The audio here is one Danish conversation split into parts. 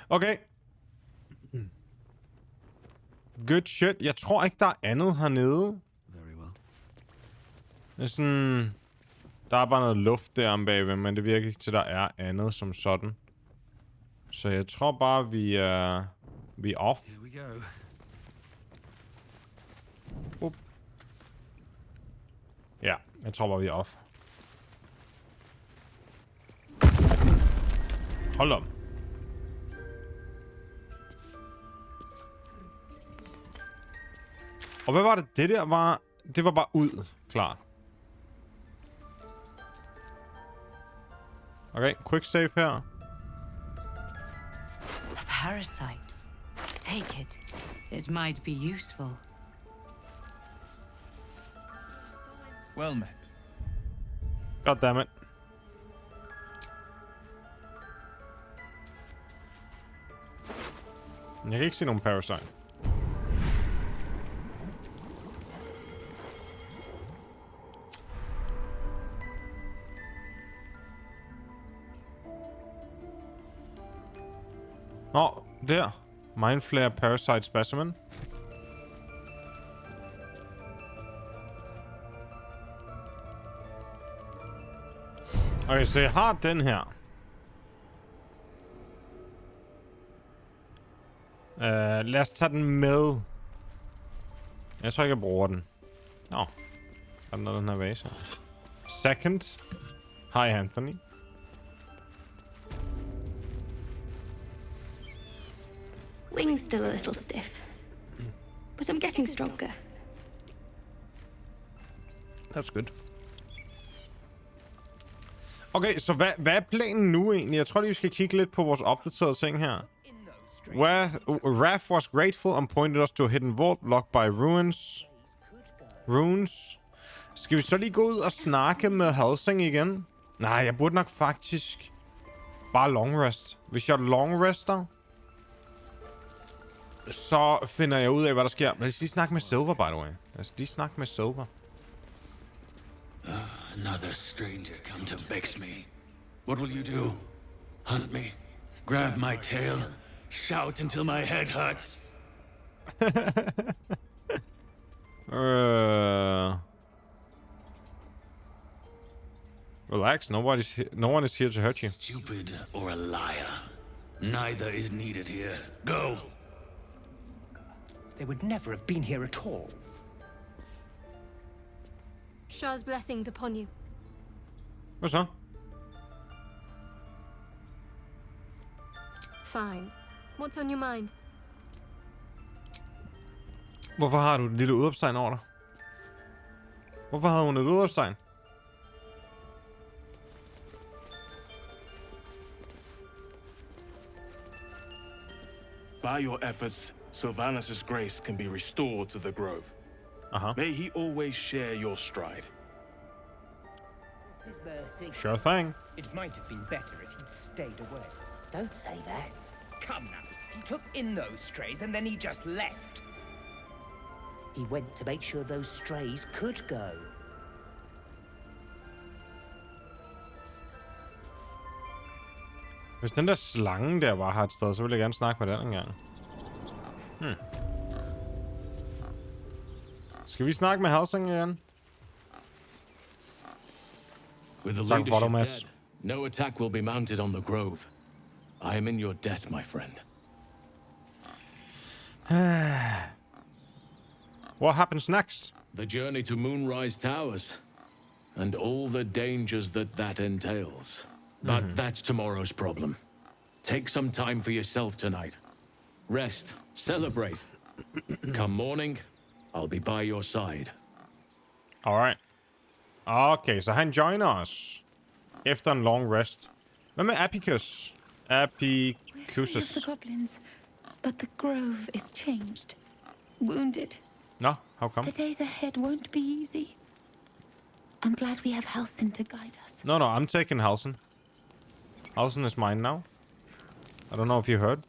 Okay. Good shit. Jeg tror ikke, der er andet hernede. Det er sådan... Der er bare noget luft derom bagved, men det virker ikke til, der er andet som sådan. Så jeg tror bare, vi er off. Ja, jeg tror bare, vi er off. Hold op. Og hvad var det? Det der var... Det var bare ud. Klart. Okay, quick save her. A parasite. Take it. It might be useful. Well met. God damn it. Jeg kan ikke se nogen parasite. Nå, der. Mindflare Parasite Specimen. Okay, så jeg har den her. Lad os tage den med. Jeg tror ikke, jeg bruger den. Nå. Er den den her vase? Second. Hi, Anthony. Wing's still a little stiff, but I'm getting stronger. That's good. Okay, så hvad er planen nu egentlig? Jeg tror lige, vi skal kigge lidt på vores opdaterede ting her. Raph was grateful and pointed us to a hidden vault blocked by runes. Skal vi så lige gå ud og snakke med Halsing igen? Nej, jeg burde nok faktisk bare long rest. Hvis jeg long rester, så finder jeg ud af, hvad der sker. Lad os lige snakke med Silver, by the way. Lad os lige snakke med Silver. Another stranger come to vex me. What will you do? Hunt me? Grab my tail? Shout until my head hurts? Relax, no one is here to hurt you. Stupid or a liar. Neither is needed here. Go! They would never have been here at all. Shah's blessings upon you. Hvad så? Fine. What's on your mind? Hvorfor har du et lille udopstegn over dig? Hvorfor havde hun et udopstegn? By your efforts, Sylvanus' grace can be restored to the grove. May he always share your stride. His mercy. Sure thing. It might have been better if he'd stayed away. Don't say that. Come now. He took in those strays and then he just left. He went to make sure those strays could go. Hvis den der slange der var her et sted, så ville jeg gerne snakke med den en gang. Skal vi snakke med Halsing igen? With the leadership dead, no attack will be mounted on the grove. I am in your debt, my friend. What happens next? The journey to Moonrise Towers, and all the dangers that entails. But that's tomorrow's problem. Take some time for yourself tonight. Rest, celebrate. Come morning, I'll be by your side. Alright. Okay, så han joiner os. Efter en long rest. Hvad med Apicus? Apicus. The goblins, but the grove is changed. Wounded. No, how come? The days ahead won't be easy. I'm glad we have Halsin to guide us. No, I'm taking Halsin. Halsin is mine now. I don't know if you heard.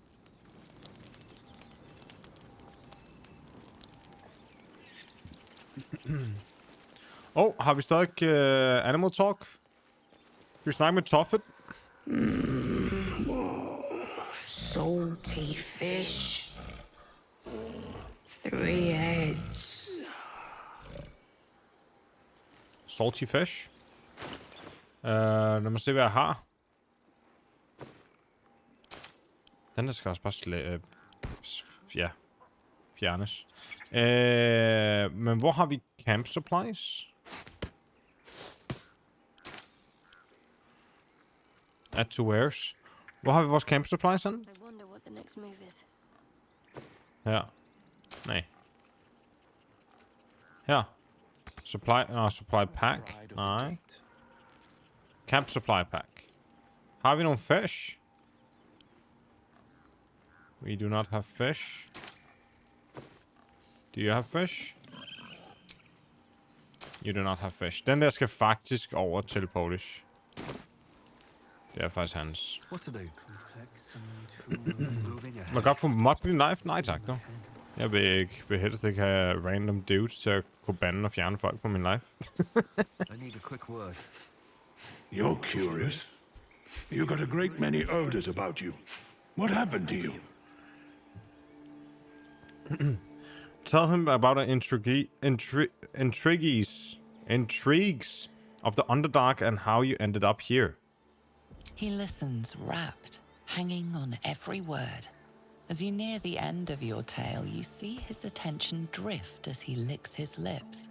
Har vi stadig Animal Talk? Skal vi snakke med Toffet? salty fish. 3 heads. Salty fish. Lad mig se, hvad jeg har. Den der skal også bare ja, fjernes. Men hvor har vi camp supplies? Add to wares. Hvor har vi vores camp supplies hen? Her. Nej. Her. Supply pack. Nej. Camp supply pack. Har vi nogle fish? We do not have fish. Do you have fish? You do not have fish. Den der skal faktisk over til Polish. Det er faktisk hans. Man kan godt få mod knife? Nej tak, dog. Jeg vil helst ikke have random dudes til at kunne bande og fjerne folk på min life. I need a quick word. You're curious. You got a great many odors about you. What happened to you? Tell him about the intrigues of the Underdark and how you ended up here. He listens, rapt, hanging on every word. As you near the end of your tale, you see his attention drift as he licks his lips,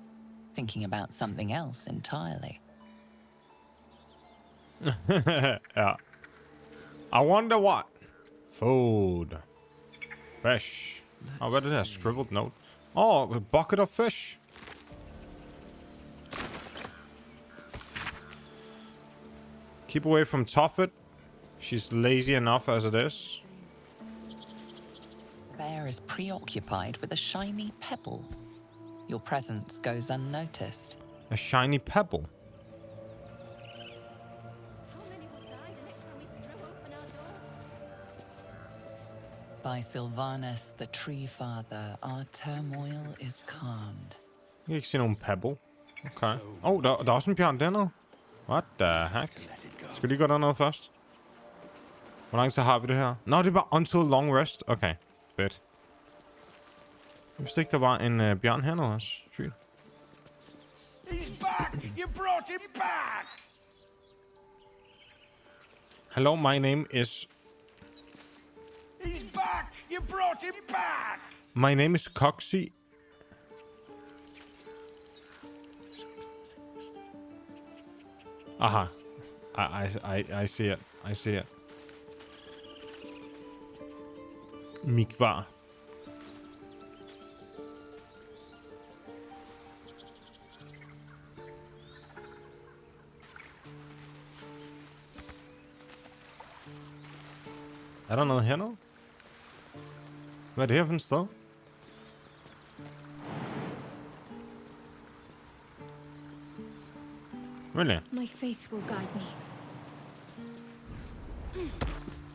thinking about something else entirely. Yeah. I wonder what? Food. Fish. Oh, what is that? Scribbled note. Oh, a bucket of fish. Keep away from Toffet. She's lazy enough as it is. The bear is preoccupied with a shiny pebble. Your presence goes unnoticed. A shiny pebble? By Sylvanus, the Tree Father, our turmoil is calmed. Jeg kan ikke se nogen pebble. Okay. Oh, der er også en bjørn dernede. What the heck? Skal vi lige gå dernede først? Hvor lang tid har vi det her? Nå, det er bare until long rest. Okay, fedt. Jeg vidste ikke, der var en bjørn hernede også. Sygt. He's back! You brought him back! Hello, my name is... He's back! You brought him back! My name is Coxie. Aha. I see it. I see it. Mikvar. Er der noget hernede? Hvad er det her for et sted? Really? My faith will guide me.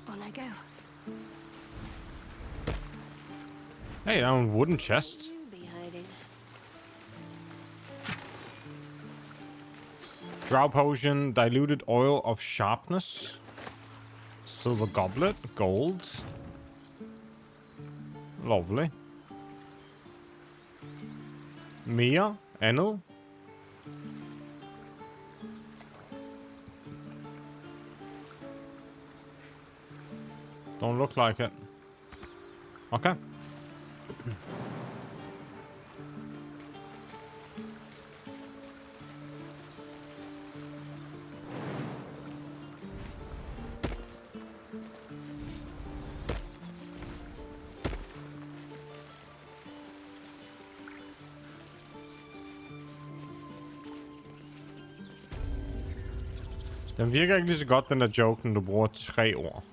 On I go. Hey, der er en wooden chest. Drow potion, diluted oil of sharpness. Silver goblet, gold. Lovely. Mere, andet. Don't look like it. Okay. Den virker ikke lige så godt, den der joke, når du bruger 3 ord.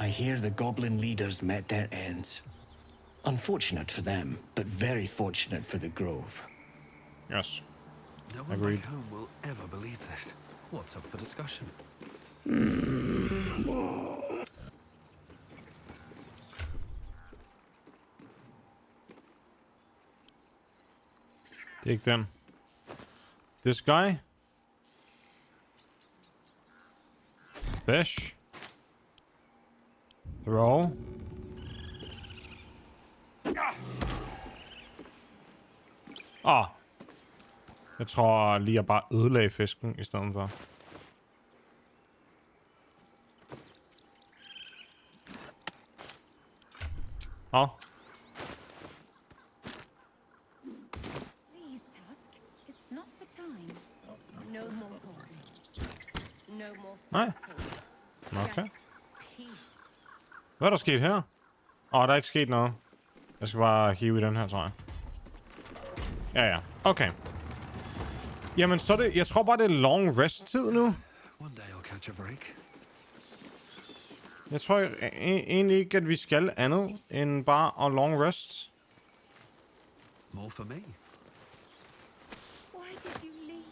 I hear the goblin leaders met their ends. Unfortunate for them, but very fortunate for the Grove. Yes. No one Agreed. back home will ever believe this. What's up for discussion? Det er ikke den. This guy. Fish. Throw. Jeg tror lige jeg bare ødelagde fisken i stedet for. Please, Tusk. It's not the time. No more goblins. No more Nej. fighting. Okay. Peace. Hvad er der sket her? Der er ikke sket noget. Jeg skal bare hive i den her, tror jeg. Ja. Okay. Jamen, så er det... Jeg tror bare, det er long rest-tid nu. One day I'll catch a break. Jeg tror egentlig ikke, at vi skal andet end bare at long rest. More for me. Why did you leave?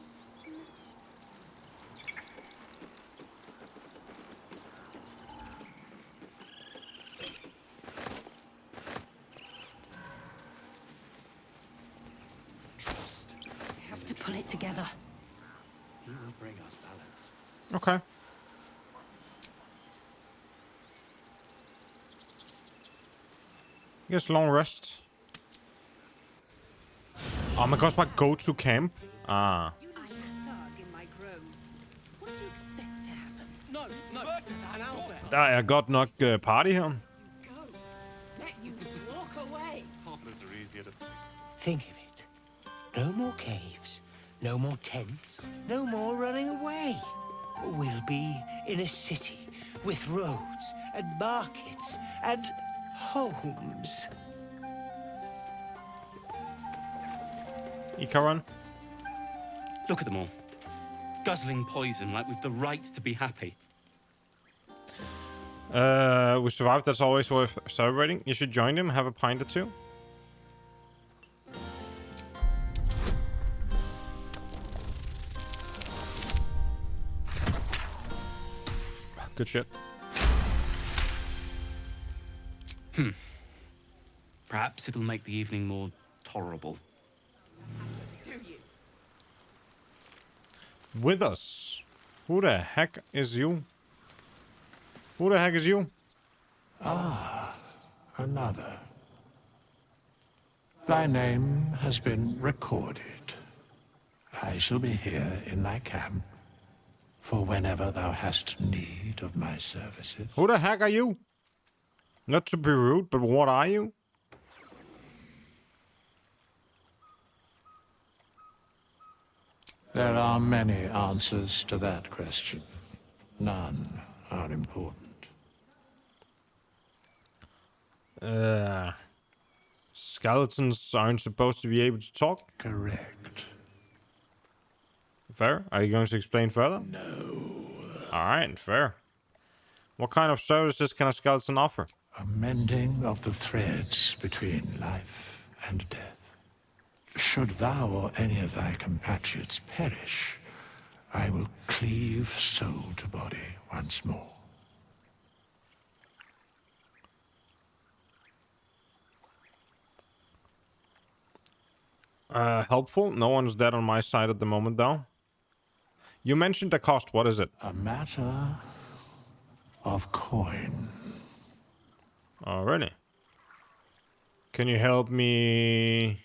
I have to pull it together. He will bring us balance. Okay. I guess long rest. Man kan også bare go to camp. Der er godt nok party her. Think of it. No more caves, no more tents, no more running away. We'll be in a city with roads and markets and homes. I kan run. Look at them all. Guzzling poison like we've the right to be happy. We survived, that's always worth celebrating. You should join them, have a pint or two. Good shit. Perhaps it'll make the evening more tolerable. With us. Who the heck is you? Who the heck is you? Another. Thy name has been recorded. I shall be here in thy camp for whenever thou hast need of my services. Who the heck are you? Not to be rude, but what are you? There are many answers to that question. None are important. Skeletons aren't supposed to be able to talk? Correct. Fair. Are you going to explain further? No. Alright, fair. What kind of services can a skeleton offer? A mending of the threads between life and death. Should thou or any of thy compatriots perish, I will cleave soul to body once more. Helpful. No one's dead on my side at the moment, though. You mentioned the cost. What is it? A matter of coin. Oh, really? Can you help me?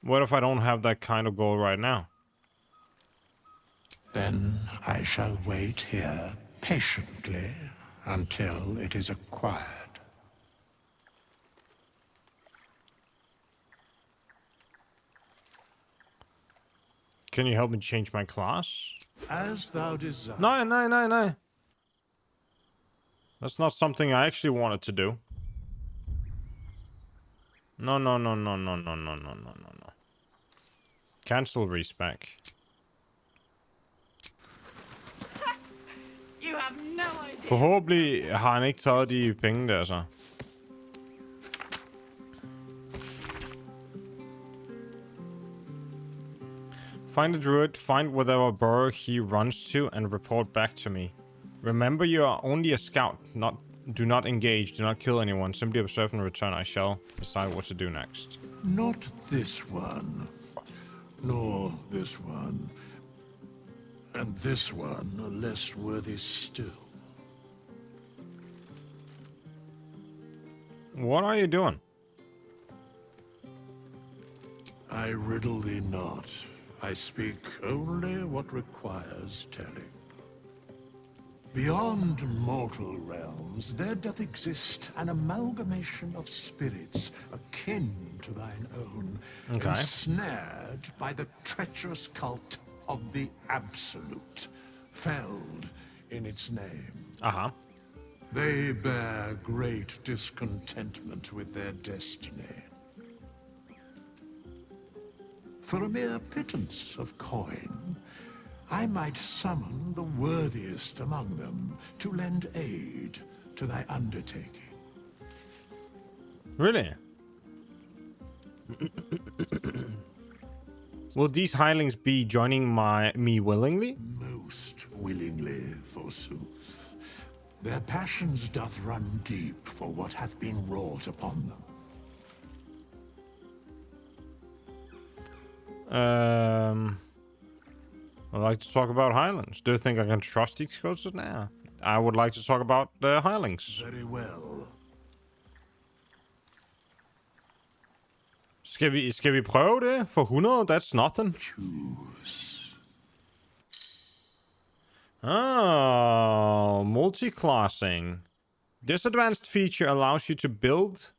What if I don't have that kind of gold right now? Then I shall wait here patiently until it is acquired. Can you help me change my class? As thou desire. No. That's not something I actually wanted to do. No. Cancel respec. You have no idea. Forhåbentlig har han ikke taget de penge der, så. Find the druid, find whatever burrow he runs to, and report back to me. Remember, you are only a scout. Do not engage. Do not kill anyone. Simply observe and return. I shall decide what to do next. Not this one. Nor this one. And this one are less worthy still. What are you doing? I riddle thee not. I speak only what requires telling. Beyond mortal realms, there doth exist an amalgamation of spirits akin to thine own, Okay. ensnared by the treacherous cult of the Absolute, felled in its name. Uh-huh. They bear great discontentment with their destiny. For a mere pittance of coin, I might summon the worthiest among them to lend aid to thy undertaking. Really? Will these hirelings be joining me willingly? Most willingly, forsooth. Their passions doth run deep for what hath been wrought upon them. I'd like to talk about Highlands. Do you think I can trust these coaches now? I would like to talk about the Highlands. Very well. Skal vi prøve det? For 100, that's nothing. Choose. Oh, multi-classing. This advanced feature allows you to build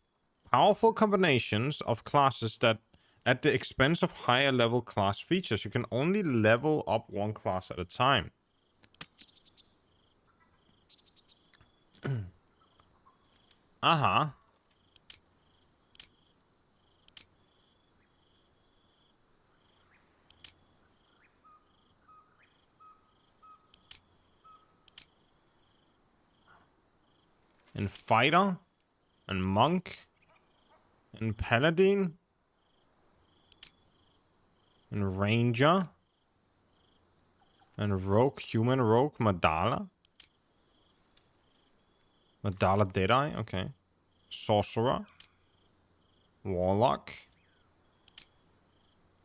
powerful combinations of classes that at the expense of higher level class features. You can only level up one class at a time. Uh-huh. And fighter, and monk, and paladin, and ranger, and rogue, human rogue, Madala. Madala Deadeye, okay. Sorcerer, warlock,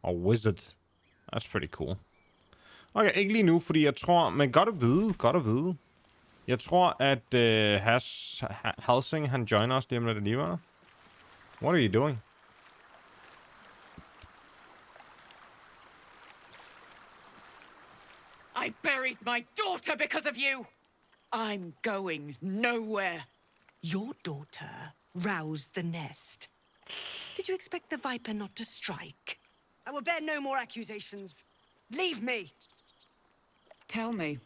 og wizard. That's pretty cool. Okay, ikke lige nu, fordi jeg tror, men godt at vide. Jeg tror, at Halsing, han joiner os lige om lidt alligevel. What are you doing? I buried my daughter because of you! I'm going nowhere. Your daughter roused the nest. Did you expect the viper not to strike? I will bear no more accusations. Leave me. Tell me,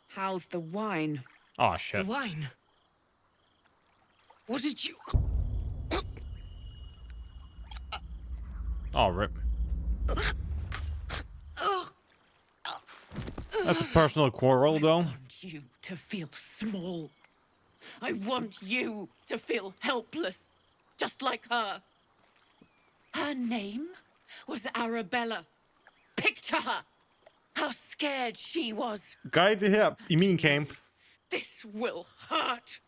how's the wine? Oh, shit. The wine? What did you... Oh, rip. That's a personal quarrel, though. I want you to feel small. I want you to feel helpless, just like her. Her name was Arabella. Picture her. How scared she was. Gør I det her i min camp? This will hurt.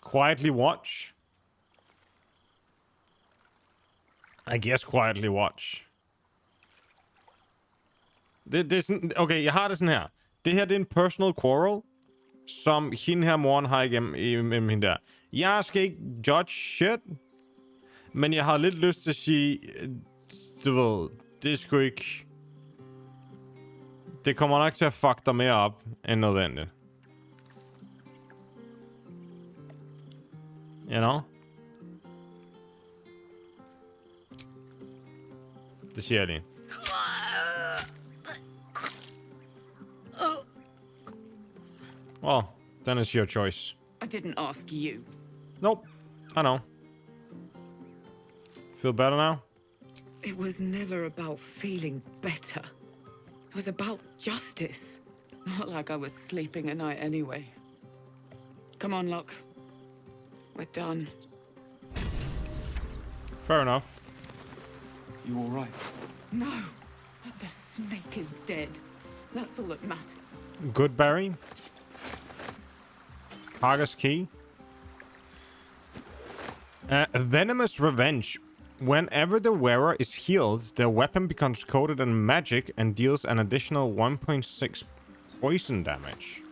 Quietly watch. I guess quietly watch. Det er sådan, okay, jeg har det sådan her. Det her, det er en personal quarrel, som hende her moren har igennem hende der. Jeg skal ikke judge shit, men jeg har lidt lyst til at sige, du ved, det er sgu ikke... Det kommer nok til at fuck dig mere op, end nødvendigt. You know? Det siger jeg lige. Well, then it's your choice. I didn't ask you. Nope. I know. Feel better now? It was never about feeling better. It was about justice. Not like I was sleeping a night anyway. Come on, Locke. We're done. Fair enough. You all right? No, but the snake is dead. That's all that matters. Good berry. Karga's key. Venomous revenge. Whenever the wearer is healed, their weapon becomes coated in magic and deals an additional 1.6 poison damage.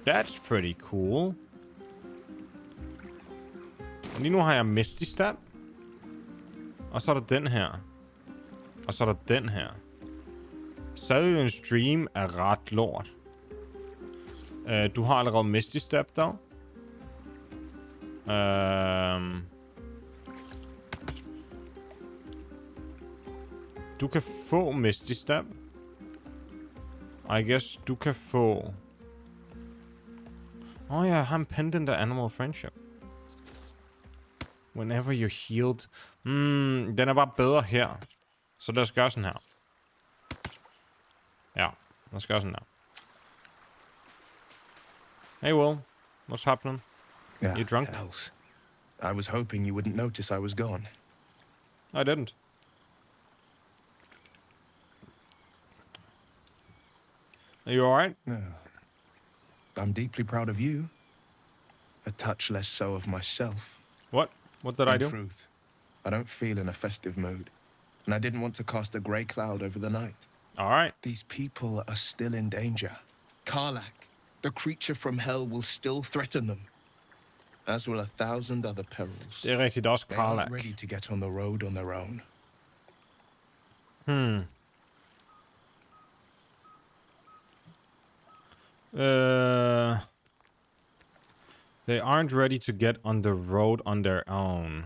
That's pretty cool. Lige nu har jeg Misty Step. Og så er der den her. Og så er der den her. Sallians Dream er ret lort. Du har allerede Misty Step, dog. Du kan få Misty Step. I guess du kan få... jeg har en pendant af Animal Friendship. Whenever you're healed. Den er bare bedre her. Så lad os gøre sådan her. Ja, lad os gøre sådan her. Hey Will, what's happening? You drunk? Hells. I was hoping you wouldn't notice I was gone. I didn't. Are you alright? No. I'm deeply proud of you. A touch less so of myself. What? What did I do? In truth, I don't feel in a festive mood. And I didn't want to cast a grey cloud over the night. Alright. These people are still in danger. Karlach, the creature from hell, will still threaten them. As will 1,000 other perils. Det er rigtigt også They Karlach. aren't ready to get on the road on their own. They aren't ready to get on the road on their own.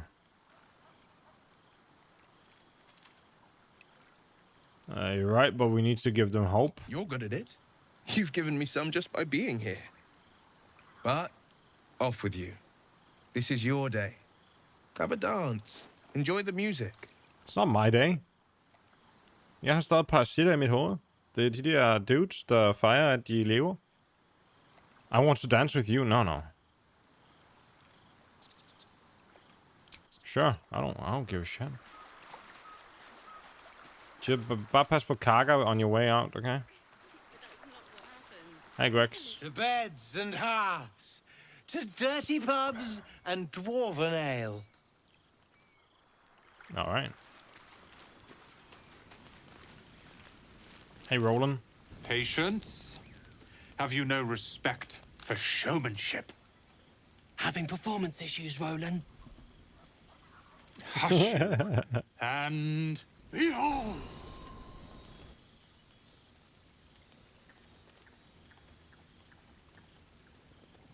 You're right, but we need to give them hope. You're good at it. You've given me some just by being here. But off with you. This is your day. Have a dance. Enjoy the music. It's not my day. Jeg har stadig et par shit i mit hoved. Det er de der dudes, der fejrer, at de lever. I want to dance with you. No. Sure, I don't give a shit. Bare pas på Karga on your way out, okay? Hey, Grex. To beds and hearths, to dirty pubs and dwarven ale. All right. Hey, Roland. Patience? Have you no respect for showmanship? Having performance issues, Roland. Hush. And behold!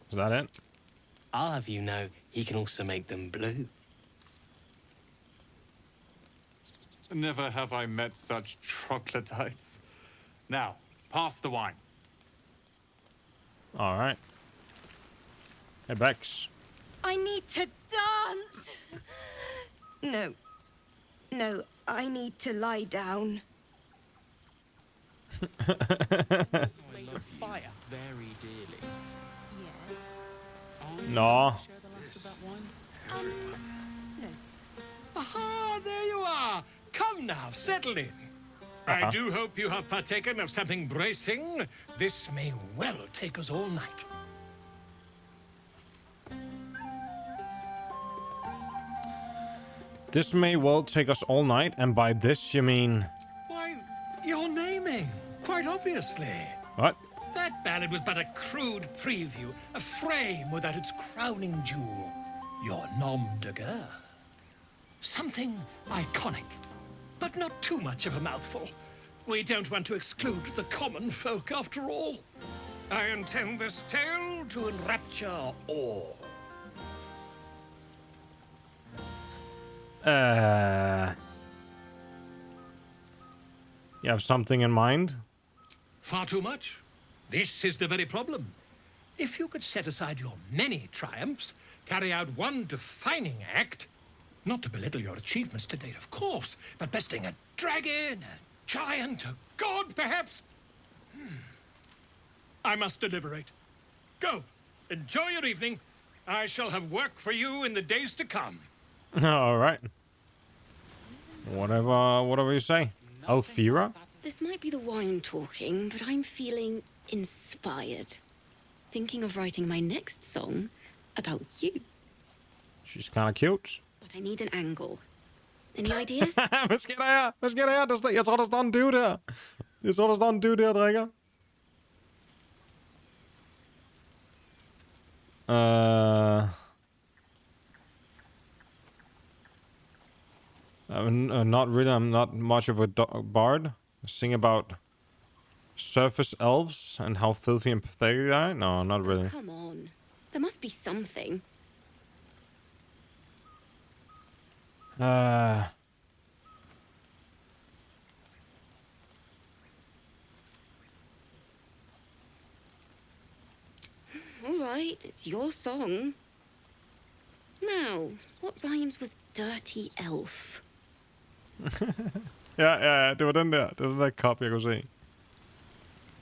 Is that it? I'll have you know, he can also make them blue. Never have I met such troglodytes. Now, pass the wine. All right. Hey, Bex. I need to dance. No, I need to lie down. I love fire very dearly. Yes. No. Share the last of that wine? No. Aha, there you are. Come now, settle in. I do hope you have partaken of something bracing. This may well take us all night. This may well take us all night, and by this you mean... Why, you're naming, quite obviously. What? That ballad was but a crude preview, a frame without its crowning jewel. Your nom de guerre. Something iconic, but not too much of a mouthful. We don't want to exclude the common folk after all. I intend this tale to enrapture all. You have something in mind? Far too much. This is the very problem. If you could set aside your many triumphs, carry out one defining act, not to belittle your achievements to date, of course, but besting a dragon, a giant, a god, perhaps. I must deliberate. Go, enjoy your evening. I shall have work for you in the days to come. All right. Whatever you say. Alfira? This might be the wine talking, but I'm feeling inspired. Thinking of writing my next song about you. She's kind of cute. But I need an angle. Any ideas? Hvad sker der her? Hvad sker der her? Jeg tror, der står en dude her. Jeg tror, der står en dude der og drikker. Not really. I'm not much of a bard. I sing about surface elves and how filthy and pathetic they are. No, not really. Come on. There must be something. All right, it's your song. Now, what rhymes with dirty elf? Ja, det var den der. Det var den der kop, jeg kunne se.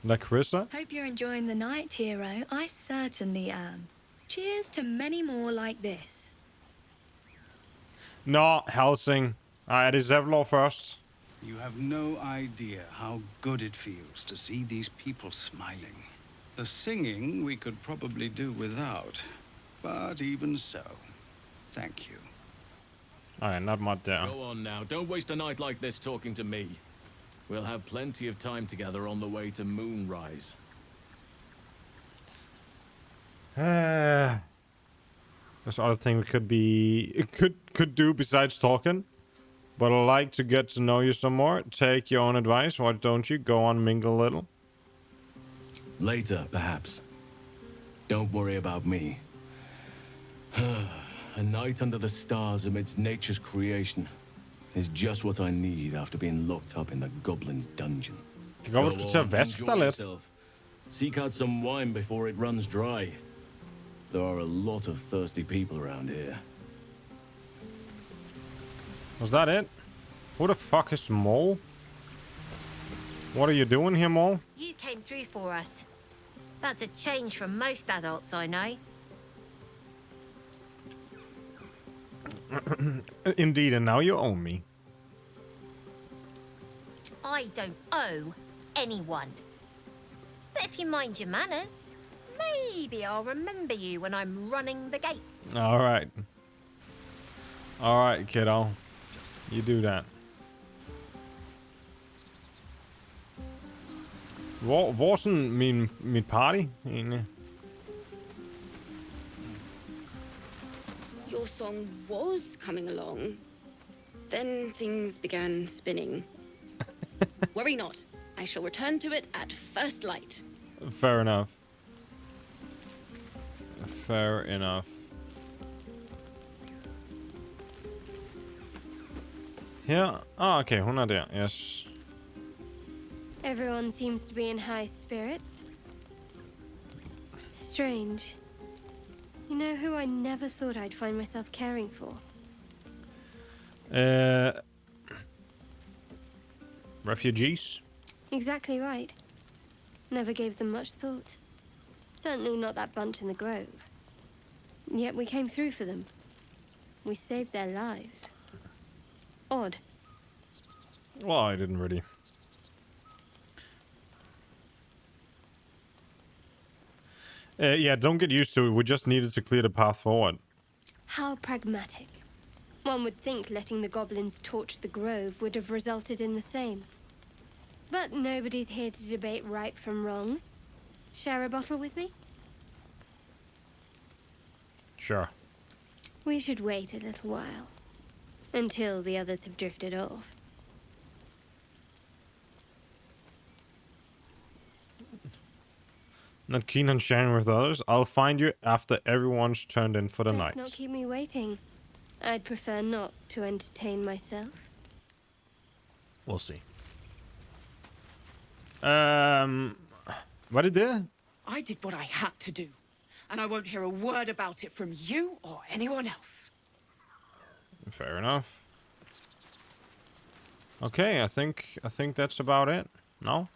Den der Chrissa. Hope you're enjoying the night, hero. I certainly am. Cheers to many more like this. Nå, Helsing. Nej, er det Zevlor først? You have no idea how good it feels to see these people smiling. The singing we could probably do without, but even so, thank you. Alright, not much there. Go on now. Don't waste a night like this talking to me. We'll have plenty of time together on the way to Moonrise. There's other thing we could do besides talking. But I'd like to get to know you some more. Take your own advice. Why don't you go on mingle a little? Later, perhaps. Don't worry about me. A night under the stars amidst nature's creation is just what I need after being locked up in the goblin's dungeon. Det går, du skal til at vaske dig lidt. Seek out some wine before it runs dry. There are a lot of thirsty people around here. Was that it? Who the fuck is Mole? What are you doing here, Mole? You came through for us. That's a change from most adults I know. Indeed, and now you owe me. I don't owe anyone. But if you mind your manners, maybe I'll remember you when I'm running the gate. Alright. Alright, kiddo. You do that. Hvor sådan mit party, egentlig? Your song was coming along. Then things began spinning. Worry not. I shall return to it at first light. Fair enough. Fair enough. Her. Ah, okay, hun er der. Yes. Everyone seems to be in high spirits. Strange. You know who I never thought I'd find myself caring for? Refugees? Exactly right. Never gave them much thought. Certainly not that bunch in the grove. Yet we came through for them. We saved their lives. Odd. Well, I didn't really. Yeah, don't get used to it. We just needed to clear the path forward. How pragmatic. One would think letting the goblins torch the grove would have resulted in the same. But nobody's here to debate right from wrong. Share a bottle with me? Sure. We should wait a little while. Until the others have drifted off. Not keen on sharing with others. I'll find you after everyone's turned in for the Let's night. not keep me waiting. I'd prefer not to entertain myself. We'll see. Hvad er det? I did what I had to do, and I won't hear a word about it from you or anyone else. Fair enough. Okay, I think that's about it. No?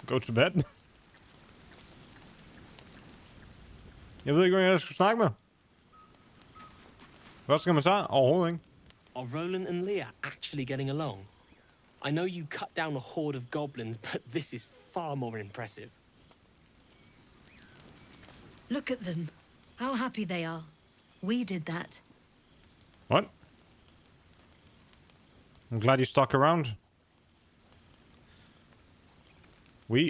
Go to bed. Jeg ved ikke, hvad jeg skulle snakke med. Hvad skal man så? Overhovedet ikke. Are Roland and Leah actually getting along? I know you cut down a horde of goblins, but this is far more impressive. Look at them. How happy they are. We did that. What? I'm glad you stuck around.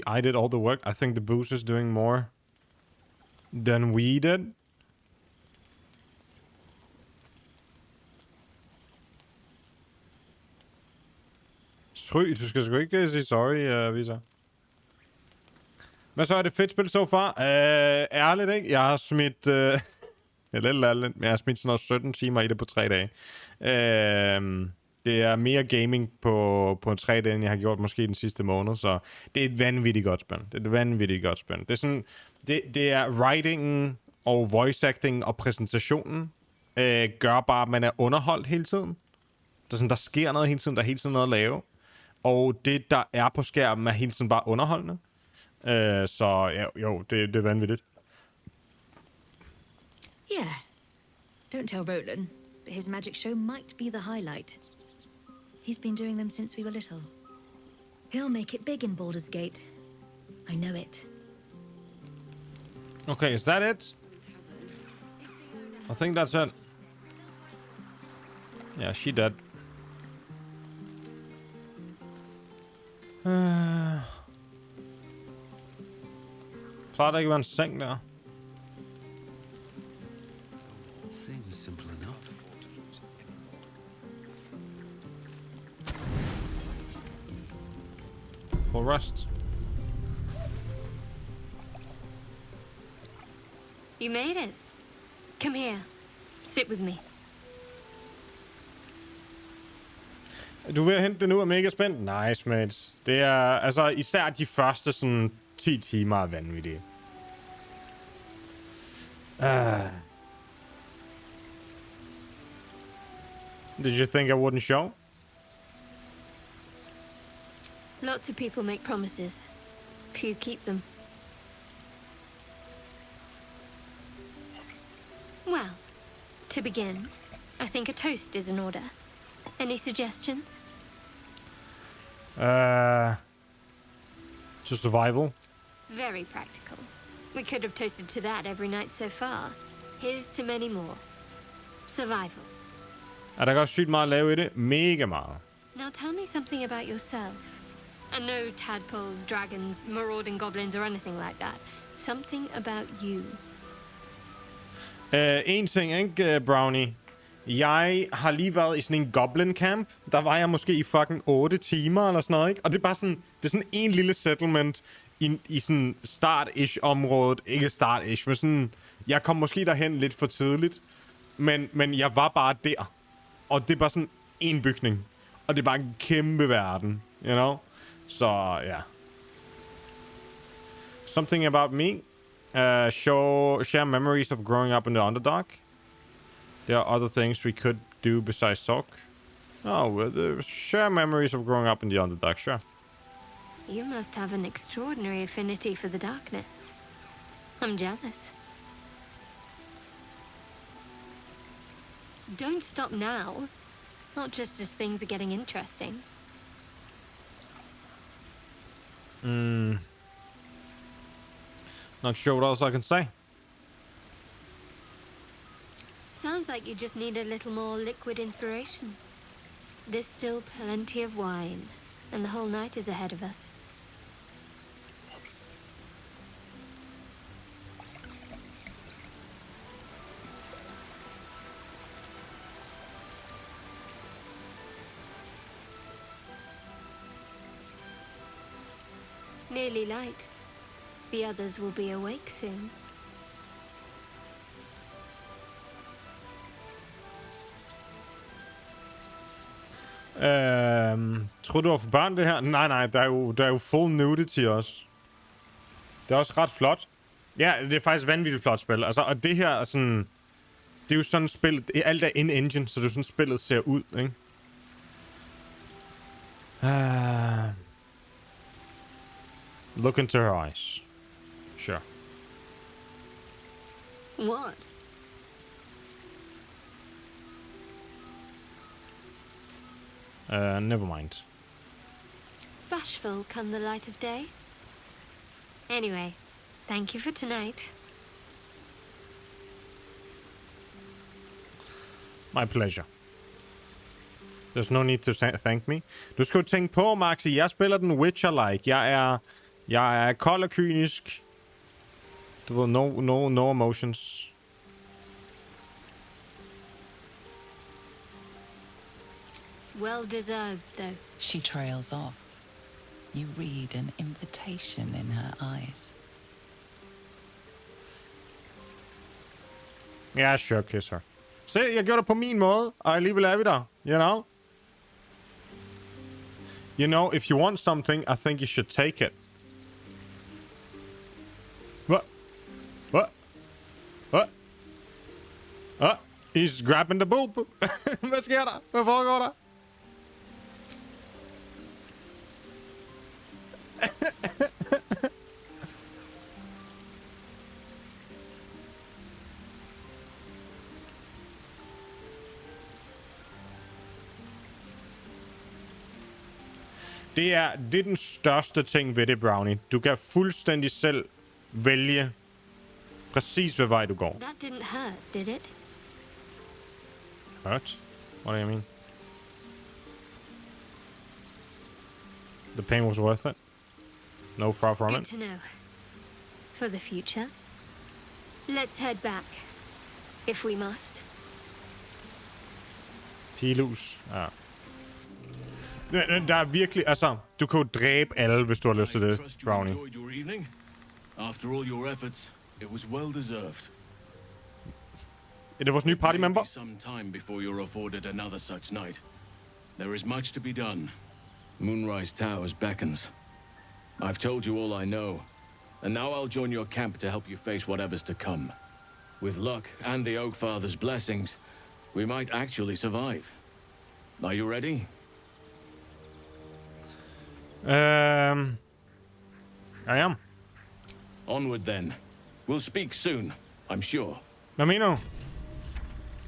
I did all the work. I think the boost is doing more than we did. Du skal sgu ikke sige sorry, Visa. Men så er det fedt spil so far. Ærligt, ikke? Jeg har smidt... jeg er lidt ærligt, men jeg har smidt sådan noget 17 timer i det på 3 dage. Det er mere gaming på 3 dage, end jeg har gjort måske den sidste måned, så det er et vanvittigt godt spil. Det er sådan... Det er writingen og voice acting og præsentationen gør bare, at man er underholdt hele tiden. Der sker noget hele tiden, der er hele tiden noget at lave. Og det, der er på skærmen, er hele tiden bare underholdende. Så ja, jo, det er vanvittigt. Yeah. Don't tell Roland, but his magic show might be the highlight. He's been doing them since we were little. He'll make it big in Baldur's Gate. I know it. Okay, is that it? I think that's it. Yeah, she dead. Plejer der ikke være en seng der? Seems simple enough. For rest. You made it. Come here. Sit with me. Du er ved at hente det nu, er mega spændt. Nice, mates. Det er, altså, især de første sådan 10 timer er vanvittige. Did you think I wouldn't show? Lots of people make promises. Few keep them. Well, to begin, I think a toast is in order. Any suggestions? To survival. Very practical. We could have toasted to that every night so far. Here's to many more. Survival. Er der også sygt meget at lave i det? Mega meget. Now tell me something about yourself. And no tadpoles, dragons, marauding goblins or anything like that. Something about you. En ting, ikke, Brownie? Jeg har lige været i sådan en goblin camp. Der var jeg måske i fucking 8 timer eller sådan noget, ikke? Og det er bare sådan... Det er sådan en lille settlement i sådan start-ish området. Ikke start-ish, men sådan... Jeg kom måske derhen lidt for tidligt. Men jeg var bare der. Og det er bare sådan en bygning. Og det er bare en kæmpe verden. You know? Så, ja. Yeah. Something about me. Share memories of growing up in the Underdark. There are other things we could do besides talk. Oh, share memories of growing up in the Underdark, sure. You must have an extraordinary affinity for the darkness. I'm jealous. Don't stop now. Not just as things are getting interesting. Not sure what else I can say. Sounds like you just need a little more liquid inspiration. There's still plenty of wine, and the whole night is ahead of us. Nearly light. The others will be awake soon. Tror du var for børn det her? Nej, der er jo full nudity også. Det er også ret flot. Ja, det er faktisk vanvittigt flot spil. Altså, og det her er sådan... Det er jo sådan spillet... Alt er in-engine, så det er sådan spillet ser ud, ikke? Look into her eyes. Sure. What? Never mind. Bashful come the light of day. Anyway, thank you for tonight. My pleasure. There's no need to thank me. Du skal jo tænke på, Maxi, jeg spiller den Witcher-like. Jeg er kold og kynisk. Du ved, no emotions. Well deserved, though. She trails off. You read an invitation in her eyes. Yeah, sure, kiss her. Se, jeg gjorde det på min måde, og alligevel er vi der, you know? You know, if you want something, I think you should take it. What? He's grabbing the boob. Hvad sker der? Hvad foregår der? Det er den største ting ved det, Brownie. Du kan fuldstændig selv vælge præcis, hvad vej du går. That didn't hurt, did it? Hurt? What do you mean? The pain was worth it? No far from Good it? to know. For the future. Let's head back. If we must. Pilus. Ja. Der er virkelig, altså, du kan jo dræbe alle, hvis du har lyst til det, Brownie. After all your efforts, it was well deserved. Er det vores nye party member? Some time before you're afforded another such night. There is much to be done. Moonrise Towers beckons. I've told you all I know, and now I'll join your camp to help you face whatever's to come. With luck and the Oak Father's blessings, we might actually survive. Are you ready? I am. Onward then. We'll speak soon, I'm sure. Hvad mener du?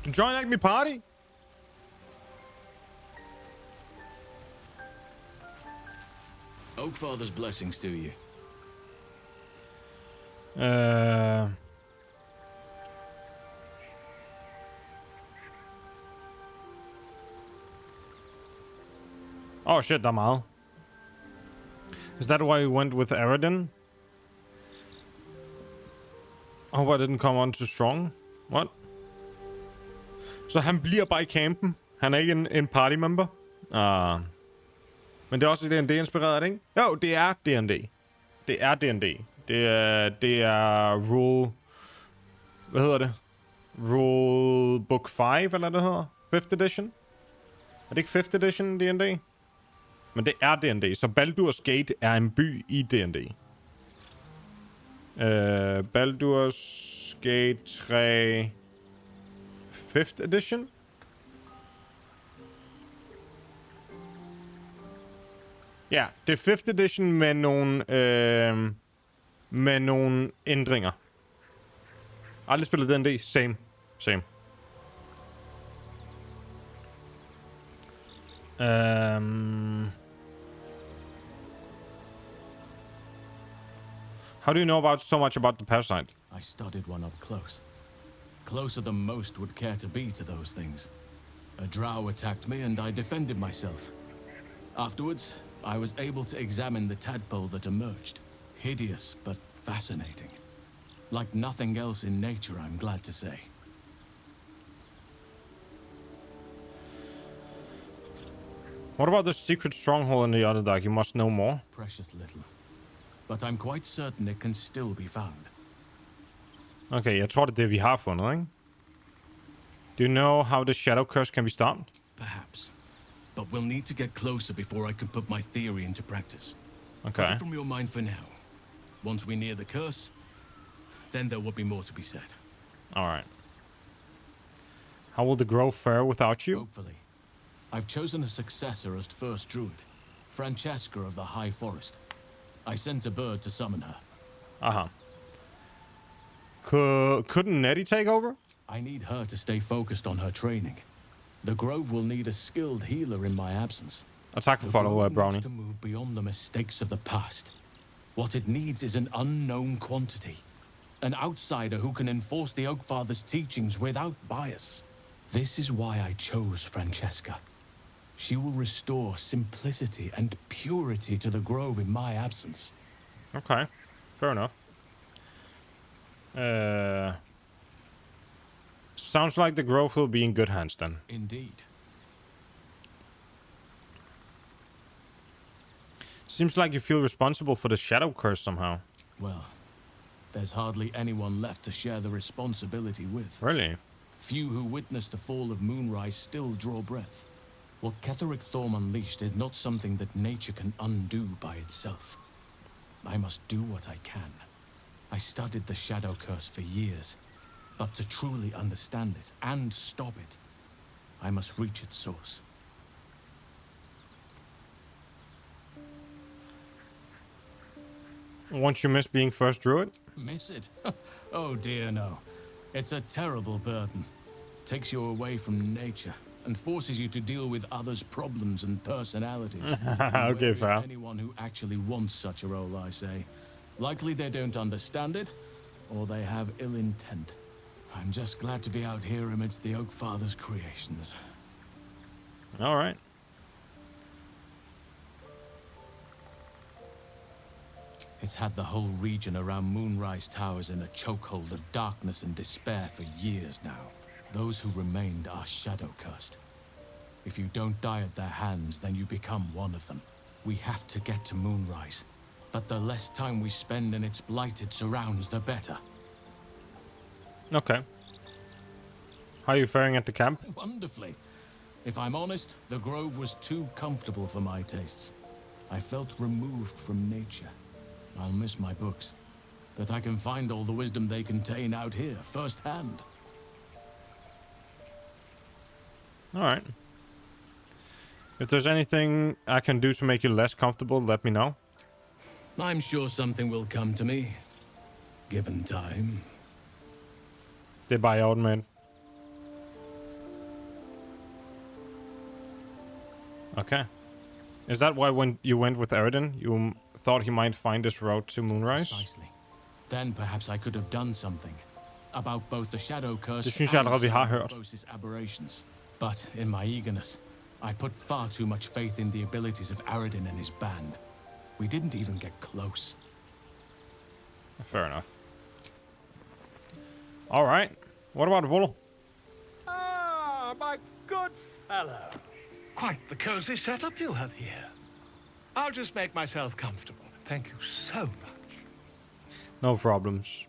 Du joiner ikke mit party? Oak Father's blessings to you. Oh shit, der er meget. Is that why you went with Aradin? I hope I didn't come on too strong. What? Så han bliver bare i campen. Han er ikke en party member. Men det er også D&D-inspireret, er det ikke? Jo, det er D&D. Det er D&D. Det er rule... Hvad hedder det? Rule book 5, eller det hedder? 5th edition? Er det ikke 5th edition D&D? Men det er D&D, så Baldurs Gate er en by i D&D. Baldurs Gate 3... 5th edition? Ja, det er 5th edition med nogle ændringer. Aldrig spillet D&D. Same. How do you know about so much about the parasite? I studied one up close. Closer than most would care to be to those things. A drow attacked me and I defended myself. Afterwards, I was able to examine the tadpole that emerged. Hideous, but fascinating. Like nothing else in nature, I'm glad to say. What about the secret stronghold in the other deck? You must know more. Precious little. But I'm quite certain it can still be found. Okay, jeg tror det er det, vi har fundet, ikke? Do you know how the shadow curse can be stopped? Perhaps. But we'll need to get closer before I can put my theory into practice. Okay. Put it from your mind for now. Once we near the curse, then there will be more to be said. Alright. How will the grove fare without you? Hopefully. I've chosen a successor as first druid, Francesca of the High Forest. I sent a bird to summon her. Uh-huh. Couldn't Nettie take over? I need her to stay focused on her training. The Grove will need a skilled healer in my absence. Attack The follow Grove Brownie. needs to move beyond the mistakes of the past. What it needs is an unknown quantity. An outsider who can enforce the Oakfather's teachings without bias. This is why I chose Francesca. She will restore simplicity and purity to the Grove in my absence. Okay, fair enough. Sounds like the Grove will be in good hands then. Indeed. Seems like you feel responsible for the shadow curse somehow. Well, there's hardly anyone left to share the responsibility with. Really? Few who witnessed the fall of Moonrise still draw breath. What Ketheric Thorm unleashed is not something that nature can undo by itself. I must do what I can. I studied the shadow curse for years, but to truly understand it and stop it, I must reach its source. Won't you miss being first druid? Miss it? Oh dear, no. It's a terrible burden. Takes you away from nature and forces you to deal with others' problems and personalities. Okay, fair. Anyone who actually wants such a role, I say. Likely they don't understand it, or they have ill intent. I'm just glad to be out here amidst the Oakfather's creations. All right. It's had the whole region around Moonrise Towers in a chokehold of darkness and despair for years now. Those who remained are shadow-cursed. If you don't die at their hands, then you become one of them. We have to get to Moonrise, but the less time we spend in its blighted surrounds, the better. Okay. How are you faring at the camp? Wonderfully. If I'm honest, the Grove was too comfortable for my tastes. I felt removed from nature. I'll miss my books, but I can find all the wisdom they contain out here, firsthand. All right. If there's anything I can do to make you less comfortable, let me know. I'm sure something will come to me, given time. Det er bare i orden, man. Okay. Is that why when you went with Aridin, you thought he might find his road to Moonrise? Precisely. Then perhaps I could have done something about both the shadow curse Det synes jeg allerede, vi har hørt. Phosphorus aberrations. But in my eagerness, I put far too much faith in the abilities of Aridin and his band. We didn't even get close. Fair enough. All right. What about Volo? Ah, my good fellow. Quite the cozy setup you have here. I'll just make myself comfortable. Thank you so much. No problems.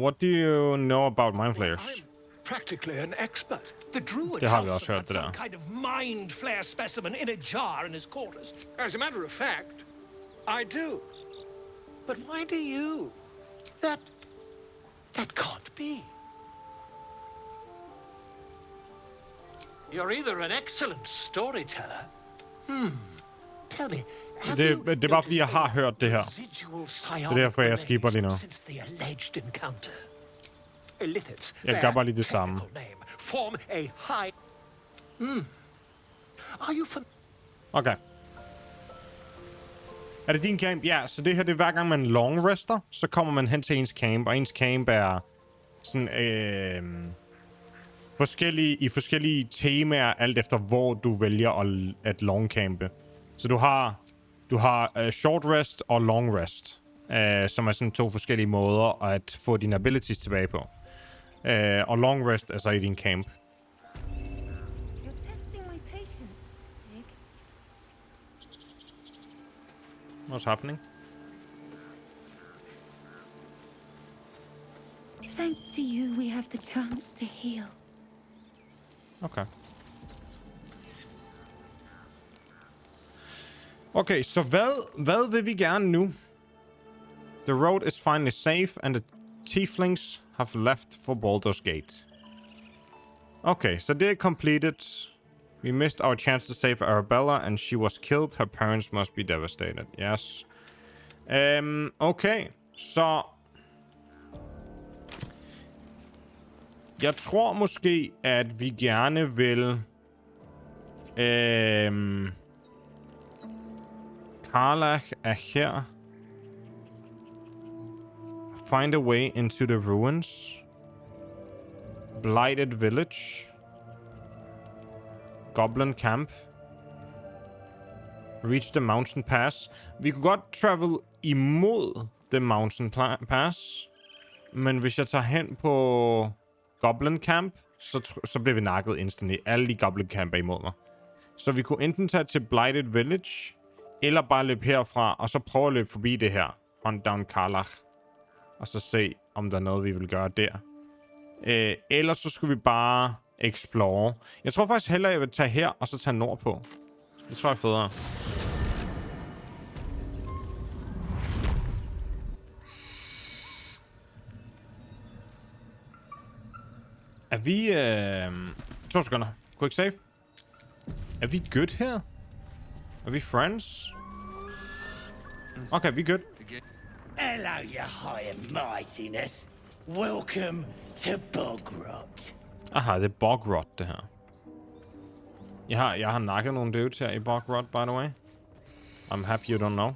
What do you know about mind flayers? I'm practically an expert. The druid Det har vi house også hørt, had det some der. kind of mind flare specimen in a jar in his quarters. As a matter of fact, I do. But why do you? That can't be. You're either an excellent storyteller. Tell me, have you Det er bare fordi, jeg har hørt det her. residual Det er derfor, jeg skipper lige nu. since the alleged encounter? Illithits, Jeg gør bare lige det samme. name, form a high... Are you Okay. Er det din camp? Ja, så det her, det er hver gang man long rester, så kommer man hen til ens camp, og ens camp er sådan forskellige temaer, alt efter hvor du vælger at long campe. Så du har short rest og long rest, som er sådan to forskellige måder at få dine abilities tilbage på. Og long rest er så i din camp. You're testing my patience, Pig. What's happening? Thanks to you, we have the chance to heal. Okay. Okay, så hvad vil vi gerne nu? The road is finally safe, and the tieflings have left for Baldur's Gate. Okay, so they completed. We missed our chance to save Arabella, and she was killed. Her parents must be devastated. Yes. Okay, så... Jeg tror måske, at vi gerne vil... Karlach er her. Find a way into the ruins. Blighted village. Goblin camp. Reach the mountain pass. Vi kunne godt travel imod the mountain pass. Men hvis jeg tager hen på Goblin camp, så bliver vi nakket instantly. Alle de Goblin camp er imod mig. Så vi kunne enten tage til Blighted Village, eller bare løbe herfra, og så prøve at løbe forbi det her. Hunt down Karlach. Og så se, om der er noget, vi vil gøre der. Ellers så skulle vi bare explore. Jeg tror faktisk hellere, jeg vil tage her, og så tage nordpå. Det tror jeg er federe. Er vi... 2 sekunder. Quick save. Er vi good her? Er vi friends? Okay, vi good. Hello, your high mightiness. Welcome to Bogrot. Aha, det er Bogrot, det her. Jeg har nakket nogle dudes her i Bogrot, by the way. I'm happy you don't know.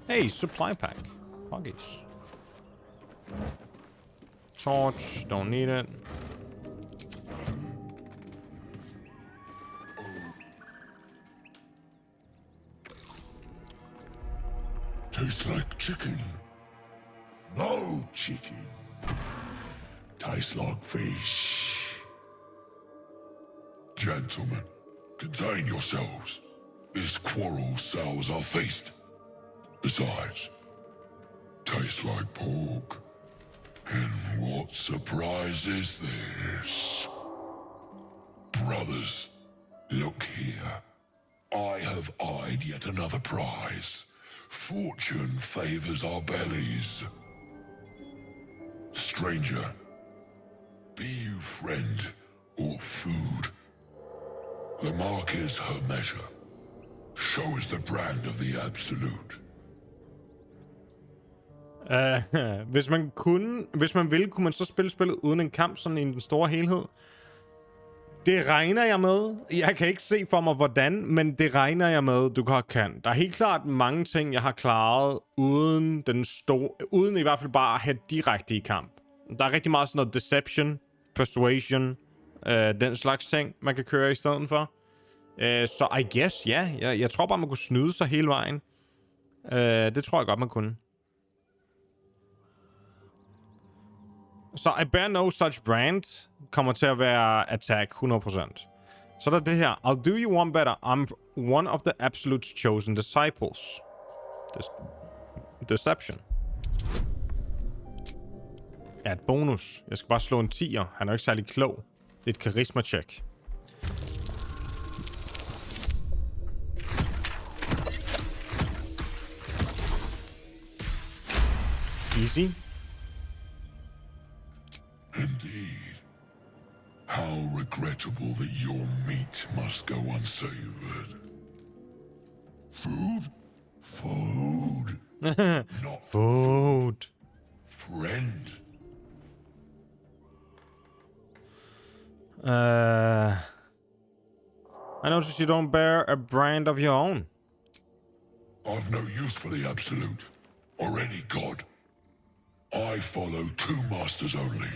Hey, supply pack. Huggies. Torch, don't need it. Tastes like chicken. No chicken. Tastes like fish. Gentlemen, contain yourselves. This quarrel sours our feast. Besides, tastes like pork. And what surprise is this? Brothers, look here. I have eyed yet another prize. Fortune favors our bellies. Stranger, be you friend or food, the mark is her measure. Show us the brand of the absolute. Hvis man ville, kunne man så spille spillet uden en kamp, sådan i den store helhed. Det regner jeg med. Jeg kan ikke se for mig, hvordan, men det regner jeg med, du godt kan. Der er helt klart mange ting, jeg har klaret uden i hvert fald bare at have direkte i kamp. Der er rigtig meget sådan noget deception, persuasion, den slags ting, man kan køre i stedet for. Så I guess, ja. Jeg tror bare, man kunne snyde sig hele vejen. Det tror jeg godt, man kunne. Så I bear no such brand kommer til at være attack 100%. Så der er det her. I'll do you one better. I'm one of the absolute's chosen disciples. Deception. Er et bonus. Jeg skal bare slå en 10'er. Han er jo ikke særlig klog. Det er et karisma-check. Easy. Indeed. How regrettable that your meat must go unsavored. Food? Food. Not food. Friend. I notice you don't bear a brand of your own. I've no use for the absolute, or any god. I follow 2 masters only.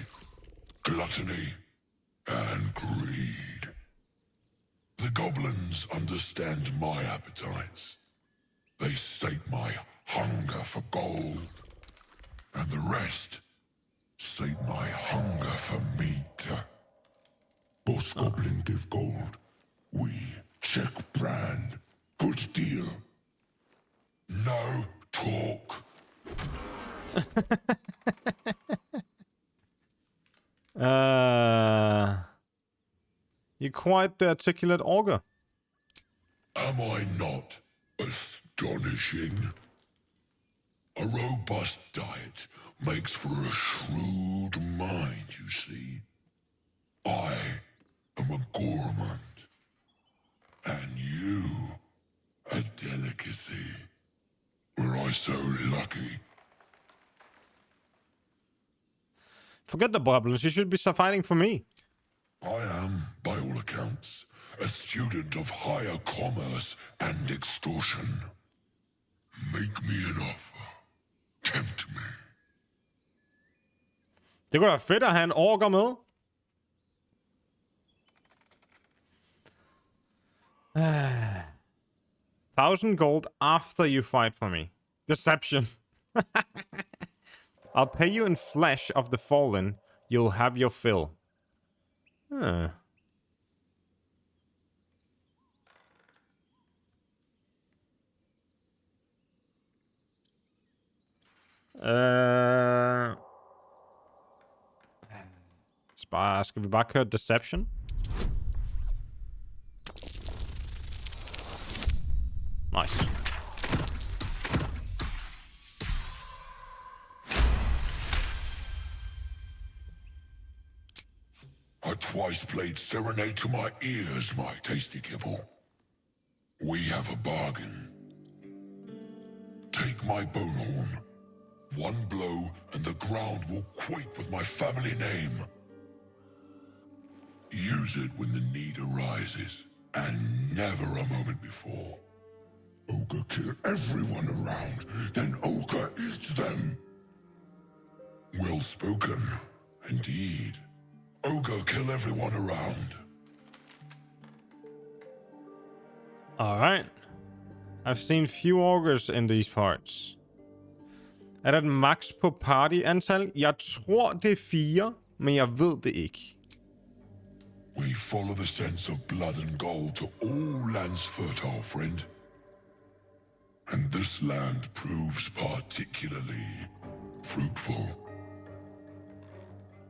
Gluttony and greed. The goblins understand my appetites. They sate my hunger for gold. And the rest sate my hunger for meat. Boss goblin give gold. We check brand. Good deal. No talk. You're quite the articulate augur. Am I not astonishing? A robust diet makes for a shrewd mind, you see. I am a gourmand, and you a delicacy. Were I so lucky? Forget the goblins. You should be fighting for me. I am, by all accounts, a student of higher commerce and extortion. Make me an offer. Tempt me. Det kunne være fedt at have en orker med. 1,000 gold after you fight for me. Deception. I'll pay you in flesh of the fallen. You'll have your fill. Huh. Skal vi bare køre Deception? Nice. I twice played serenade to my ears, my tasty kibble. We have a bargain. Take my bone horn. One blow, and the ground will quake with my family name. Use it when the need arises, and never a moment before. Ogre kill everyone around, then Ogre eats them. Well spoken, indeed. Ogre kill everyone around. Alright. I've seen few ogres in these parts. Er der et max på party-antal? Jeg tror, det er 4, men jeg ved det ikke. We follow the sense of blood and gold to all lands fertile, friend. And this land proves particularly fruitful.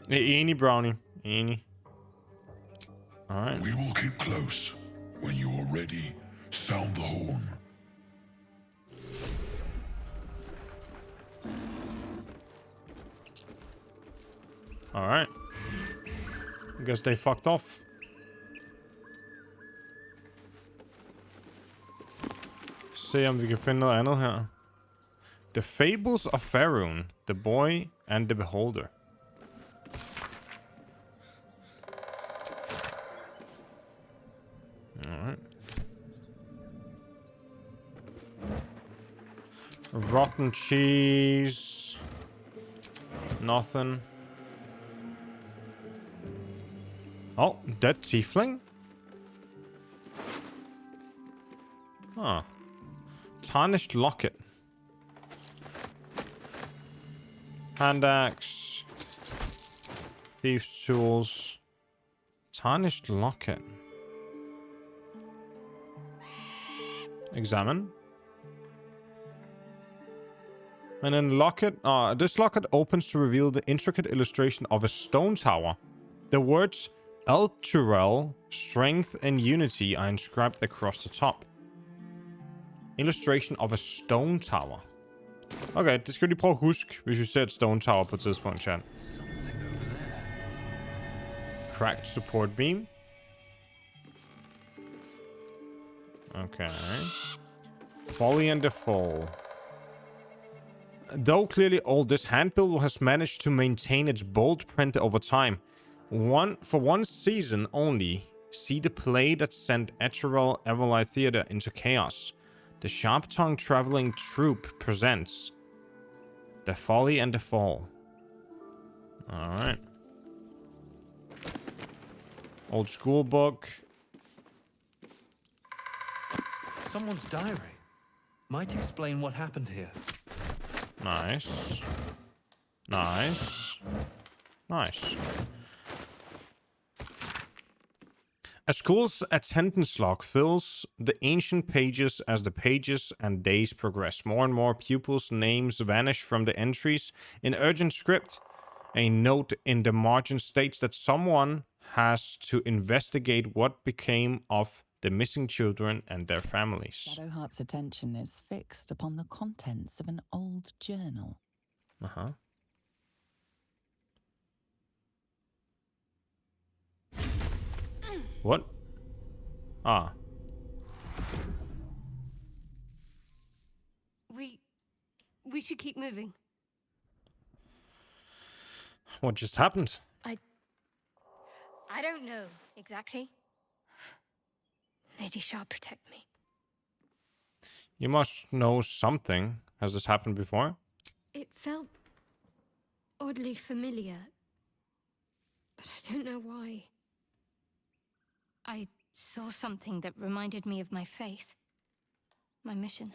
Jeg er enig, Brownie. Enig. Alright. We will keep close. When you are ready, sound the horn. Alright. I guess they fucked off. Se om vi kan finde noget andet her. The Fables of Faerun, The Boy and the Beholder. Alright. Rotten cheese. Nothing. Oh, dead tiefling? Huh. Tarnished locket. Hand axe. Thief's tools. Tarnished locket. Examine. And then locket. This locket opens to reveal the intricate illustration of a stone tower. The words Elturel, strength and unity are inscribed across the top. Illustration of a stone tower. Okay, det skal vi lige prøve at huske, hvis vi ser et stone tower på et tidspunkt, chat. Cracked support beam. Okay. Folly and the Fall. Though clearly old, this handbill has managed to maintain its bold print over time. For one season only, see the play that sent Etrel Everlight Theater into chaos. The Sharp-Tongued Traveling Troupe presents The Folly and the Fall. Alright. Old school book. Someone's diary. Might explain what happened here. Nice. Nice. Nice. A school's attendance log fills the ancient pages as the pages and days progress. More and more pupils' names vanish from the entries in urgent script. A note in the margin states that someone has to investigate what became of the missing children and their families. Shadowheart's attention is fixed upon the contents of an old journal. Uh-huh. What? Ah. We should keep moving. What just happened? I don't know exactly. Lady Shah, protect me. You must know something. Has this happened before? It felt oddly familiar, but I don't know why. I saw something that reminded me of my faith, my mission.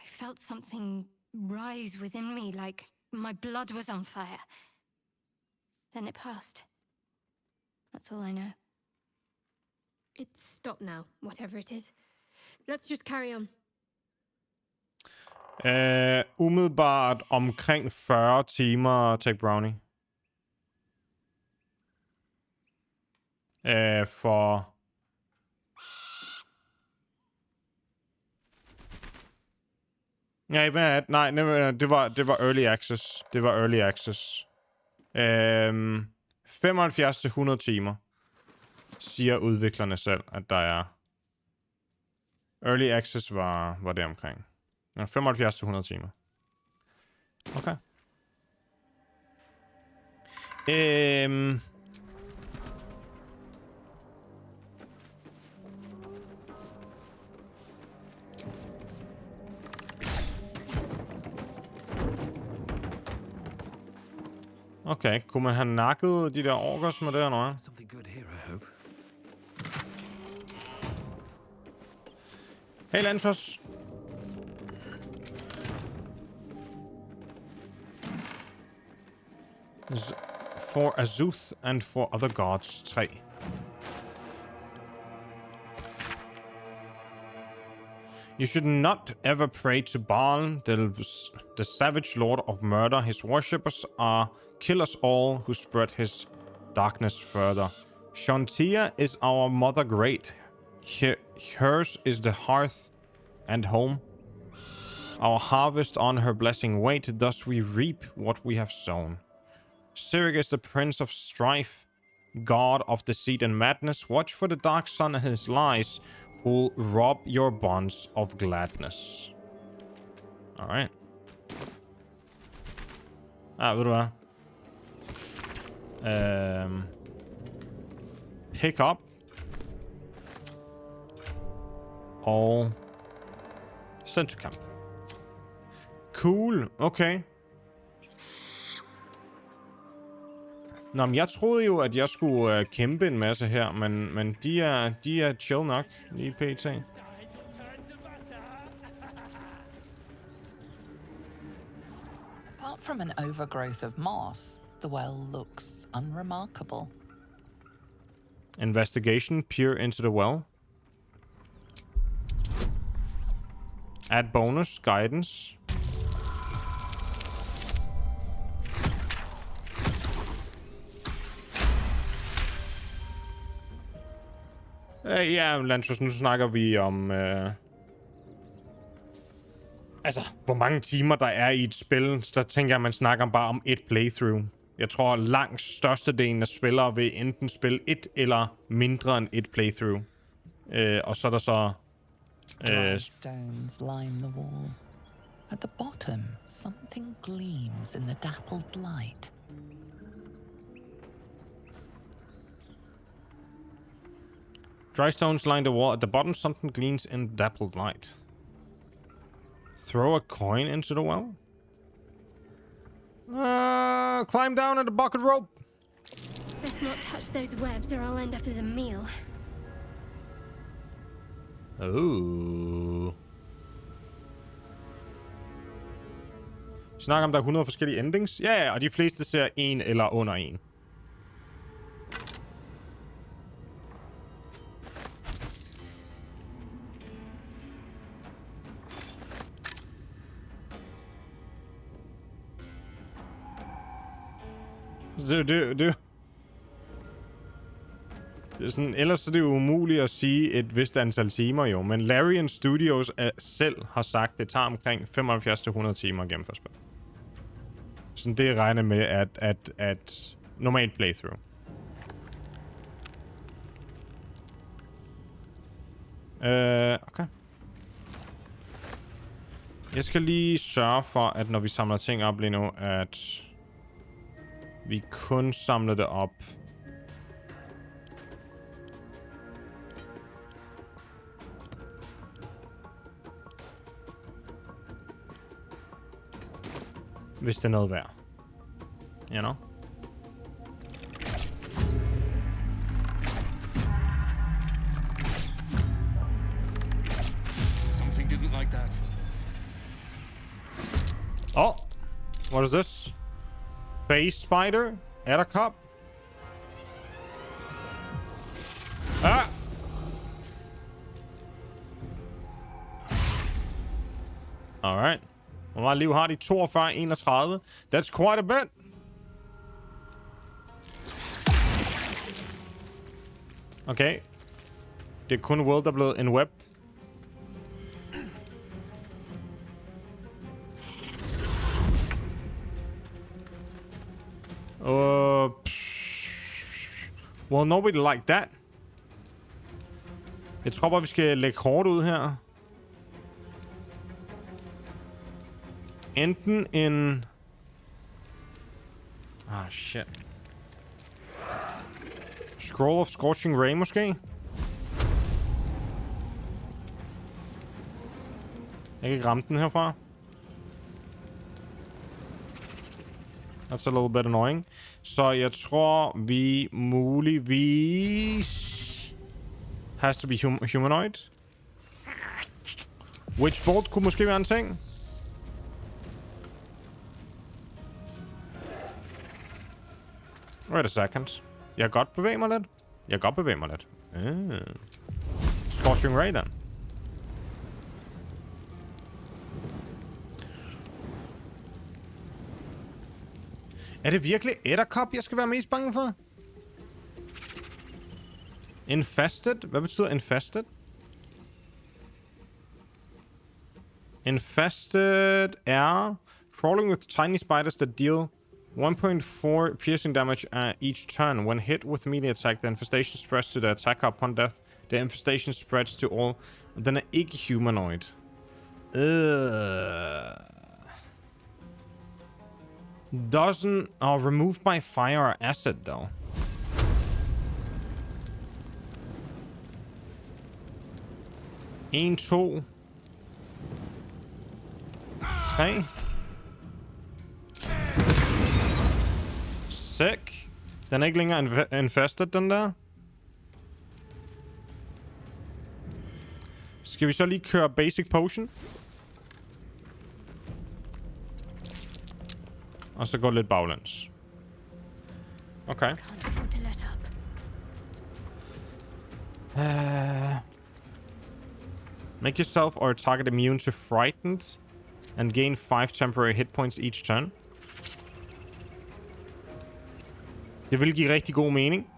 I felt something rise within me like my blood was on fire. Then it passed. That's all I know. It's stopped now, whatever it is. Let's just carry on. Umiddelbart omkring 40 timer Tech Brownie. For... Nej, hvad er det? Nej, det var Early Access. Det var Early Access. 75 til 100 timer. Siger udviklerne selv, at der er... Early Access var det omkring. 75 til 100 timer. Okay. Okay, kunne man have nakket de der orkers med det eller noget? Something good here, I hope. Hey, Lantos. For Azuth and for other gods 3. You should not ever pray to Baal, the savage lord of murder. His worshippers are kill us all who spread his darkness further. Shantia is our mother great. Hers is the hearth and home. Our harvest on her blessing wait, thus we reap what we have sown. Sirik is the prince of strife, god of deceit and madness. Watch for the dark sun and his lies, who'll rob your bonds of gladness. Alright. Ved du hvad? Pick up. Og send to camp. Cool, okay. Nå, men jeg troede jo, at jeg skulle kæmpe en masse her, men de er chill nok lige pt. Apart from an overgrowth of moss, the well looks unremarkable. Investigation, peer into the well. Add bonus, guidance. Ja, Lantos, nu snakker vi om... Altså, hvor mange timer der er i et spil, der tænker jeg, man snakker bare om et playthrough. Jeg tror, langt størstedelen af spillere vil enten spille et eller mindre end et playthrough. Og så er der så... Dry stones line the wall. At the bottom, something gleams in the dappled light. Dry stones line the wall. At the bottom, something gleams in dappled light. Throw a coin into the well? Climb down at the bucket rope. Let's not touch those webs or I'll end up as a meal. Oh. Vi snakker om, der er 100 forskellige endings. Ja, og de fleste ser en eller under en. Det er sådan, ellers er det jo umuligt at sige et vist antal timer jo, men Larian Studios selv har sagt, at det tager omkring 75-100 timer at gennemføre spil. Sådan det regner med at normalt playthrough. Okay. Jeg skal lige sørge for, at når vi samler ting op lige nu, at Vi kun samler det op. Hvis det er noget værd. You know? Something didn't like that. Oh! What is this? Space spider? Edderkop? Ah! Alright. Hvor meget liv har de? 42, 31. That's quite a bit. Okay. Det er kun Will, der er blevet enwebbed. Well, nobody like that. Jeg tror bare, vi skal lægge hårdt ud her. Enten en... Ah, shit. Scroll of Scorching Ray, måske? Jeg kan ikke ramme den herfra. That's a little bit annoying. Så jeg tror, vi muligvis... Has to be humanoid. Witchbolt kunne måske være en ting. Wait a second. Jeg kan godt bevæge mig lidt. Jeg kan godt bevæge mig lidt. Scorching Ray, then. Er det virkelig edderkop, jeg skal være mest bange for? Infested? Hvad betyder infested? Infested er crawling with tiny spiders that deal 1.4 piercing damage each turn. When hit with melee attack, the infestation spreads to the attacker upon death. The infestation spreads to all. Den er ikke humanoid. Doesn't... removed by fire or acid, though. En, to. 3. Sick. Den er ikke længere infested, den der. Skal vi så lige køre basic potion? Og så gå lidt baglæns. Okay. Make yourself or target immune to frightened and gain 5 temporary hit points each turn. Det vil give rigtig god mening.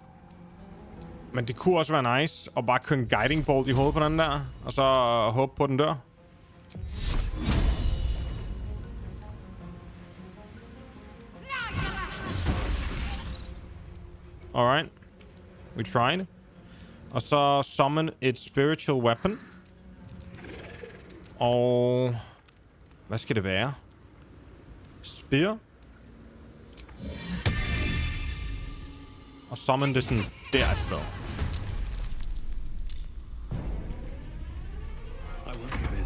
Men det kunne også være nice at bare køre en guiding bolt i hovedet på den der. Og så håbe på, den dør. Alright. We tried. Og så summon et spiritual weapon. Og... hvad skal det være? Spear? Og summon det sådan der et sted. I won't give in.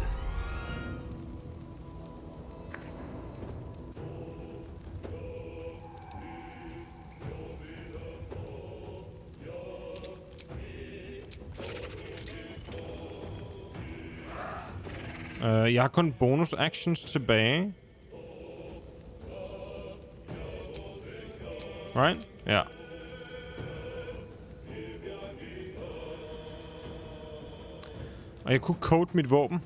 Jeg har kun bonus actions tilbage. Right? Ja. Og jeg kunne code mit våben.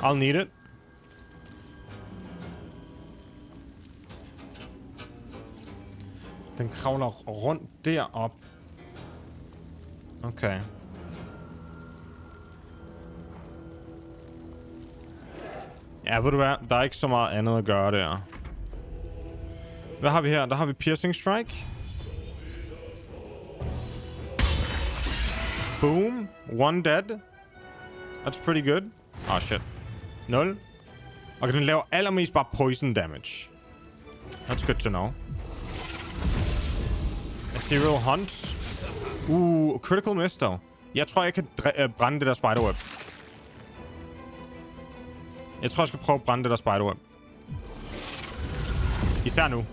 I'll need it. Den kravler rundt derop. Okay. Ja, ved du hvad? Der er ikke så meget andet at gøre der. Hvad har vi her? Der har vi Piercing Strike. Boom. One dead. That's pretty good. Oh, shit. 0. Og den laver allermest bare poison damage. That's good to know. Ethereal Hunt. Critical miss, dog. Jeg tror, jeg kan brænde det der spiderweb. Jeg tror, jeg skal prøve at brænde det der spiderweb. Især nu.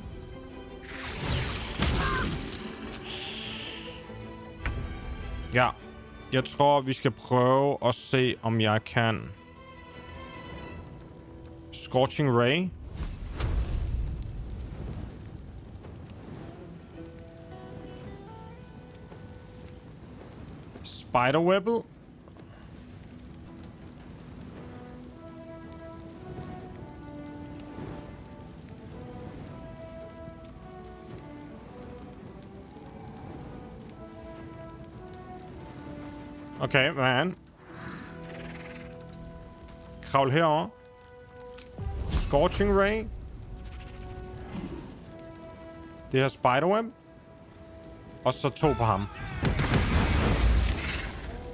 Ja. Jeg tror, vi skal prøve at se, om jeg kan... Scorching Ray. Spiderwebbet. Okay, man. Kravl herover. Scorching Ray. Det her Spiderweb. Og så 2 på ham.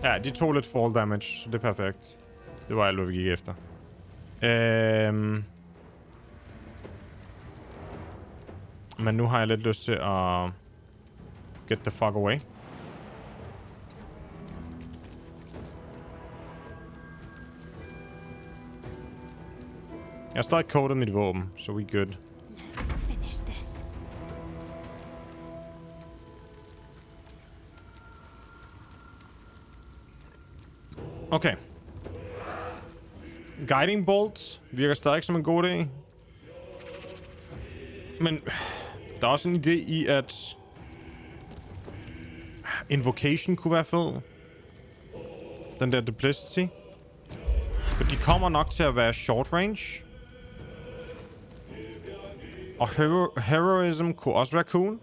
Ja, de tog lidt fall damage, så det er perfekt. Det var alt, hvad vi gik efter. Men nu har jeg lidt lyst til at... Get the fuck away. Jeg har stadig codet mit våben, så we good. Okay. Guiding Bolt virker stadig som en god idé. Men der er også en idé i, at Invocation kunne være fed. Den der Duplicity. For de kommer nok til at være short range. Og Heroism kunne også være cool.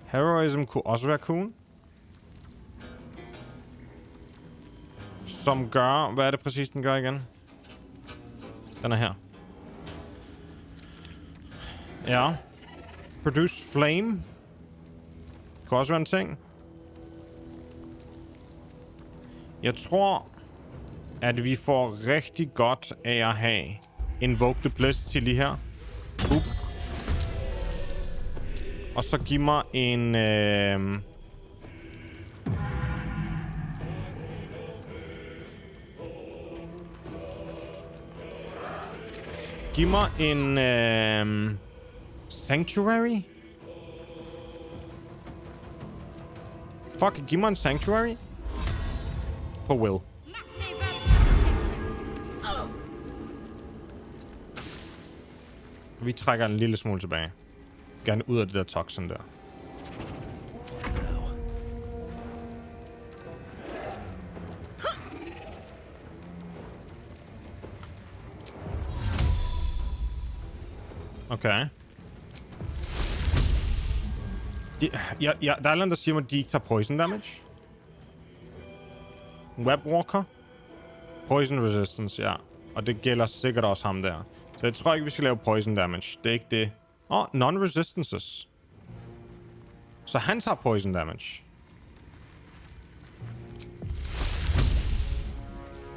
Heroism kunne også være cool. Som gør... Hvad er det præcis, den gør igen? Den er her. Ja. Produce Flame. Kunne også være en ting. Jeg tror, at vi får rigtig godt af at have Invoke Duplicity lige her. Og så giv mig en... Giv mig en... Sanctuary? Fuck, giv mig en Sanctuary? På Will. Vi trækker en lille smule tilbage. Gerne ud af det der toxin der. Okay. Der er en, der siger mig, at de ikke tager poison damage. Webwalker. Poison resistance, ja. Og det gælder sikkert også ham der. Så jeg tror ikke, vi skal lave poison damage. Det er ikke det. Non-resistances. Så han tager poison damage.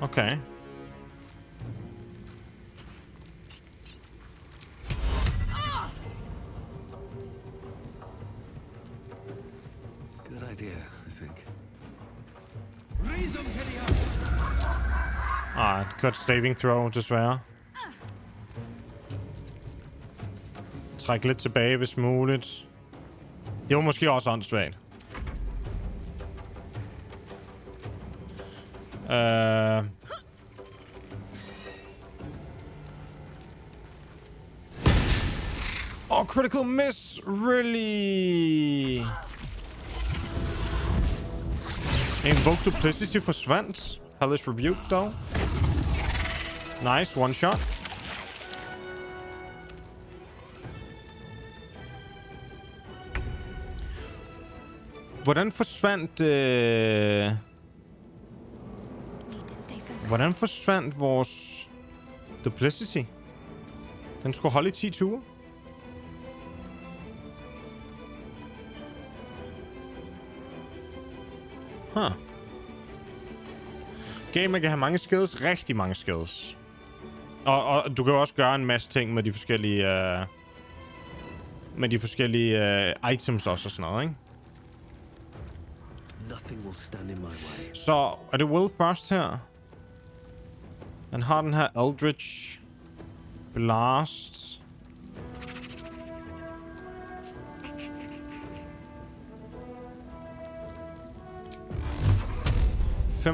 Okay. Good idea, I think. Godt saving throw, desværre. Træk lidt tilbage, hvis muligt. Det var måske også åndssvagt. Critical miss! Really? Invoke Duplicity forsvandt. Hellish Rebuke, dog. Nice, one shot. Hvordan forsvandt... Hvordan forsvandt vores... Duplicity? Den skulle holde i 10 ture. Huh. Gamer kan have mange skills. Rigtig mange skills. Og du kan også gøre en masse ting med de forskellige... items også og sådan noget, ikke? Nothing will stand in my way. Så er det Will først her. Han har den her Eldritch Blast. $75%, 55%.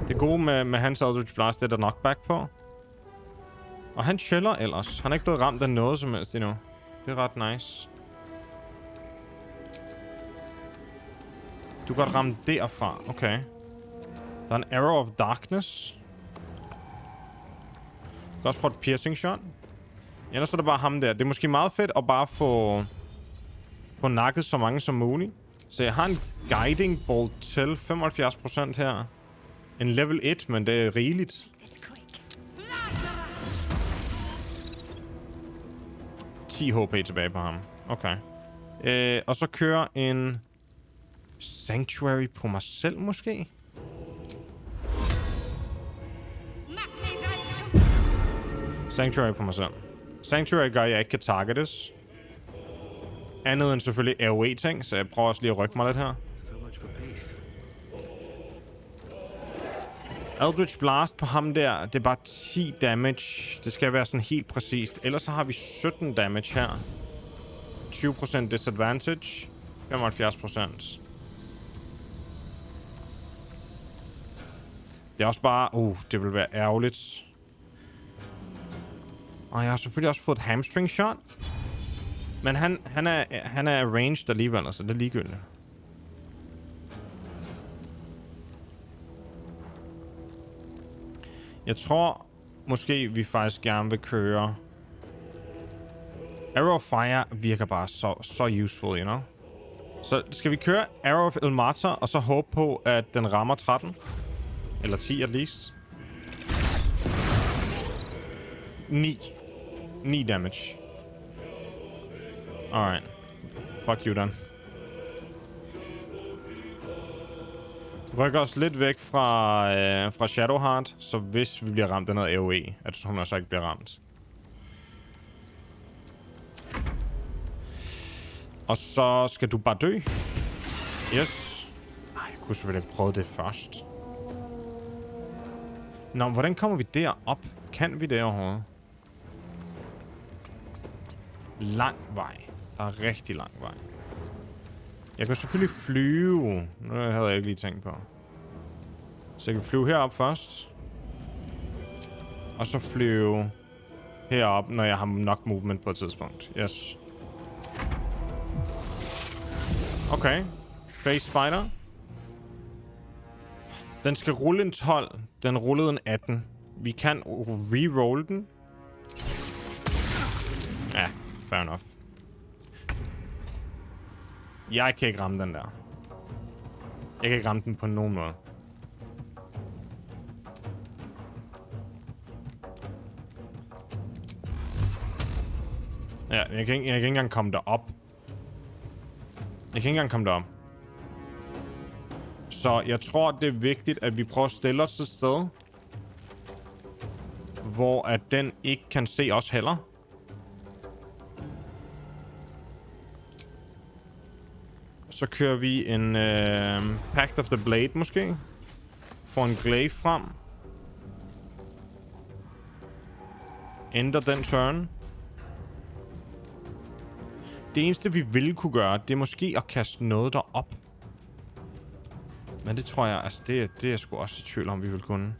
Det gode med hans Eldritch Blast, det er der knockback på. Og han chiller ellers. Han er ikke blevet ramt af noget som helst endnu. Det er ret nice. Du kan godt ramme derfra. Okay. Der er en Arrow of Darkness. Du kan også prøve et piercing shot. Ellers er det bare ham der. Det er måske meget fedt at bare få nakket så mange som muligt. Så jeg har en Guiding Bolt til 75% her. En level 1, men det er rigeligt. 10 HP tilbage på ham. Okay. Og så kører en Sanctuary på mig selv, måske? Sanctuary på mig selv. Sanctuary gør, at jeg ikke kan targetes. Andet end selvfølgelig AoE-ting, så jeg prøver også lige at rykke mig lidt her. Eldritch Blast på ham der, det er bare 10 damage. Det skal være sådan helt præcist. Ellers så har vi 17 damage her. 20% disadvantage. 75%. Det er også bare... det vil være ærgerligt. Og jeg har selvfølgelig også fået et hamstring shot. Men han er ranged alligevel, altså det er ligegyldigt. Jeg tror måske, vi faktisk gerne vil køre... Arrow of Fire virker bare så useful, you know? Så skal vi køre Arrow of Ilmater, og så håbe på, at den rammer 13? Eller 10 at least? 9 damage. Alright. Fuck you, then. Rykker os lidt væk fra Shadowheart, så hvis vi bliver ramt af noget AoE, at hun også ikke bliver ramt. Og så skal du bare dø. Yes. Ej, jeg kunne selvfølgelig ikke prøve det først. Nå, hvordan kommer vi derop? Kan vi det overhovedet? Lang vej. Der er rigtig lang vej. Jeg kan selvfølgelig flyve. Nu havde jeg ikke lige tænkt på. Så jeg kan flyve herop først. Og så flyve herop, når jeg har nok movement på et tidspunkt. Yes. Okay. Face Spider. Den skal rulle en 12. Den rullede en 18. Vi kan reroll den. Ja, fair enough. Jeg kan ikke ramme den der. Jeg kan ikke ramme den på nogen måde. Ja, jeg kan ikke engang komme derop. Jeg kan ikke engang komme derop. Så jeg tror, det er vigtigt, at vi prøver at stille os et sted, hvor at den ikke kan se os heller. Så kører vi en Pact of the Blade måske. Får en glaive frem. Ændrer den turn. Det eneste, vi ville kunne gøre, det er måske at kaste noget derop. Men det tror jeg, altså det er jeg sgu også i tvivl om, vi vil kunne.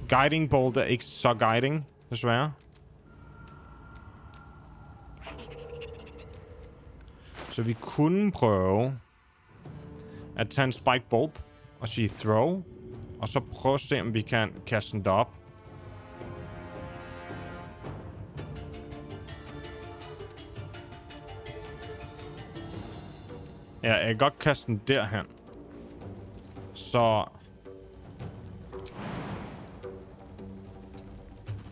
Guiding Bolt er ikke så guiding, desværre. Så vi kunne prøve at tage en Spike Bulb og sige throw. Og så prøve at se, om vi kan kaste den derop. Ja, jeg kan godt kaste den derhen. Så...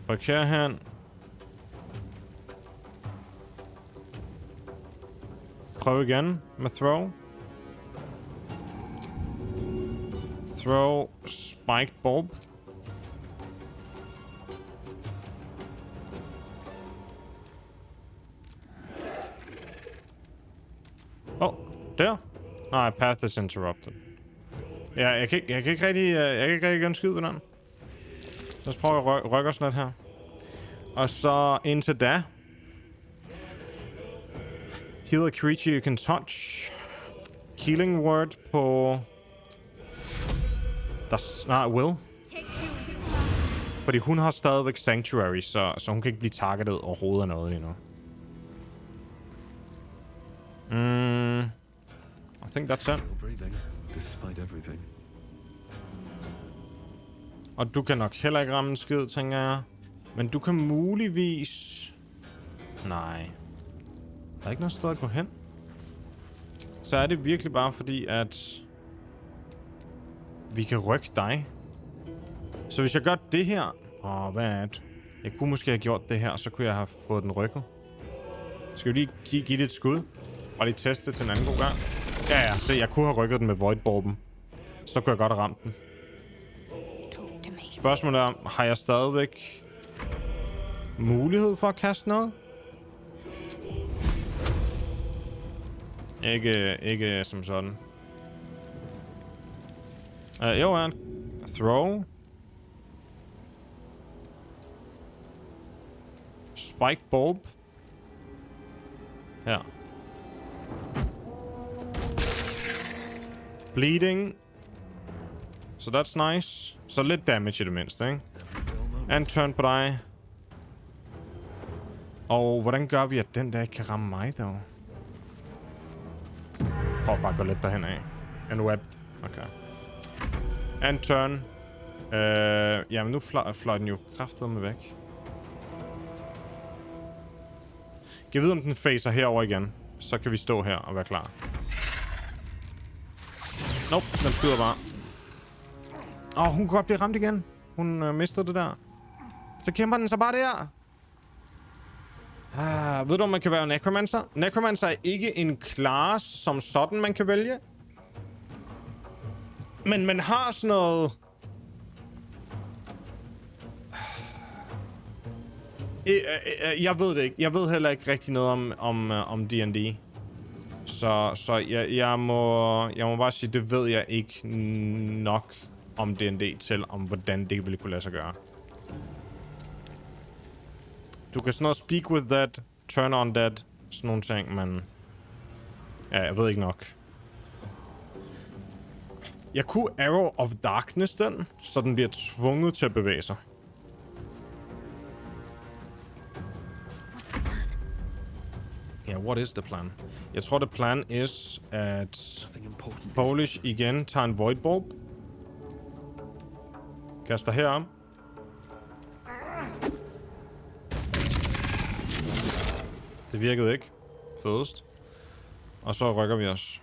ryk herhen. prøve igen med throw. Throw spike bulb. Der. Nej, path is interrupted. Ja, jeg kan ikke rigtig gøre en skid ved den. Lad os prøve at rykke os lidt her. Og så indtil da. Heal a creature you can touch. Healing word på... Will. Fordi hun har stadigvæk Sanctuary, så hun kan ikke blive targetet overhovedet af noget endnu. I think that's it. Og du kan nok heller ikke ramme en skid, tænker jeg. Men du kan muligvis... Nej. Der er ikke noget sted at gå hen. Så er det virkelig bare fordi, at... vi kan rykke dig. Så hvis jeg gør det her... hvad er det? Jeg kunne måske have gjort det her, så kunne jeg have fået den rykket. Skal vi lige give det et skud? Og lige teste til en anden god gang. Ja, så jeg kunne have rykket den med Voidborben. Så kunne jeg godt have ramt den. Spørgsmålet er, har jeg stadigvæk mulighed for at kaste noget? Ikke som sådan. Jo, throw. Spike bulb. Her. Bleeding. So that's nice. Så lidt damage i det mindste, ikke? And turn på dig. Og hvordan gør vi, at den der ikke kan ramme mig, dog? Prøv bare at gå lidt derhen af. And webbed. Okay. And turn. Jamen nu fløj den jo kraftedeme væk. Kan vide, om den facer herover igen. Så kan vi stå her og være klar. Nope, den skyder bare. Hun kan godt blive ramt igen. Hun mistede det der. Så kæmper den så bare der. Ved du, om man kan være necromancer? Necromancer er ikke en class som sådan, man kan vælge. Men man har sådan noget... Jeg ved det ikke. Jeg ved heller ikke rigtig noget om D&D. Så jeg må bare sige, det ved jeg ikke nok om D&D til, om hvordan det ville kunne lade sig gøre. Du kan sådan noget speak with that, turn on that, sådan nogle ting, men... Ja, jeg ved ikke nok. Jeg kunne Arrow of Darkness den, så den bliver tvunget til at bevæge sig. Ja, what is the plan? Jeg tror, the plan is, at Polish igen tager en Void Bulb. Kaster herom. Det virkede ikke. Fedest. Og så rykker vi os.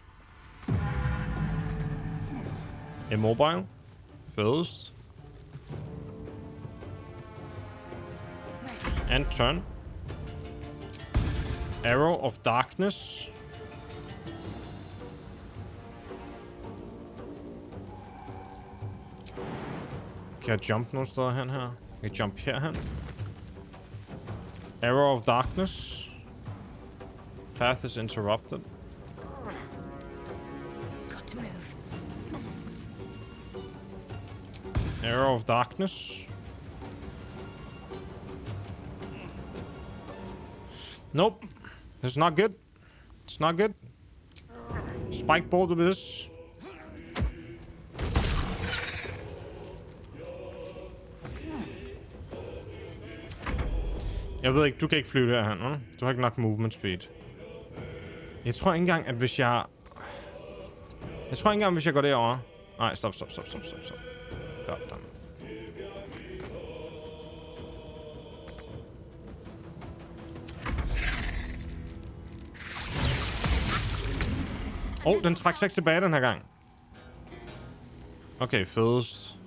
Immobile. Fedest. And turn. Arrow of Darkness. Kan jeg jump nogle steder hen her? Kan jeg jump herhen? Arrow of Darkness. Path is interrupted. Got to move. Arrow of Darkness. Nope. It's not good. It's not good. Spike bolt with this. Jeg ved ikke, du kan ikke flyve derhen, vel? Du har ikke nok movement speed. Jeg tror ikke engang, at hvis jeg... Jeg tror ikke engang, hvis jeg går derover. Nej, stop. Stop. Den trak sig tilbage den her gang. Okay, fedest.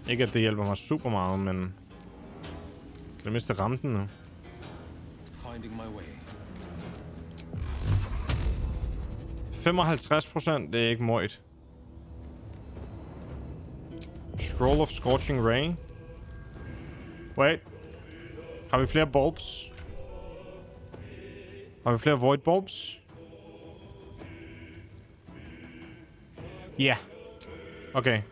Ikke at det hjælper mig super meget, men... Kan jeg miste rampen nu? Finding my way. 55%, det er ikke møjt. Scroll of Scorching Ray. Wait. Har vi flere bulbs? Har vi flere void bulbs? Ja. Yeah. Okay.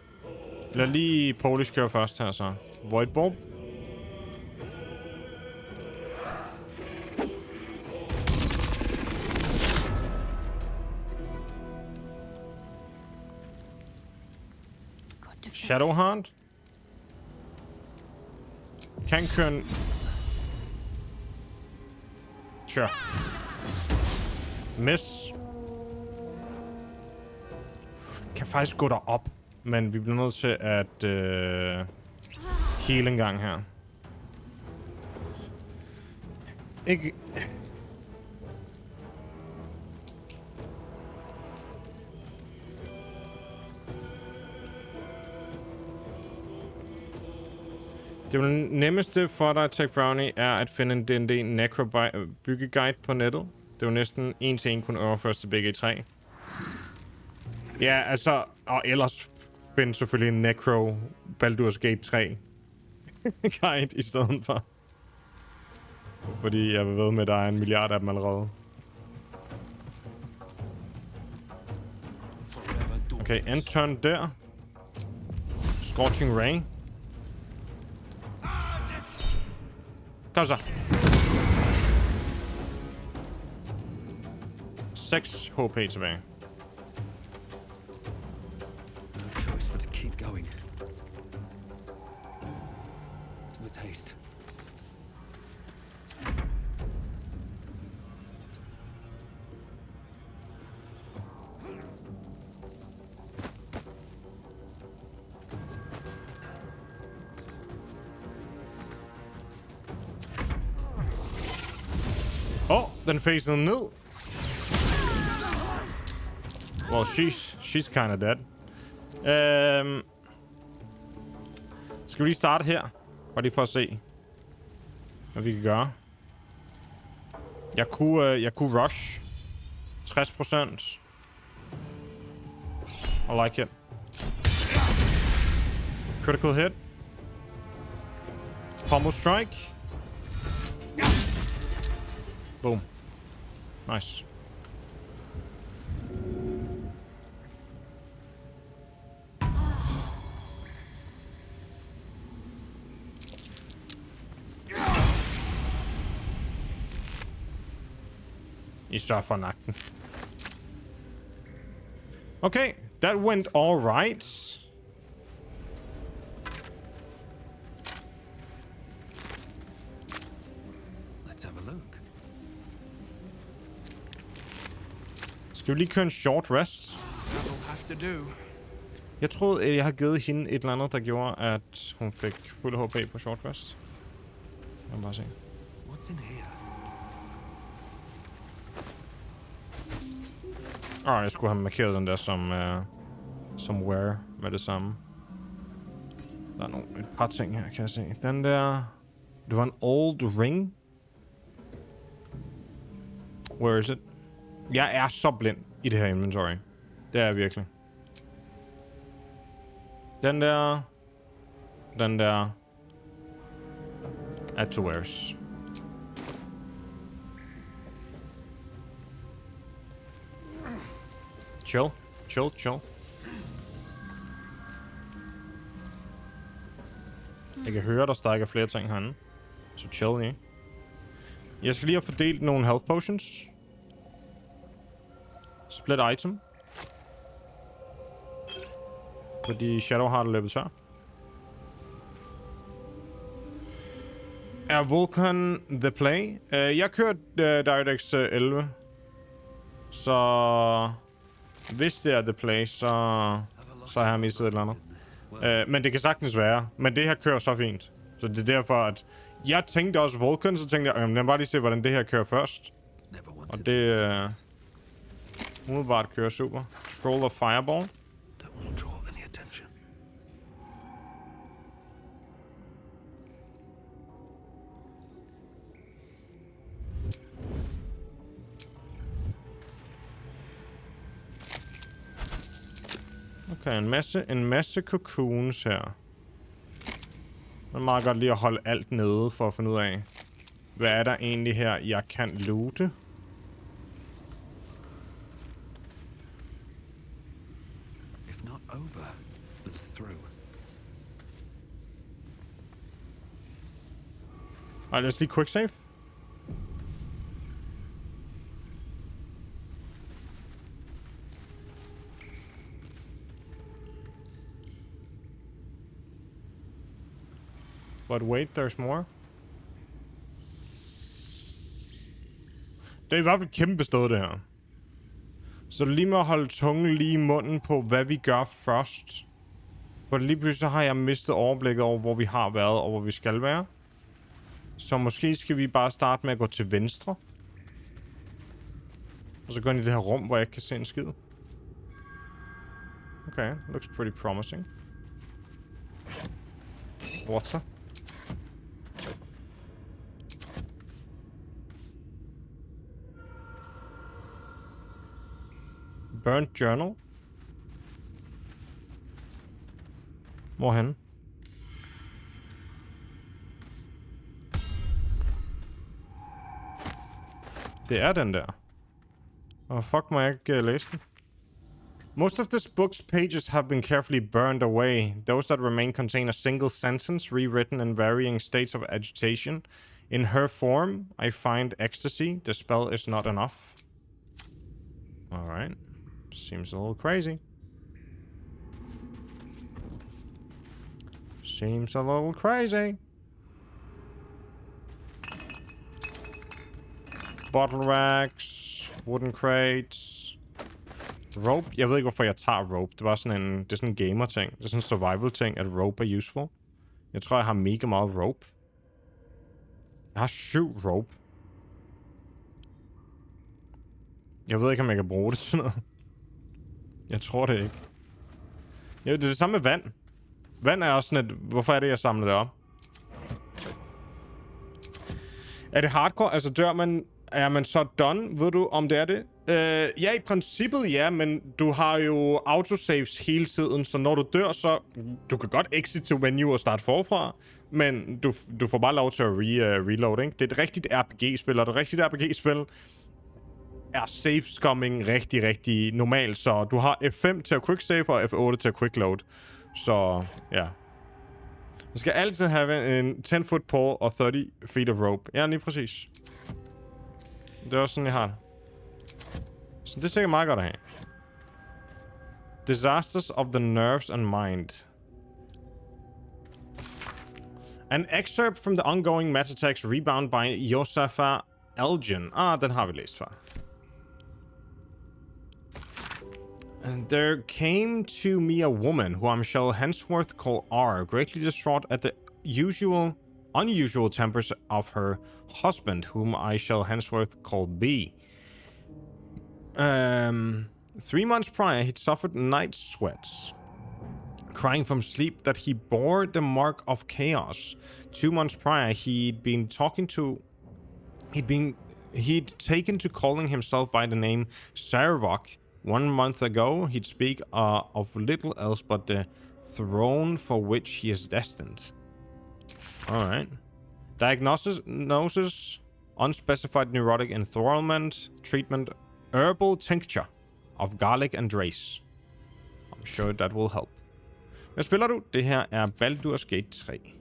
Lad lige Polish køre først her så. Void bulb. Shadowhunt. Kan køre en... Sure. Miss. Kan faktisk gå derop. Men vi bliver nødt til at heal en gang her. Ikke... Det nemmeste for dig, Tech Brownie, er at finde en D&D Necro-byggeguide på nettet. Det er jo næsten en til en kun overføres til begge i 3. Ja, altså... Og ellers finde selvfølgelig en Necro Baldurs Gate 3 guide i stedet for. Fordi jeg ved med, at der er 1 milliard af dem allerede. Okay, end turn der. Scorching Ray. Kom så. 6 HP tilbage. No choice but to keep going. With haste. Den facede ned. Well, she's kind of dead. Skal vi lige starte her? Bare lige for at se, hvad vi kan gøre. Jeg kunne rush 60%. I like it. Critical hit. Pommel strike. Boom. Nice. I sørger for nakken. Okay, that went all right. Let's have a look. Skal vi lige køre en short rest? Jeg troede, at jeg har givet hende et eller andet, der gjorde, at hun fik fuld HP på short rest. Lad mig bare se. What's in here? Jeg skulle have markeret den der som wear med det samme. Der er et par ting her, kan jeg se. Den der... Det var en old ring. Where is it? Jeg er så blind i det her inventory. Det er jeg virkelig. Den der... Den der... Add to wears. Chill. Chill, chill. Jeg kan høre, der stadig er flere ting herinde. Så chill lige. Jeg skal lige have fordelt nogle health potions. Split item. Fordi Shadowheart er løbet tør. Er Vulcan the play? Jeg kørte DirectX 11. Så... Hvis det er the play, så har jeg mistet et eller andet. Men det kan sagtens være. Men det her kører så fint. Så det er derfor, at... Jeg tænkte også Vulcan, så tænkte jeg, lad mig bare lige se, hvordan det her kører først. Og det... umiddelbart kører super. Scroll of Fireball. Okay, en masse cocoons her. Det er meget godt lige at holde alt nede for at finde ud af, hvad er der egentlig her, jeg kan loote. If not over, then through. Ej, lad os lige quick save. But wait, there's more. Det er i hvert fald kæmpe sted, det her. Så det er lige med at holde tungen lige i munden på, hvad vi gør først. For lige pludselig så har jeg mistet overblikket over, hvor vi har været og hvor vi skal være. Så måske skal vi bare starte med at gå til venstre. Og så gå ind i det her rum, hvor jeg ikke kan se en skid. Okay, looks pretty promising. Water. Burnt journal. Hvorhen? Det er den der. Fuck, må jeg ikke læse den? Most of this book's pages have been carefully burned away. Those that remain contain a single sentence rewritten in varying states of agitation. In her form, I find ecstasy. The spell is not enough. Alright. Seems a little crazy. Seems a little crazy. Bottle racks. Wooden crates. Rope. Jeg ved ikke, hvorfor jeg tager rope. Det var sådan en, det er sådan en gamer-ting. Det er sådan en survival-ting, at rope er useful. Jeg tror, jeg har mega meget rope. Jeg har 7 rope. Jeg ved ikke, om jeg kan bruge det til noget. Jeg tror det ikke. Ja, det er det samme med vand. Vand er også sådan et... Hvorfor er det, jeg samler det op? Er det hardcore? Altså dør man... Er man så done? Ved du, om det er det? Ja, i princippet ja, men du har jo autosaves hele tiden, så når du dør, så... Du kan godt exit to menu og starte forfra, men du får bare lov til at reload, ikke? Det er et rigtigt RPG-spil, og et rigtigt RPG-spil er safe-scumming rigtig, rigtig normalt, så du har F5 til at quick-save og F8 til at quick-load. Så, ja. Du skal altid have en 10-foot pole og 30 feet of rope. Ja, lige præcis. Det er også sådan, jeg har det. Så det er sikkert meget godt at have. Disasters of the nerves and mind. An excerpt from the ongoing meta-text Rebound by Josefa Elgin. Ah, den har vi læst før. And there came to me a woman who I shall henceforth call R, greatly distraught at the unusual tempers of her husband, whom I shall henceforth call B. 3 months prior, he'd suffered night sweats, crying from sleep that he bore the mark of chaos. 2 months prior, he'd taken to calling himself by the name Sarvok. 1 month ago, he'd speak of little else but the throne for which he is destined. Alright. Diagnosis, unspecified neurotic enthrallment, treatment, herbal tincture of garlic and race. I'm sure that will help. Hvad spiller du? Det her er Baldurs Gate 3.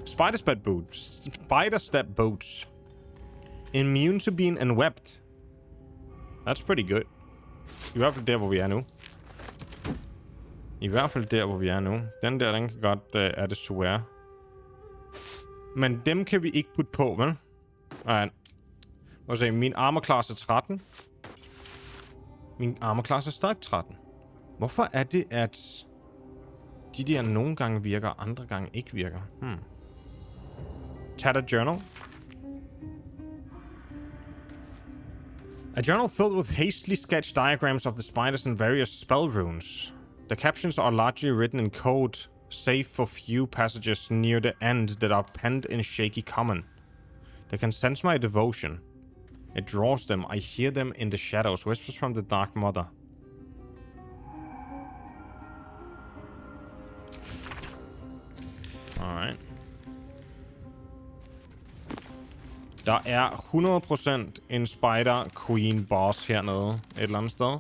Spider step boots. Immune to being enwebbed. That's pretty good. I hvert fald der, hvor vi er nu. Den der, den kan godt er det swear. Men dem kan vi ikke putte på, vel? Nej. Må se, min armor class er 13. Min armor class er stadig 13. Hvorfor er det, at de der nogle gange virker, og andre gange ikke virker? Tattered journal. A journal filled with hastily sketched diagrams of the spiders and various spell runes. The captions are largely written in code, save for few passages near the end that are penned in shaky common. They can sense my devotion. It draws them. I hear them in the shadows. Whispers from the Dark Mother. Alright. Der er 100% en Spider Queen boss hernede et eller andet sted.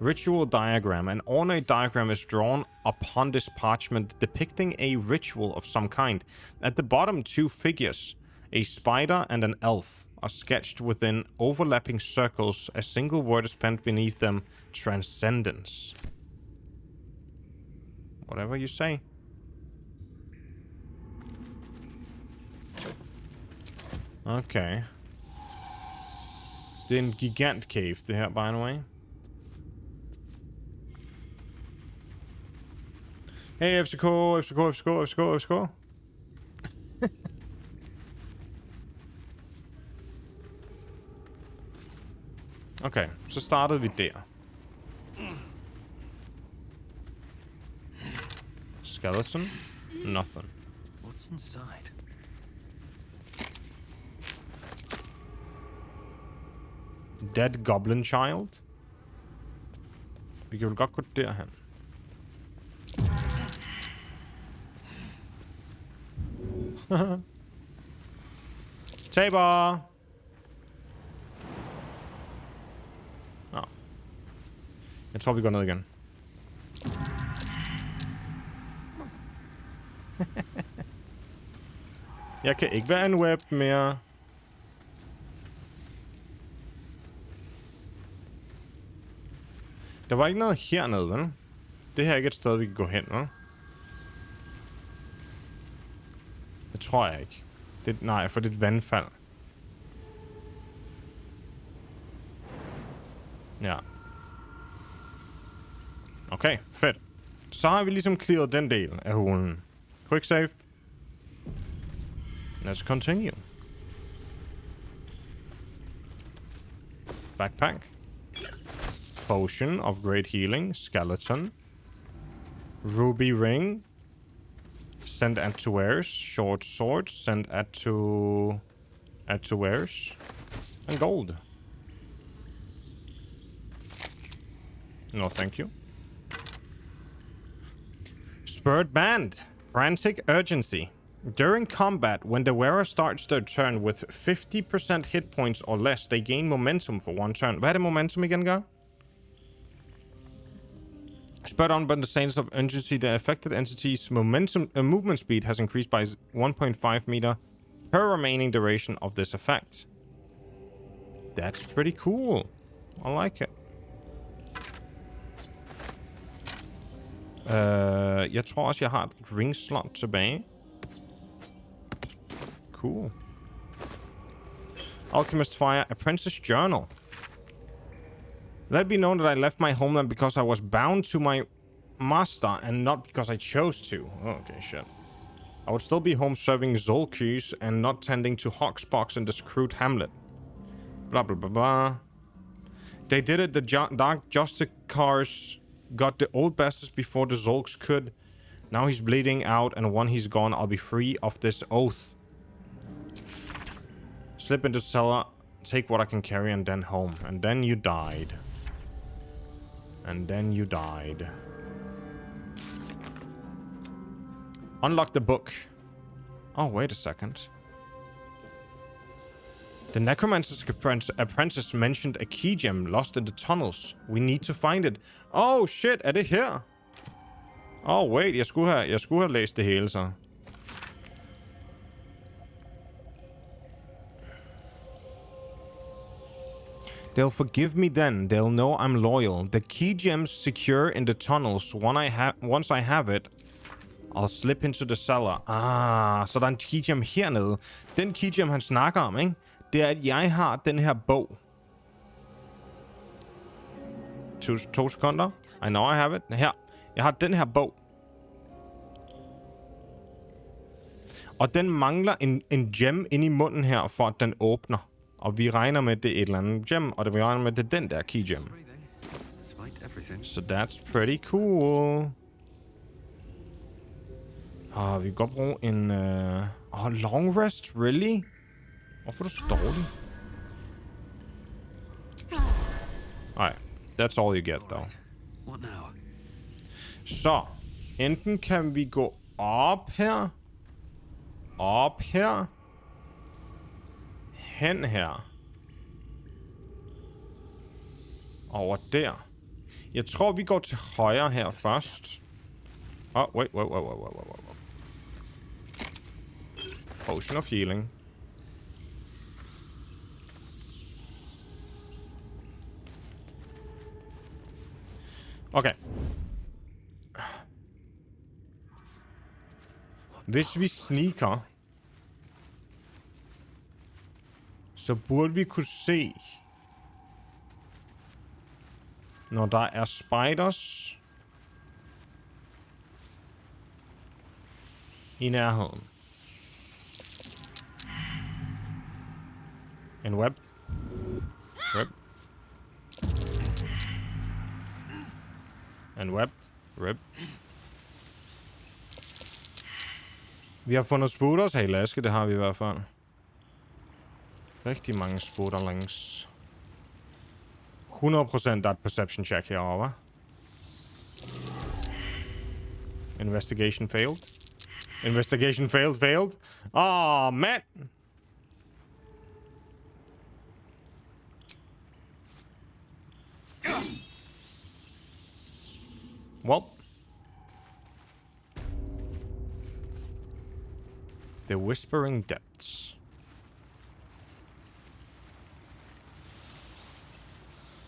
Ritual diagram. An ornate diagram is drawn upon this parchment depicting a ritual of some kind. At the bottom, 2 figures, a spider and an elf, are sketched within overlapping circles. A single word is penned beneath them. Transcendence. Whatever you say. Okay. Det er en gigant cave, det her, by the way. Hey, FCK, FCK, FCK, FCK, FCK. Okay, så startede vi der. Skeleton? Nothing. What's inside? Dead Goblin Child. Vi kan vel godt gå derhen. Taber! Nå. Jeg tror, vi går ned igen. Jeg kan ikke være en web mere. Der var ikke noget hernede, vel? Det her er ikke et sted, vi kan gå hen, vel? Det tror jeg ikke. Nej, for det er et vandfald. Ja. Okay, fedt. Så har vi ligesom clearet den del af hulen. Quick save. Let's continue. Backpack. Potion of Great Healing. Skeleton. Ruby Ring. Send add to wares. Short sword. Send add to wares. And gold. No, thank you. Spurred Band. Frantic Urgency. During combat, when the wearer starts their turn with 50% hit points or less, they gain momentum for 1 turn. Hvad er det momentum igen, gør? Spurred on by the status of urgency, the affected entity's movement speed has increased by 1.5 meter per remaining duration of this effect. That's pretty cool. I like it. Jeg tror også, jeg har et ring slot tilbage. Cool. Alchemist Fire Apprentice Journal. Let it be known that I left my homeland because I was bound to my master and not because I chose to. Okay, shit. I would still be home serving Zolkys and not tending to Hoxpox in the screwed hamlet. Blah, blah, blah, blah. They did it. The Dark Justicars got the old bastards before the Zolks could. Now he's bleeding out, and when he's gone, I'll be free of this oath. Slip into the cellar, take what I can carry, and then home. And then you died. And then you died. Unlock the book. Oh, wait a second. The Necromancer's apprentice mentioned a key gem lost in the tunnels. We need to find it. Oh, shit. Er det her? Oh, wait. Jeg skulle have læst det hele, så. They'll forgive me then. They'll know I'm loyal. The key gem's secure in the tunnels. Once I have it, I'll slip into the cellar. Ah, så der er en key gem hernede. Den key gem, han snakker om, ikke? Det er, at jeg har den her bog. 2 sekunder. I know I have it. Her. Jeg har den her bog. Og den mangler en gem inde i munden her, for at den åbner. Og vi regner med, at det er et eller andet gem, og vi regner med, at det er den der key gem. So that's pretty cool. Vi kan godt bruge en... long rest, really? Hvorfor er du så dårlig? Nej, that's all you get, though. What now? Så, enten kan vi gå op her. Op her. Hen her. Over der. Jeg tror, vi går til højre her først. Wait. Potion of healing. Okay. Hvis vi sneaker, så burde vi kunne se, når der er spiders i nærheden. En web. En web. Vi har fundet spooters her i Laske, det har vi i hvert fald. Rigtig mange spooterlings. 100% der er et perception check herovre, hva'? Investigation failed. Investigation failed. Åh, mand! Well. The Whispering Depths.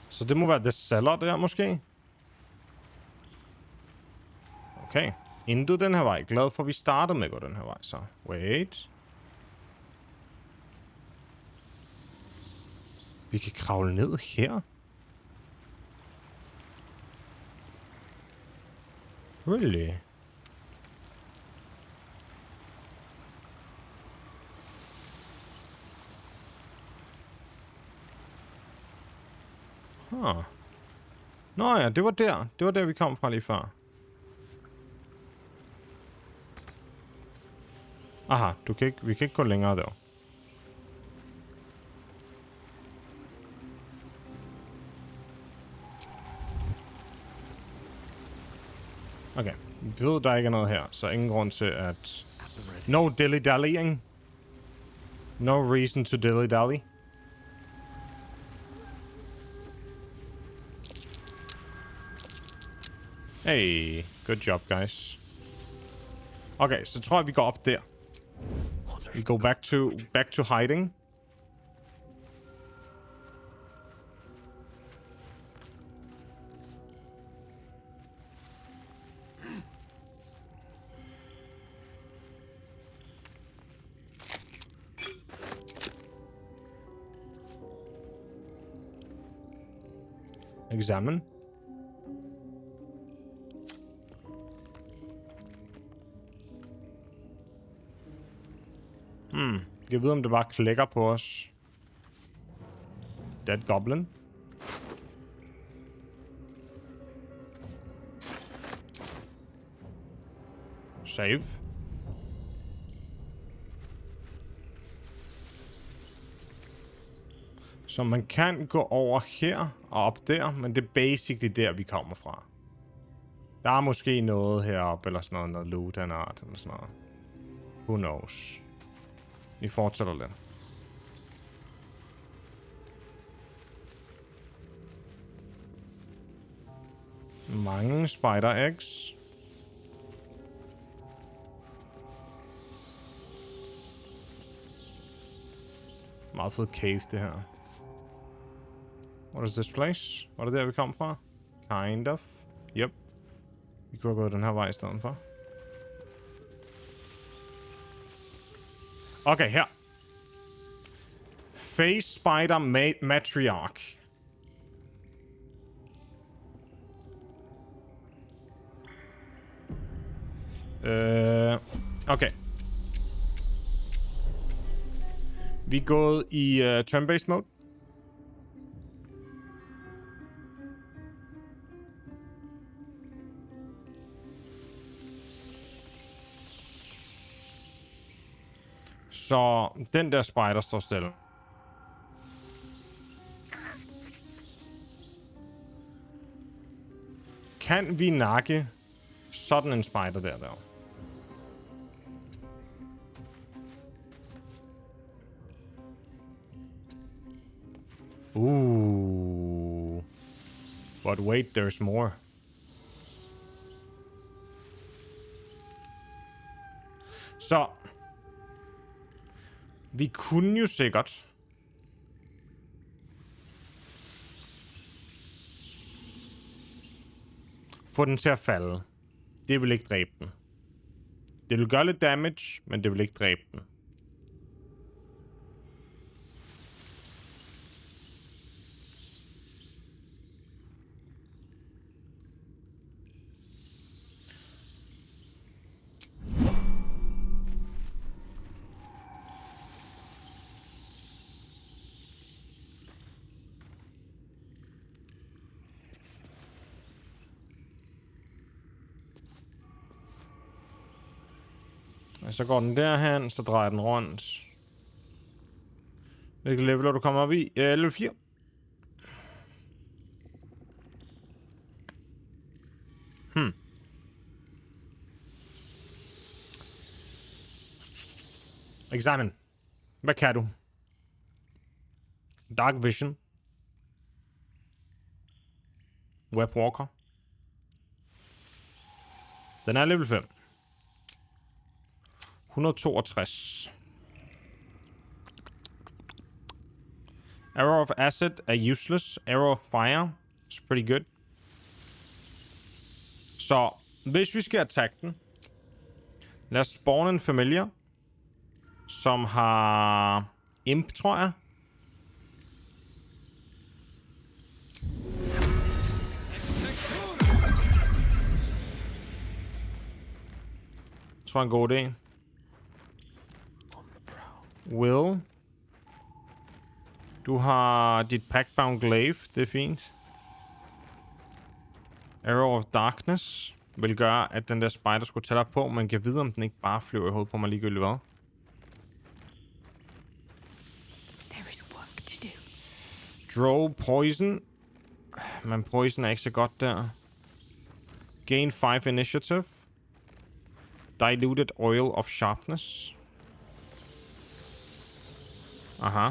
Så det må være The Cellar der, måske? Okay. Intet den her vej. Glad for, at vi startede med at gå den her vej, så. Wait. Vi kan kravle ned her. Really? Huh. Nå ja, det var der. Det var der, vi kom fra lige før. Aha, vi kan ikke gå længere der. Okay, vi ved, der ikke er noget her, så ingen grund til at... No dilly-dallying. No reason to dilly-dally. Hey, good job, guys. Okay, så tror jeg, vi går op der. We go back to hiding. Examine. Jeg ved, om det bare klikker på os. Dead Goblin. Save. Så man kan gå over her og op der, men det er basically der, vi kommer fra. Der er måske noget heroppe, eller sådan noget loot af en art, eller sådan noget. Who knows? Vi fortsætter lidt. Mange spider eggs. Meget fed cave, det her. What is this place? Var det der, vi kom fra? Kind of. Yep. Vi kunne gå den her vej i stedet for. Okay, her. Face Spider Matriarch. Okay. Vi er gået i turn-based mode. Så den der spider står stille. Kan vi nakke sådan en spider der? But wait, there's more. Så. Vi kunne jo sikkert få den til at falde. Det vil ikke dræbe den. Det vil gøre lidt damage, men det vil ikke dræbe den. Så går den derhen, så drejer den rundt. Hvilket level er du kommet op i? Level 4. Examine. Hvad kan du? Dark Vision. Webwalker. Den er level 5. 162. Arrow of Acid er useless. Arrow of Fire is pretty good. Så hvis vi skal attack den, lad os spawne en familiar, som har imp, tror jeg. Jeg tror, en god idé. Will. Du har dit Packbound Glaive. Det er fint. Arrow of Darkness vil gøre, at den der spider skulle tage dig på. Man kan vide, om den ikke bare flyver i hovedet på mig ligegyldigt hvad. Draw Poison. Men Poison er ikke så godt der. Gain 5 Initiative. Diluted Oil of Sharpness. Aha.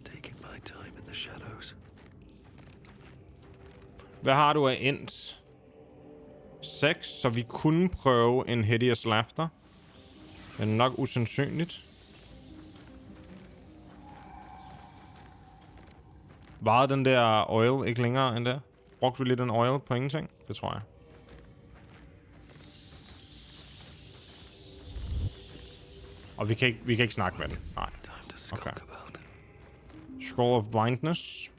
Taking my time in the shadows. Hvad har du af int? 6, så vi kunne prøve en Hideous Laughter. Men nok usandsynligt. Varede den der oil ikke længere end det? Brugte vi lidt en oil på ingenting? Det tror jeg. Og vi kan ikke snakke med den. Nej. Okay. Scroll of Blindness.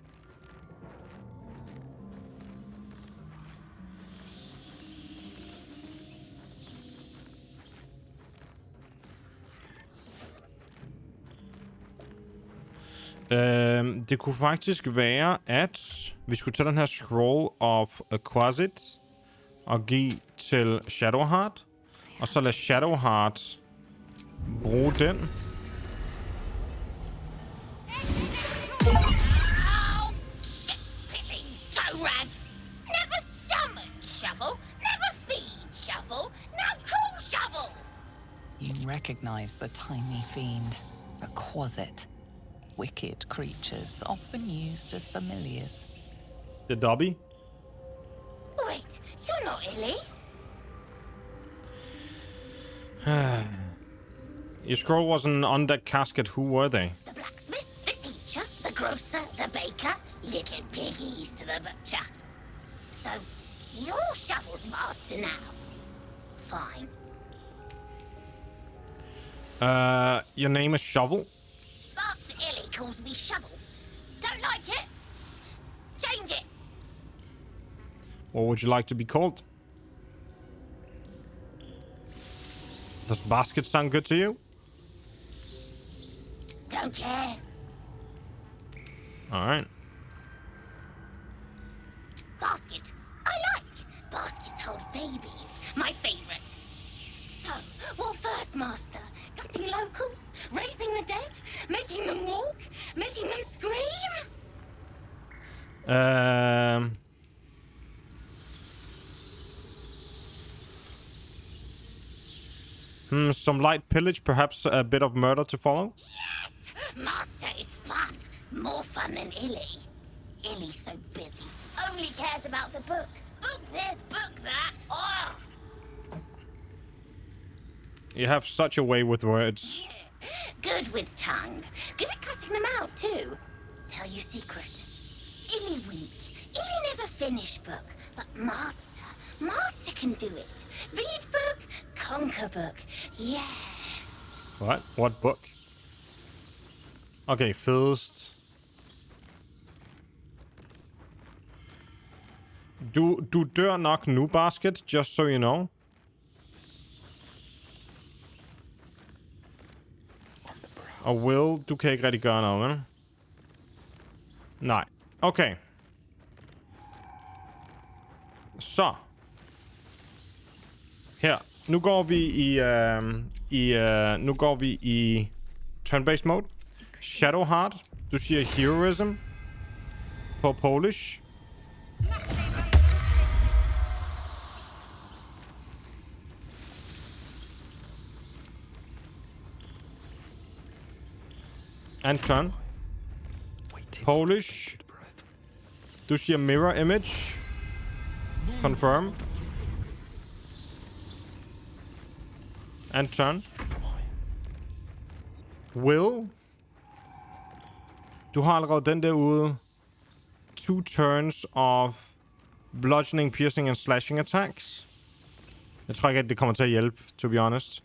Det kunne faktisk være, at vi skulle tage den her Scroll of Quasit og give til Shadowheart. Og så lade Shadowheart bruge den. Never summon shovel, never feed shovel, now call shovel. You recognize the tiny fiend, a quasit. Wicked creatures, often used as familiars. The Dobby? Wait, you're not Illy? Your scroll wasn't on that casket. Who were they? The blacksmith, the teacher, the grocer, the baker, little piggies to the butcher. So, you're Shovel's master now. Fine. Your name is Shovel? Master Illy calls me Shovel. Don't like it? Change it. What would you like to be called? Does basket sound good to you? don't care. Alright. Basket. I like. Baskets hold babies. My favorite. So, what first, Master? Gutting locals? Raising the dead? Making them walk? Making them scream? Some light pillage, perhaps a bit of murder to follow? Yes! Master is fun. More fun than Illy. Illy's so busy. Only cares about the book. Book this, book that. Oh! You have such a way with words. Good with tongue. Good at cutting them out, too. Tell you secret. Illy weak. Illy never finish book. But Master can do it. Read book, conquer book. Yes. What? What book? Okay, first. Du dør nok nu, Basket, just so you know. Og Will, du kan ikke rigtig gøre noget, vel? Nej. Okay. Så. Her. Nu går vi i turn-based mode. Shadowheart. Du siger heroism. På Polish. And turn. Polish. Du siger mirror image. Confirm. And turn. Will. Du har allerede den der ude. 2 turns of bludgeoning, piercing and slashing attacks. Jeg tror ikke, at det kommer til at hjælpe, to be honest.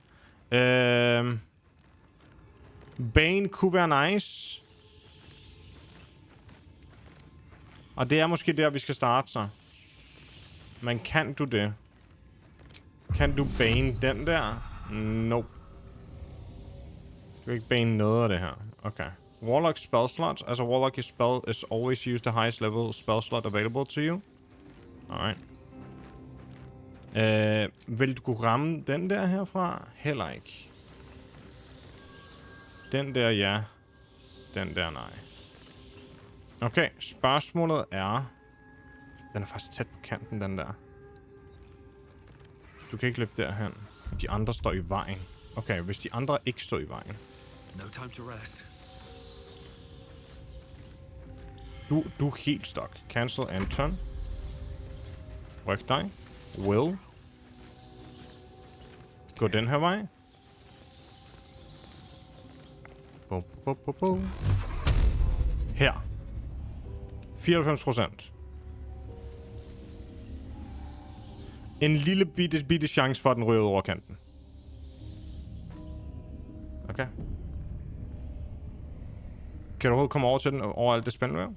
Bane kunne være nice. Og det er måske der, vi skal starte så. Men kan du det? Kan du bane den der? Nope. Du kan ikke bane noget af det her. Okay. Warlock spell slot. Altså, Warlock is always use the highest level spell slot available to you. Alright. Vil du kunne ramme den der herfra? Heller ikke. Den der, ja. Den der, nej. Okay, spørgsmålet er... Den er faktisk tæt på kanten, den der. Du kan ikke løbe derhen. De andre står i vejen. Okay, hvis de andre ikke står i vejen. No time to rest. Du er helt stok. Cancel and turn. Ryk dig. Will. Gå den her vej. Her. 94%. En lille bitte chance for, at den ryger over kanten. Okay. Kan du overhovedet komme over til den over alt det spændvæv?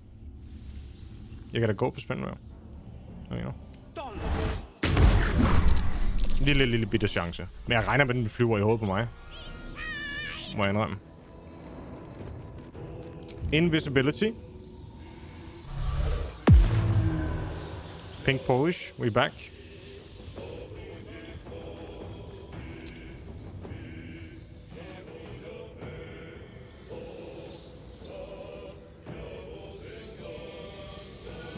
Jeg kan da gå på spændvæv. Okay, lille bitte chance. Men jeg regner med, at den flyver i hovedet på mig. Må jeg indrømme. Invisibility. Pink Polish, we back.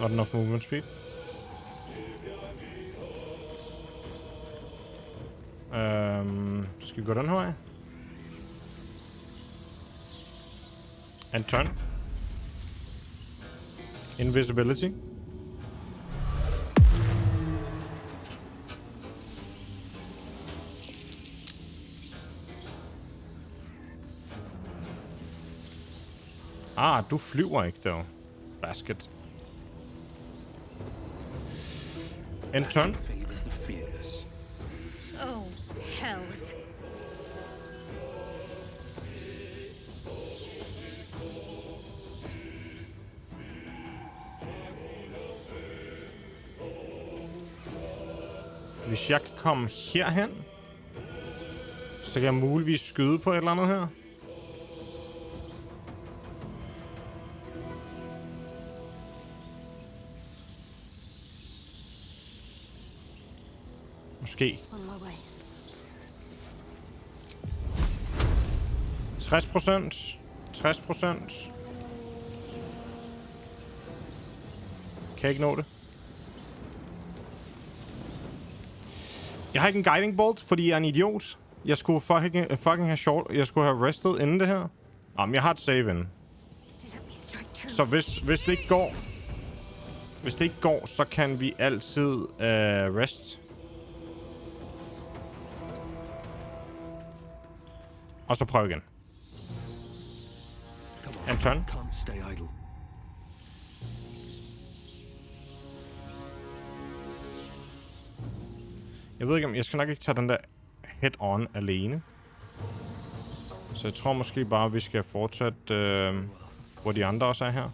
Not enough movement speed. Skal vi gå den her vej? And turn. Invisibility. Ah, du flyver ikke, dog. Basket. And turn. Oh, hells. Hvis jeg kan komme herhen, så kan jeg muligvis skyde på et eller andet her. Måske. On my way. 60%. 60%. Kan jeg ikke nå det? Jeg har ikke en guiding bolt, fordi jeg er en idiot. Jeg skulle fucking have short. Jeg skulle have restet inden det her. Men jeg har et save inden. Så hvis det ikke går... Hvis det ikke går, så kan vi altid rest. Og så prøve igen. En turn. Can't stay idle. Jeg ved ikke om... Jeg skal nok ikke tage den der head-on alene. Så jeg tror måske bare, vi skal fortsætte, hvor de andre også er her.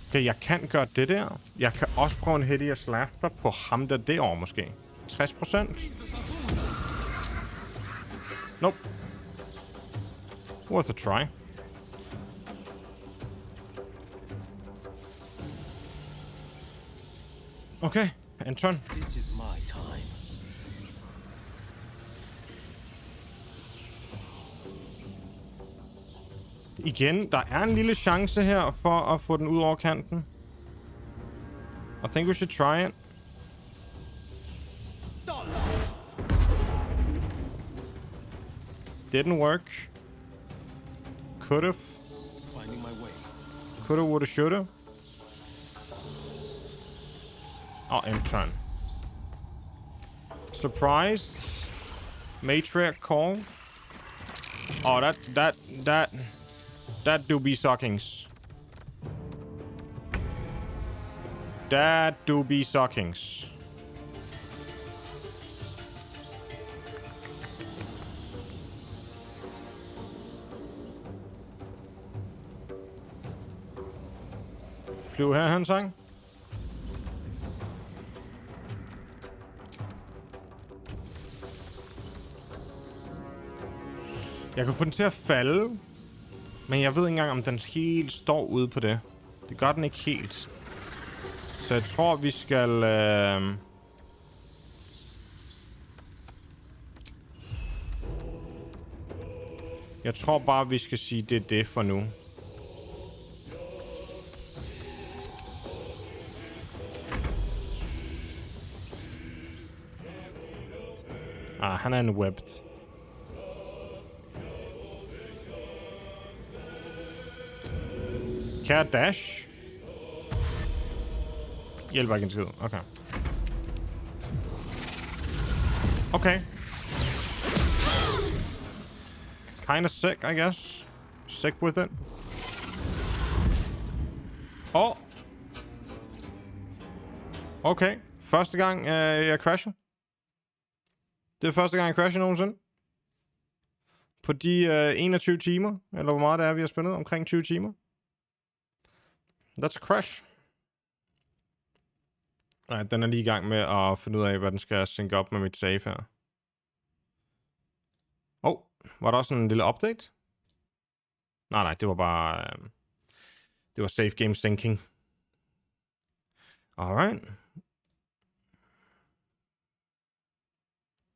Okay, jeg kan gøre det der. Jeg kan også prøve en Hideous Laughter på ham der derovre måske. 60%. Nope. Worth a try. Okay, en turn. This is my time. Igen, der er en lille chance her for at få den ud over kanten. I think we should try it. Didn't work. Could've. Finding my way. Coulda, woulda, shoulda. Og en turn. Surprised. Matriarch call. Oh, that do be suckings. That do be suckings. Flyv her, han sang. Jeg kan få den til at falde. Men jeg ved ikke engang, om den helt står ude på det. Det gør den ikke helt. Så jeg tror, vi skal... Jeg tror bare, vi skal sige, det er det for nu. Han er en webbed. Kan jeg dash? Hjælper ikke en skid. Okay. Okay. Kinda sick, I guess. Sick with it. Oh. Okay. Første gang, jeg crasher. Det er første gang, jeg crasher nogensinde. På de 21 timer. Eller hvor meget det er, vi har spillet. Omkring 20 timer. That's a crash. Nej, den er lige i gang med at finde ud af, hvad den skal synke op med mit save her. Var der også en lille update? Nej, det var bare... det var save game syncing. Alright.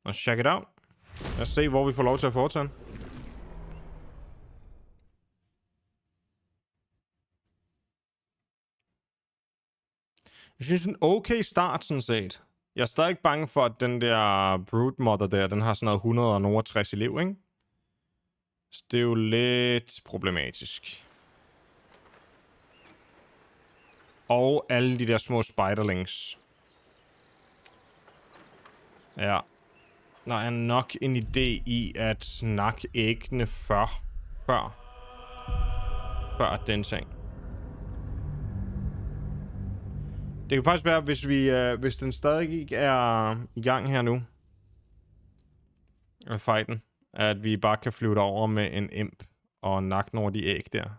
Let's check it out. Lad os se, hvor vi får lov til at foretage. Jeg synes, en okay start, sådan set. Jeg er stadig bange for, at den der Brood Mother der, den har sådan noget 160 i liv, ikke? Så det er jo lidt problematisk. Og alle de der små spiderlings. Ja. Der er nok en idé i at snakke æggene før den ting. Det kan faktisk være, hvis den stadig ikke er i gang her nu. Fighten. At vi bare kan flyve over med en imp og nakke nogle af de æg der.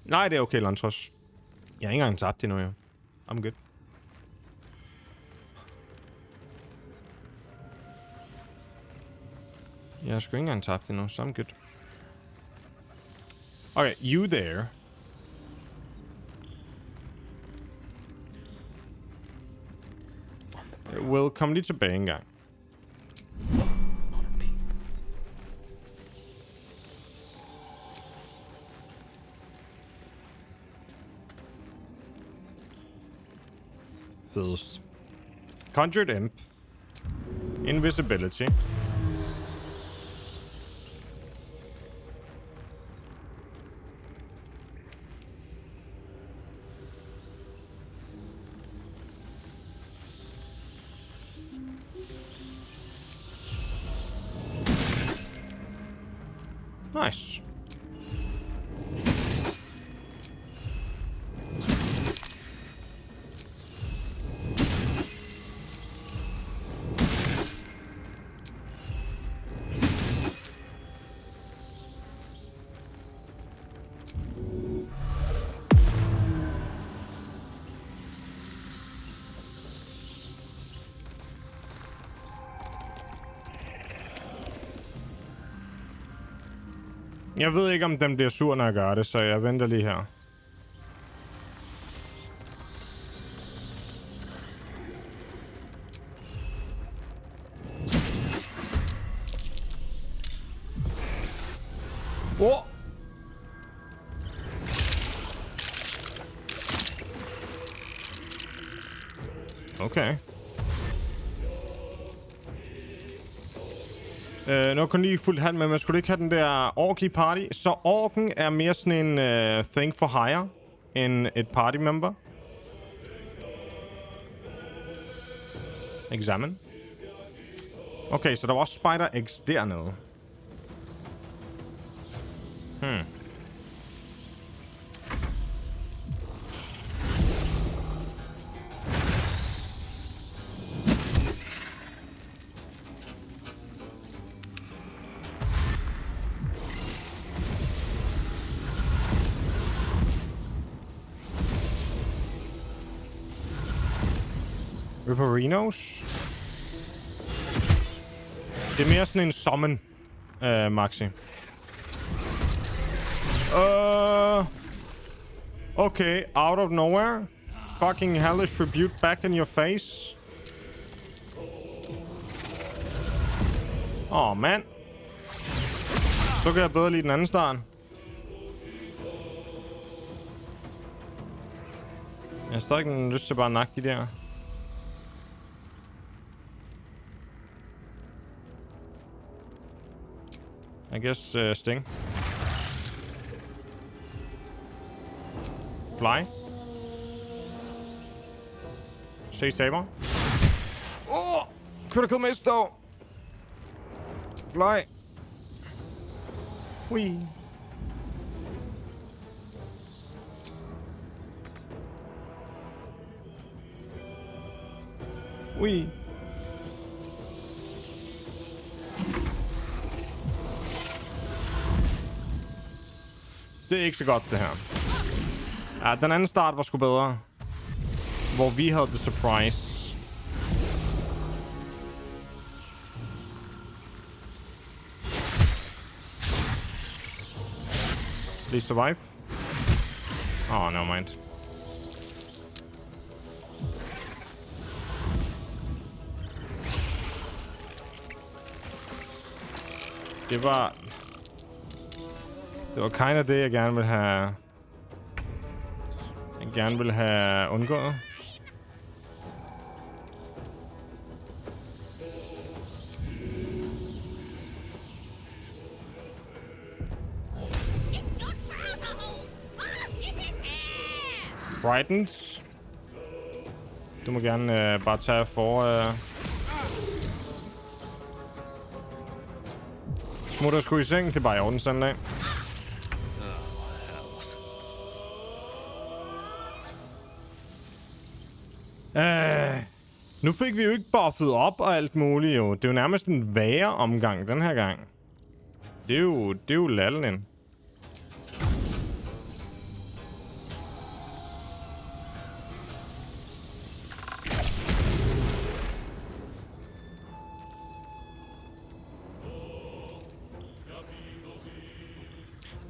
Nej, det er okay, Lantros. Jeg har ikke engang tabt det endnu, ja. I'm good. Jeg har sgu ikke engang tabt endnu, så I'm good. Okay, you there. Will, kom lige tilbage en gang. Fedest. Conjured Imp. Invisibility. Nice. Jeg ved ikke, om den bliver sur, når jeg gør det, så jeg venter lige her. Oh! Okay. Nu kun lige fuldt hand med, men skulle ikke have den der ork i party? Så orken er mere sådan en thing for hire end et party member. Examine. Okay, så der var også spider eggs dernede. Ripperinos. Det er mere sådan en summon, Maxi. Okay, out of nowhere. Fucking hellish rebuke back in your face. Man. Så kan jeg bedre lide den anden start. Jeg har stadig ikke lyst til bare at nakke de der. I guess sting. Fly. Say saber. Oh! Critical miss though. Fly. Wee. Wee. Det er ikke så godt, det her. Ja, den anden start var sgu bedre. Hvor vi havde the surprise. Please survive. Oh, never mind. Det var kinda det, jeg gerne vil have undgået. Brightens. Du må gerne bare tage for... Smutter sgu i seng, det er bare i orden sådan af. Nu fik vi jo ikke buffet op og alt muligt jo. Det er jo nærmest en værre omgang den her gang. Det er jo lallen.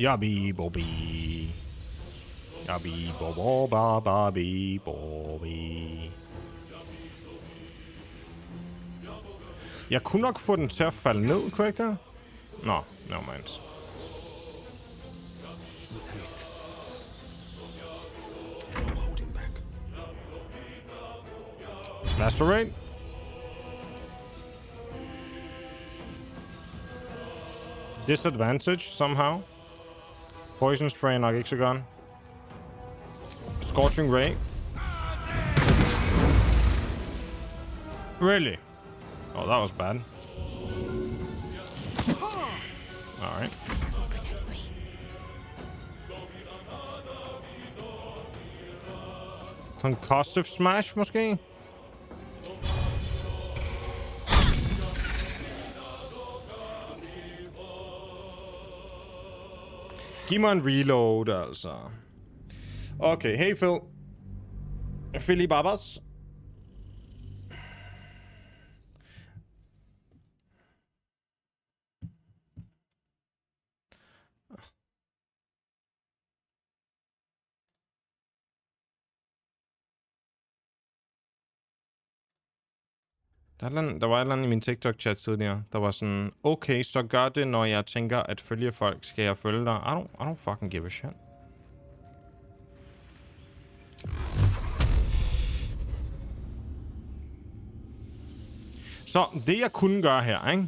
Yabi Bobby. Yabi Bobo Babi Bobby. Jeg kunne nok få den til at falde ned, kunne jeg ikke det? Nå, nevermind. Masterate. Disadvantage somehow. Poison spray nok ikke så godt. Scorching ray. Really? Oh, that was bad. Alright. Concussive smash måske? Giv mig en reload, altså. Okay, hey Phil. Philly Babas. Der var et eller andet i min TikTok-chat tidligere, der var sådan, okay, så gør det, når jeg tænker, at følge folk, skal jeg følge dig? I don't fucking give a shit. Så det jeg kunne gøre her, ikke?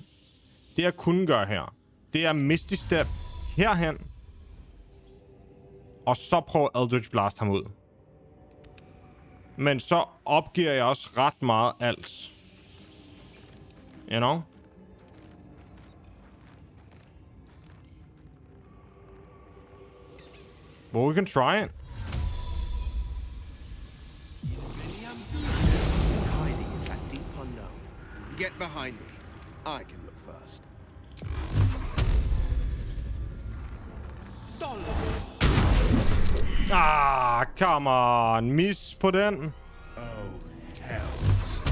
Det jeg kunne gøre her, det er Misty Step herhen. Og så prøve Eldritch Blast ham ud. Men så opgiver jeg også ret meget alt. You know? Well, we can try it. Hiding in that deep unknown. Get behind me. I can look first. Ah, come on. Miss på den. Oh, hells.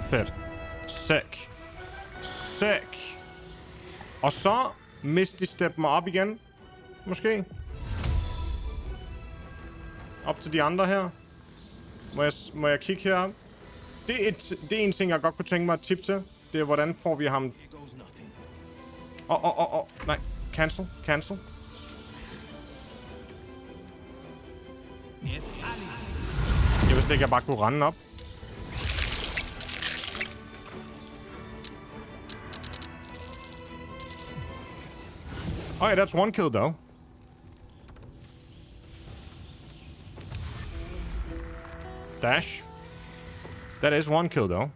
Fedt. Sick. Sick. Og så Misty Step mig op igen. Måske. Op til de andre her. Må jeg kigge herop? Det er en ting, jeg godt kunne tænke mig at tip til. Det er, hvordan får vi ham... Nej. Cancel. Jeg vidste ikke, jeg bare kunne rende op. Oh yeah, that's one kill though. Dash. That is one kill though.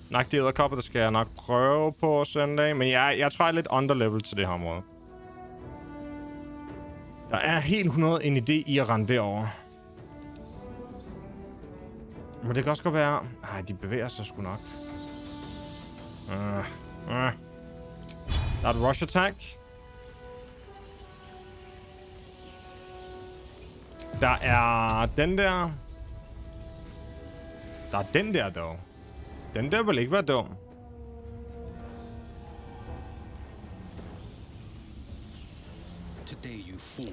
Nok de edderkopper, der skal jeg nok prøve på at sende af. Men jeg tror, jeg er lidt underlevel til det her område. Der er helt 100 en idé i at rende derover. Men det kan også godt være... Ej, de bevæger sig sgu nok. Der er et rush attack. Der er den der. Der er den der, dog. Den der vil ikke være dum. Today you fool.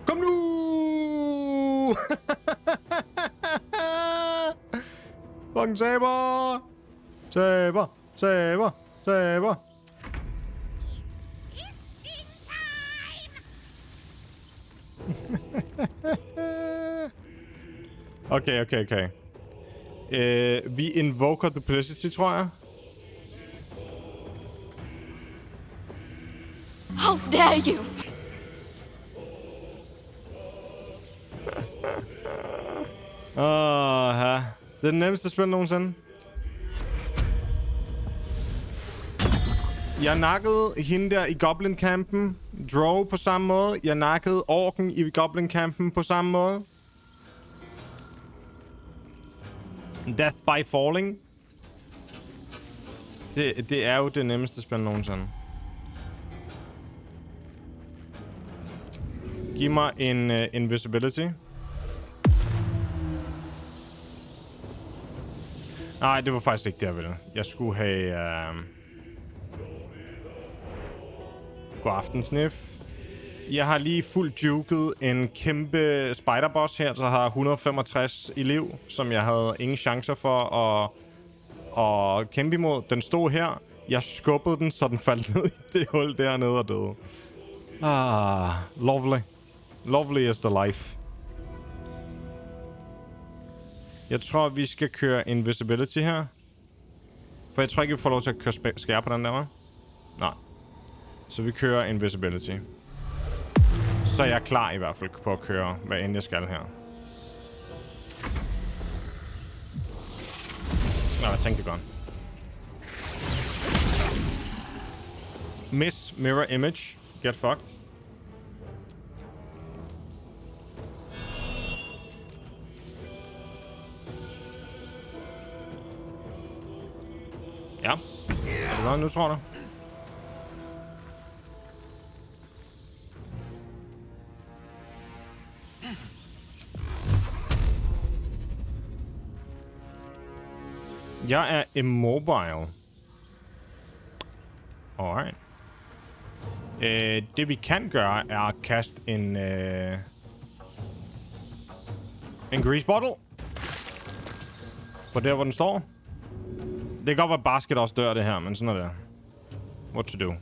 Kom nu! Fucking taber! Taber! Okay. Vi invoker duplicity, tror jeg. How dare you! Det er den nemmeste spil nogensinde. Jeg nakkede hende der i Goblin-campen. Drow på samme måde. Jeg nakkede orken i Goblin-campen på samme måde. Death by falling. Det er jo det nemmeste spil nogensinde. Giv mig en invisibility. Nej, det var faktisk ikke det, jeg ville. Jeg skulle have... God aften, Sniff. Jeg har lige fuldt juket en kæmpe spiderboss her, så har 165 i liv, som jeg havde ingen chancer for at kæmpe imod. Den stod her. Jeg skubbede den, så den faldt ned i det hul dernede og døde. Lovely. Lovely is the life. Jeg tror, vi skal køre invisibility her. For jeg tror ikke, vi får lov til at køre skære på den der, hva'? Nej. Så vi kører invisibility. Så er jeg klar i hvert fald på at køre, hvad end jeg skal her. Nå, jeg tænkte godt. Miss mirror image. Get fucked. Ja. Er det noget nu, tror du? Jeg er immobile. Alright. Det vi kan gøre, er at kaste en grease bottle. På der, hvor den står. Det kan godt være, basket også dør det her, men sådan er det. What to do?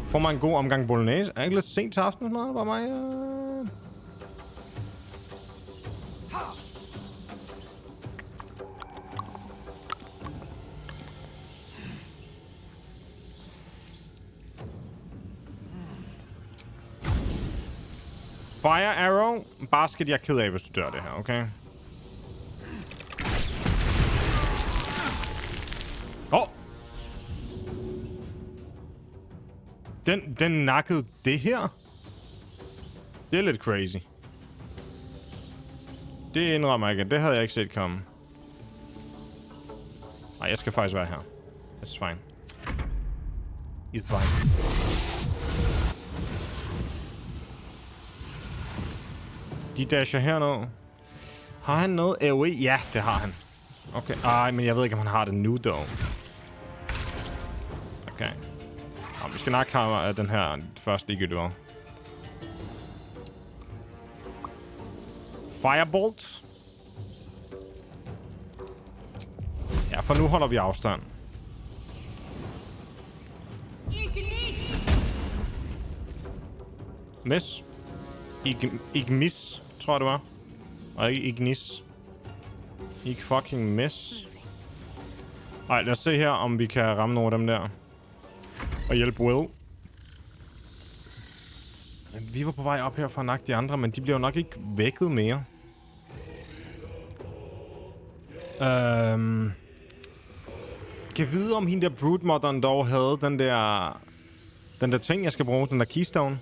Får man en god omgang bolognese? Er ikke lidt sent til aftensmad? Bare mig? Fire arrow. Basket, jeg er ked af, hvis du dør det her, okay? Åh! Den nakkede det her? Det er lidt crazy. Det indrømmer jeg ikke. Det havde jeg ikke set komme. Nej, jeg skal faktisk være her. It's fine. It's fine. De dasher hernede. Har han noget AoE? Ja, det har han. Okay. Ej, men jeg ved ikke, om han har det nu, dog. Okay. Vi skal nok have den her første ligegyldigt. Firebolt. Ja, for nu holder vi afstand. Miss. Ignis, tror jeg det var. Og ikke Ignis. Ikke fucking miss. Ej, lad os se her, om vi kan ramme nogle af dem der. Og hjælpe Will. Vi var på vej op her for at nakke de andre, men de bliver jo nok ikke vækket mere. Kan vide, om hende der broodmodderen dog havde den der ting, jeg skal bruge, den der keystone.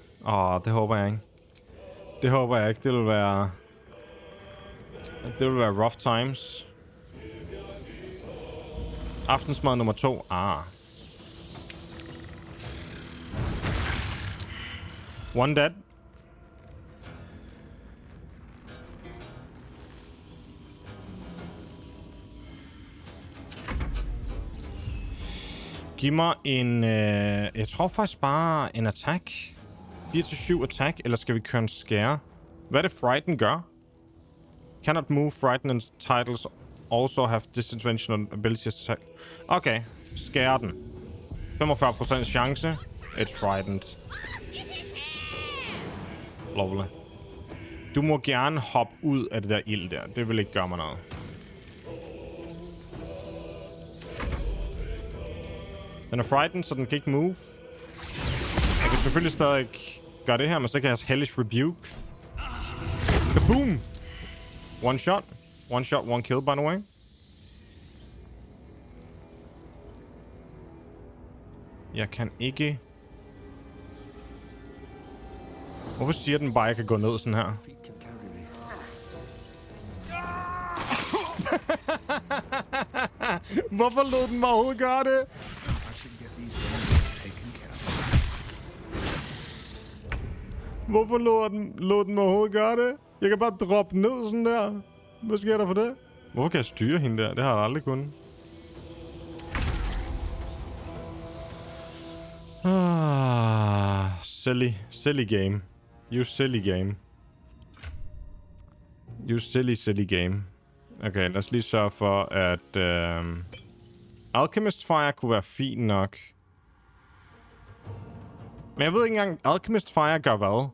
Det håber jeg ikke. Det håber jeg ikke. Det vil være rough times. Aftensmad nummer 2. One dead. Giv mig en... jeg tror faktisk bare en attack. 4-7 attack, eller skal vi køre en scare? Hvad er det Frighten gør? Cannot move, Frighten and titles also have disadvantage on abilities to attack. Okay, scare den. 45% chance. It's frightened. Lovely. Du må gerne hoppe ud af det der ild der. Det vil ikke gøre mig noget. Den er frightened, så den kan ikke move. Jeg kan selvfølgelig stadig gøre det her, men så kan jeg hellish rebuke. Kaboom! One shot. One shot, one kill, by the way. Jeg kan ikke... Hvorfor siger den bare, at jeg kan gå ned sådan her? Hvorfor lod den mig overhovedet gøre det? Hvorfor lod den overhovedet gøre det? Jeg kan bare droppe ned sådan der. Hvad sker der for det? Hvorfor kan jeg styre hende der? Det har jeg aldrig kunnet. Silly game. You silly game. You silly game. Okay, lad os lige sørge for, at... Alchemist Fire kunne være fint nok. Men jeg ved ikke engang, Alchemist Fire gør hvad?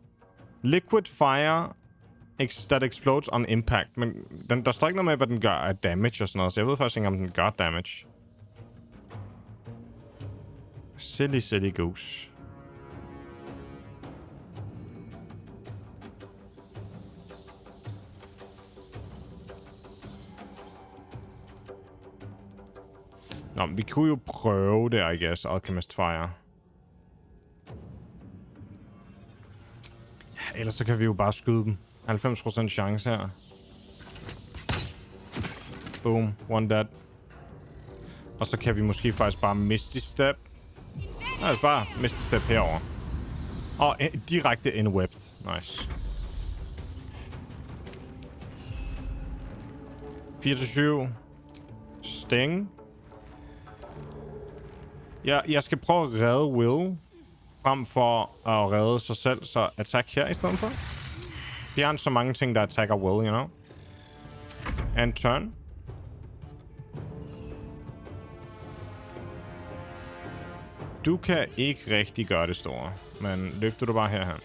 Liquid Fire that explodes on impact. Men der står ikke noget med, hvad den gør af damage og sådan noget. Så jeg ved faktisk ikke, om den gør damage. Silly goose. Nå, vi kunne jo prøve det, I guess. Alchemist Fire. Ja, ellers så kan vi jo bare skyde dem. 90% chance her. Boom. One dead. Og så kan vi måske faktisk bare Misty Step. Nej, altså bare Misty Step herover. Og direkte Enwebbed. Nice. 4-7. Sting. Jeg skal prøve at redde Will. Frem for at redde sig selv. Så attack her i stedet for. De har så mange ting, der attacker Will, you know. And turn. Du kan ikke rigtig gøre det store. Men løb du bare herhen.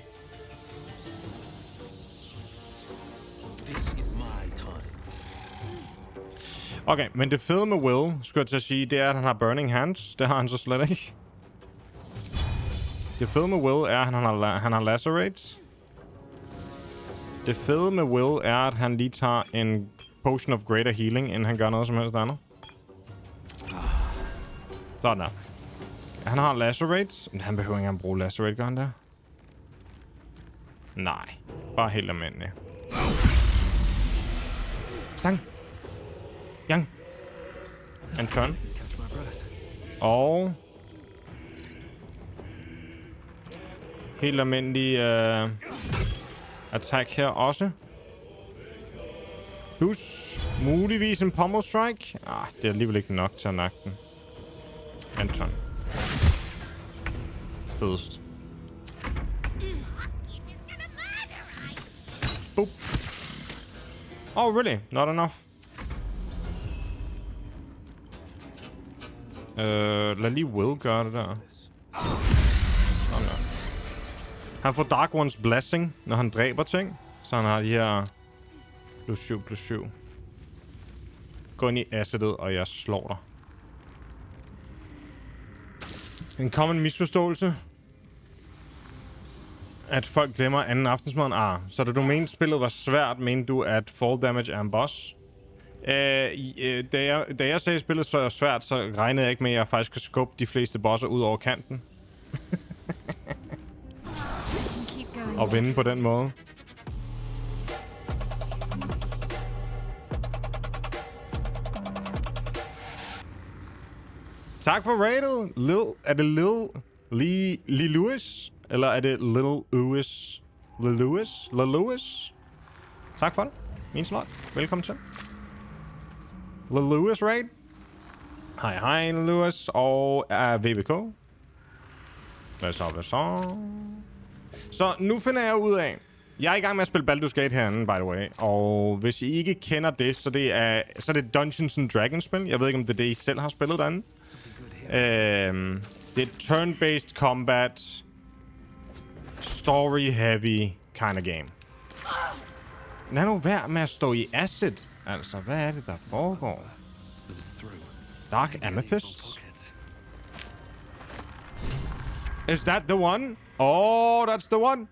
Okay, men det fede med Will, skulle jeg til at sige, det er, at han har Burning Hands. Det har han så slet ikke. Det fede med Will er, at han har Lacerate. Det fede med Will er, at han lige tager en Potion of Greater Healing, inden han gør noget som helst andet. Sådan der. Han har Lacerate. Men han behøver ikke engang bruge Lacerate, gør han der? Nej. Bare helt almindelig. Sang. Yang. En turn. Og... helt almindelig attack her også. Plus muligvis en pommel strike. Det er alligevel ikke nok til at nakke den. En turn. Fedest. Boop. Oh, really? Not enough. Lad lige Will gøre det der. Sådan der. Han får Dark One's Blessing, når han dræber ting. Så han har de her +7/+7. Gå ind i assetet, og jeg slår dig. En common misforståelse. At folk glemmer anden aftensmad. Så da du mente spillet var svært, mente du at fall damage er en boss? Da jeg sagde spillet så svært, så regnede jeg ikke med, at jeg faktisk kan skubbe de fleste bosser ud over kanten. Og vinde på den måde. Tak for rated. Er det Lil Lewis? Eller er det Lil Lewis? Tak for det. Min slot. Velkommen til. Lil Lewis raid. Hej Lil Lewis. Og VBK. Hvad så? Så nu finder jeg ud af... Jeg er i gang med at spille Baldur's Gate herinde, by the way. Og hvis I ikke kender det, så det er Dungeons and Dragons spil. Jeg ved ikke, om det er det, I selv har spillet derinde. Det er turn-based combat. Story-heavy kind of game. Lad nu være med at stå i acid. Altså, hvad er det, der foregår? Dark Amethyst? Is that the one? Oh, that's the one.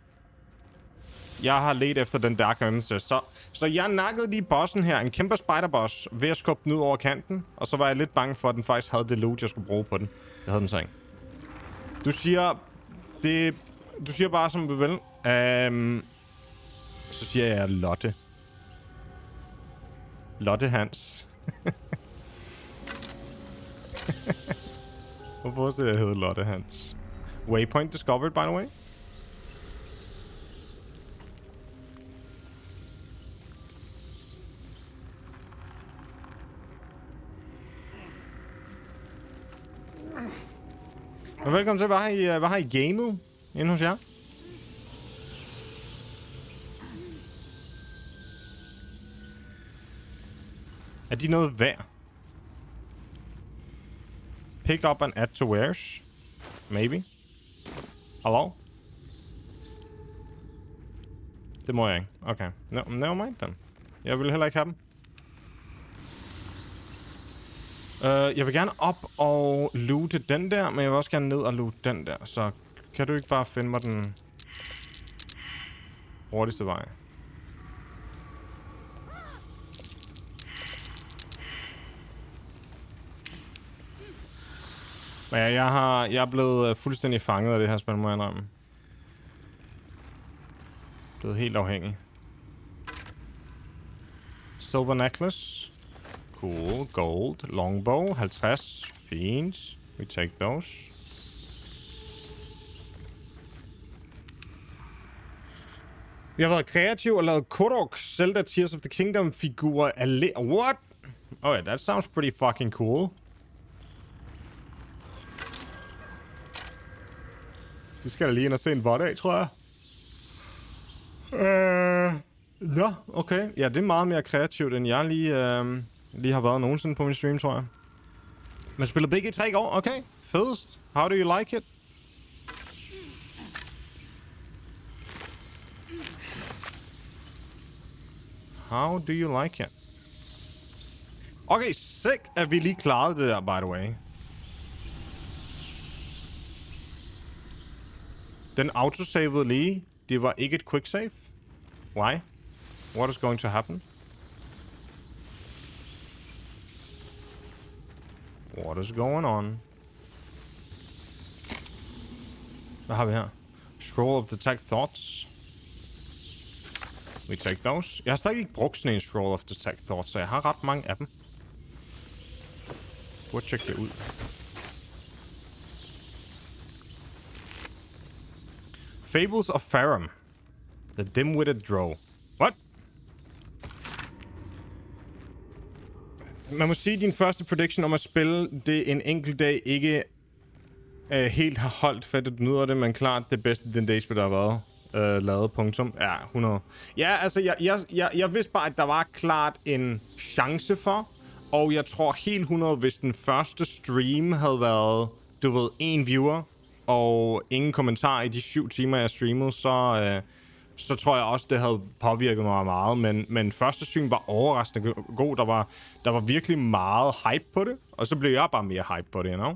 Jeg har let efter den Dark Amethyst. Så jeg nakkede lige bossen her. En kæmpe spiderboss. Ved at skubbe den ud over kanten. Og så var jeg lidt bange for, at den faktisk havde det loot, jeg skulle bruge på den. Det havde den så ikke. Du siger bare, som du vil. Så siger jeg Lotte. Lotte Hans. Hvorfor skal jeg hedde Lotte Hans? Waypoint discovered, by the way. Men velkommen til. Hvad har I gamet inde hos jer? Er de noget værd? Pick up and add to wares. Maybe. Hello? Det må jeg ikke. Okay. No, never mind then. Jeg vil heller ikke have dem. Jeg vil gerne op og loote den der, men jeg vil også gerne ned og loote den der. Så kan du ikke bare finde mig den hurtigste vej? Men ja, jeg er blevet fuldstændig fanget af det her spil, må jeg indrømme. Blevet helt afhængig. Silver necklace. Cool. Gold. Longbow. 50. Fint. We take those. Vi har været kreative og lavet Korok, Zelda Tears of the Kingdom figurer af What? Okay, that sounds pretty fucking cool. Vi skal da lige ind og se en bot af, tror jeg. Nå, okay. Ja, det er meget mere kreativt, end jeg lige har været nogensinde på min stream, tror jeg. Men spillet begge i 3 år. Okay, fedest. How do you like it? How do you like it? Okay, sick, at vi lige klarede det der, by the way. Den autosavede lige. Det var ikke et quick save. Why? What is going to happen? What is going on? Hvad har vi her? Scroll of Detect Thoughts. We take those. Jeg har stadig ikke brugt sådan en Scroll of Detect Thoughts, så jeg har ret mange af dem. Burde tjekke det ud. Fables of Farum. The dim-witted drow. What? Man må sige, at din første prediction om at spille det en enkelt dag ikke helt har holdt, for du nyder det, men klart det bedste den dagsspil, der har været lavet, punktum. Ja, 100. Ja, altså, jeg vidste bare, at der var klart en chance for, og jeg tror helt 100, hvis den første stream havde været, du ved, 1 viewer, og ingen kommentar i de 7 timer, jeg streamede, så tror jeg også, det havde påvirket mig meget. Men første stream var overraskende god. Der var virkelig meget hype på det, og så blev jeg bare mere hype på det, you know?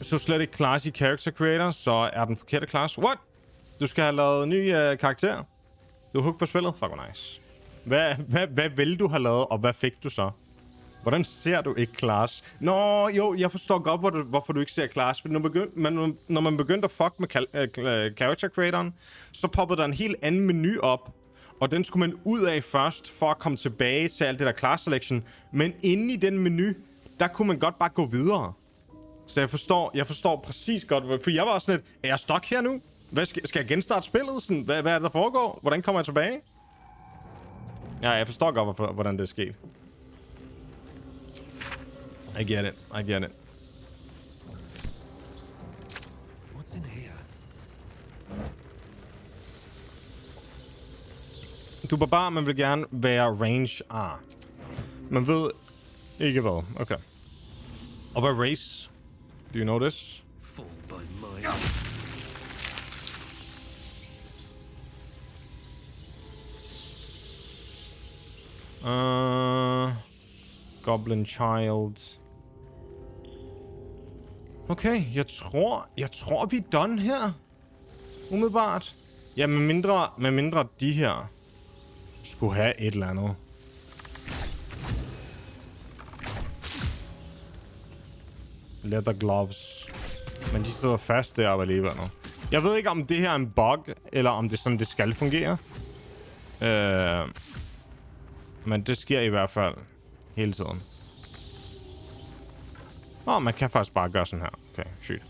Så slet ikke class i character creator, så er den forkerte class. What? Du skal have lavet ny karakter? Du er hooked på spillet? Fuck, nice. Hvad vil du have lavet, og hvad fik du så? Hvordan ser du ikke class? Nå, jo, jeg forstår godt, hvorfor du ikke ser class. For når man begyndte at fuck med character creatoren, så poppede der en helt anden menu op. Og den skulle man ud af først, for at komme tilbage til alt det der class selection. Men inde i den menu, der kunne man godt bare gå videre. Så jeg forstår præcis godt, for jeg var sådan lidt, er jeg stuck her nu? Skal jeg genstarte spillet? Sådan, hvad er det, der foregår? Hvordan kommer jeg tilbage? Ja, jeg forstår godt, hvordan det er sket. I get it. What's in here? Du er barbar, man vil gerne være range A. Man ved ikke hvad. Okay. Og hvad race? Do you know this? Fall by mine. Goblin Child. Okay, jeg tror vi er done her. Umiddelbart. Ja, med mindre de her skulle have et eller andet. Leather gloves. Men de sidder fast deroppe alligevel nu. Jeg ved ikke, om det her er en bug, eller om det er sådan, det skal fungere. Men det sker i hvert fald hele tiden. Man kan faktisk bare gøre sådan her. Okay, shoot.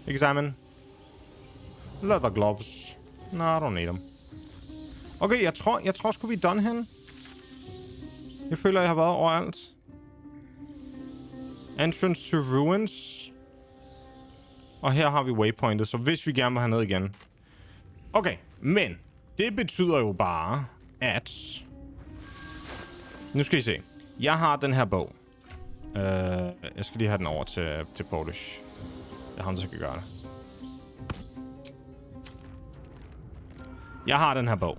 Examine. Leather gloves. No, I don't need them. Okay, jeg tror sgu vi er done hen. Jeg føler, jeg har været overalt. Entrance to ruins. Og her har vi waypointet, så hvis vi gerne vil have ned igen. Okay, men det betyder jo bare, at... Nu skal I se. Jeg har den her bog. Jeg skal lige have den over til Polish. Det er ham, der skal gøre det. Jeg har den her bog.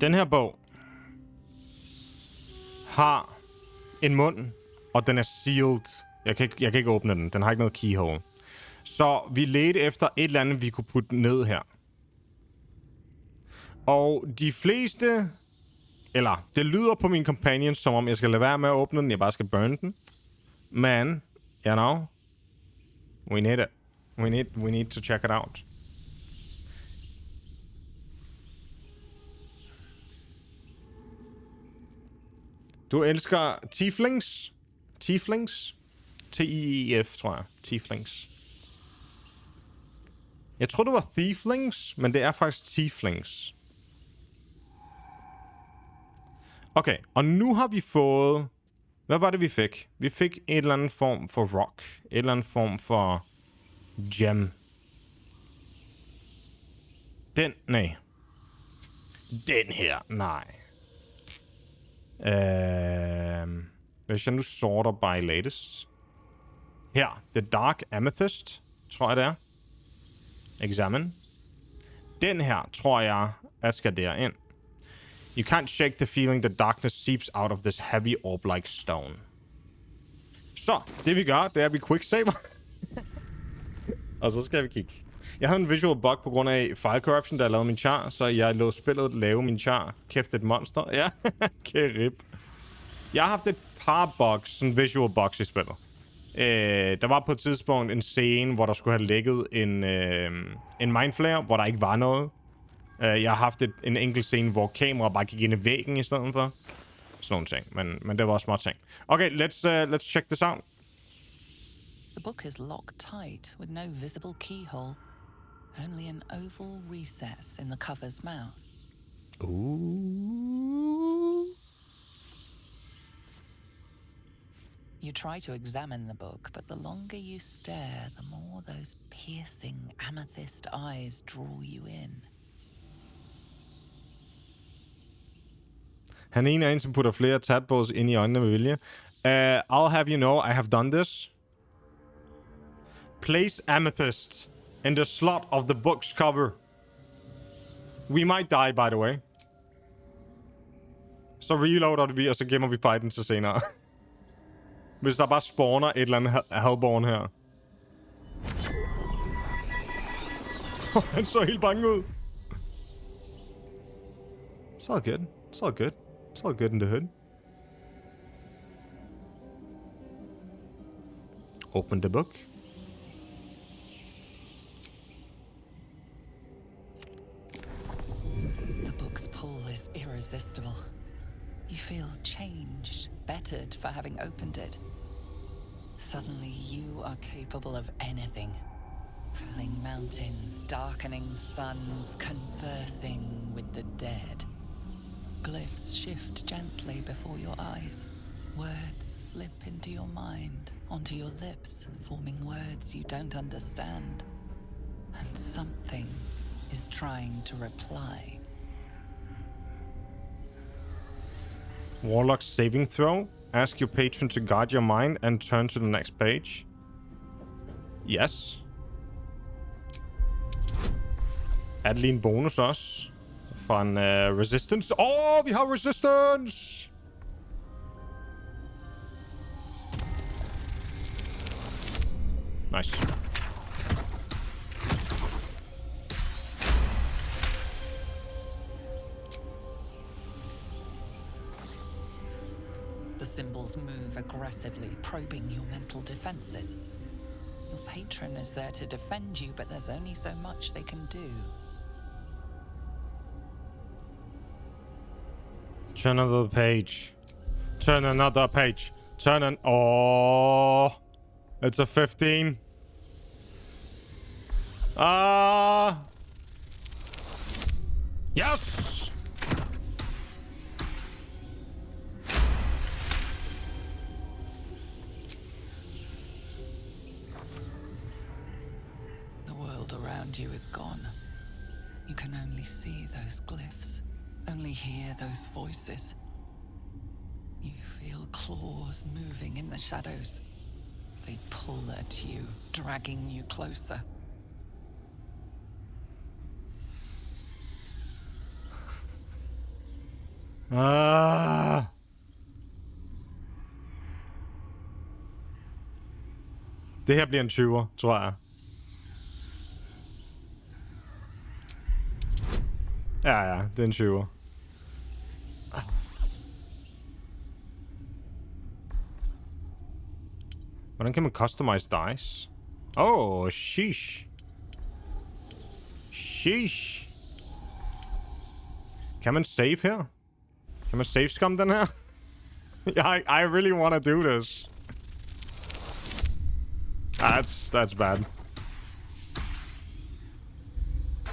Den her bog har en mund, og den er sealed. Jeg kan ikke åbne den. Den har ikke noget keyhole. Så vi ledte efter et eller andet, vi kunne putte ned her. Og de fleste... Eller, det lyder på min companion, som om jeg skal lade være med at åbne den. Jeg bare skal burn den. Men, you know, we need it. We need to check it out. Du elsker tieflings? Tieflings? T-I-E-F, tror jeg. Tieflings. Jeg tror, det var thieflings, men det er faktisk tieflings. Okay, og nu har vi fået... Hvad var det, vi fik? Vi fik et eller andet form for rock. Et eller andet form for gem. Den, nej. Den her, nej. Hvis jeg nu sorter by latest. Her, The Dark Amethyst, tror jeg det er. Examine. Den her, tror jeg, at skal derind. You can't shake the feeling that darkness seeps out of this heavy orb-like stone. Så, det vi gør, det er, at vi quicksaver. Og så skal vi kigge. Jeg havde en visual bug på grund af file corruption, da jeg lavede min char, så jeg lå spillet lave min char. Kæft, et monster. Ja, kærip. Jeg har haft et par bugs, sådan visual bugs i spillet. Der var på et tidspunkt en scene, hvor der skulle have ligget en mindflare, hvor der ikke var noget. Jeg har haft en enkelt scene, hvor kameraet bare gik ind i væggen i stedet for. Sådan nogle ting, men det var også små ting. Okay, let's check this out. The book is locked tight with no visible keyhole. Only an oval recess in the cover's mouth. Ooh. You try to examine the book, but the longer you stare, the more those piercing amethyst eyes draw you in. Han er en, som putter flere tadpoles ind i øjnene med vilje. I'll have you know, I have done this. Place amethyst in the slot of the book's cover. We might die, by the way. Så reloader vi, og så gemmer vi fighten til senere. Hvis der bare spawner et eller andet Hellborn her. Han så helt bange ud. It's all good. It's all good. It's all good in the hood. Open the book. The book's pull is irresistible. You feel changed, bettered for having opened it. Suddenly you are capable of anything. Felling mountains, darkening suns, conversing with the dead. Glyphs shift gently before your eyes. Words slip into your mind, onto your lips, forming words you don't understand. And something is trying to reply. Warlock saving throw. Ask your patron to guard your mind and turn to the next page. Yes. Er det lige en bonus også? For en resistance. Vi har resistance! Nice. The symbols move aggressively, probing your mental defenses. Your patron is there to defend you, but there's only so much they can do. Turn another page. Turn another page. Turn an... Oh! It's a 15. Yes! around you is gone. You can only see those glyphs, only hear those voices. You feel claws moving in the shadows. They pull at you, dragging you closer. Ah. Det her bliver en 20'er, tror jeg. Ja, det er en 20'er. Hvordan kan man customize dice? Oh, sheesh. Sheesh. Kan man save her? Kan man save scum den her? I really want to do this. That's bad.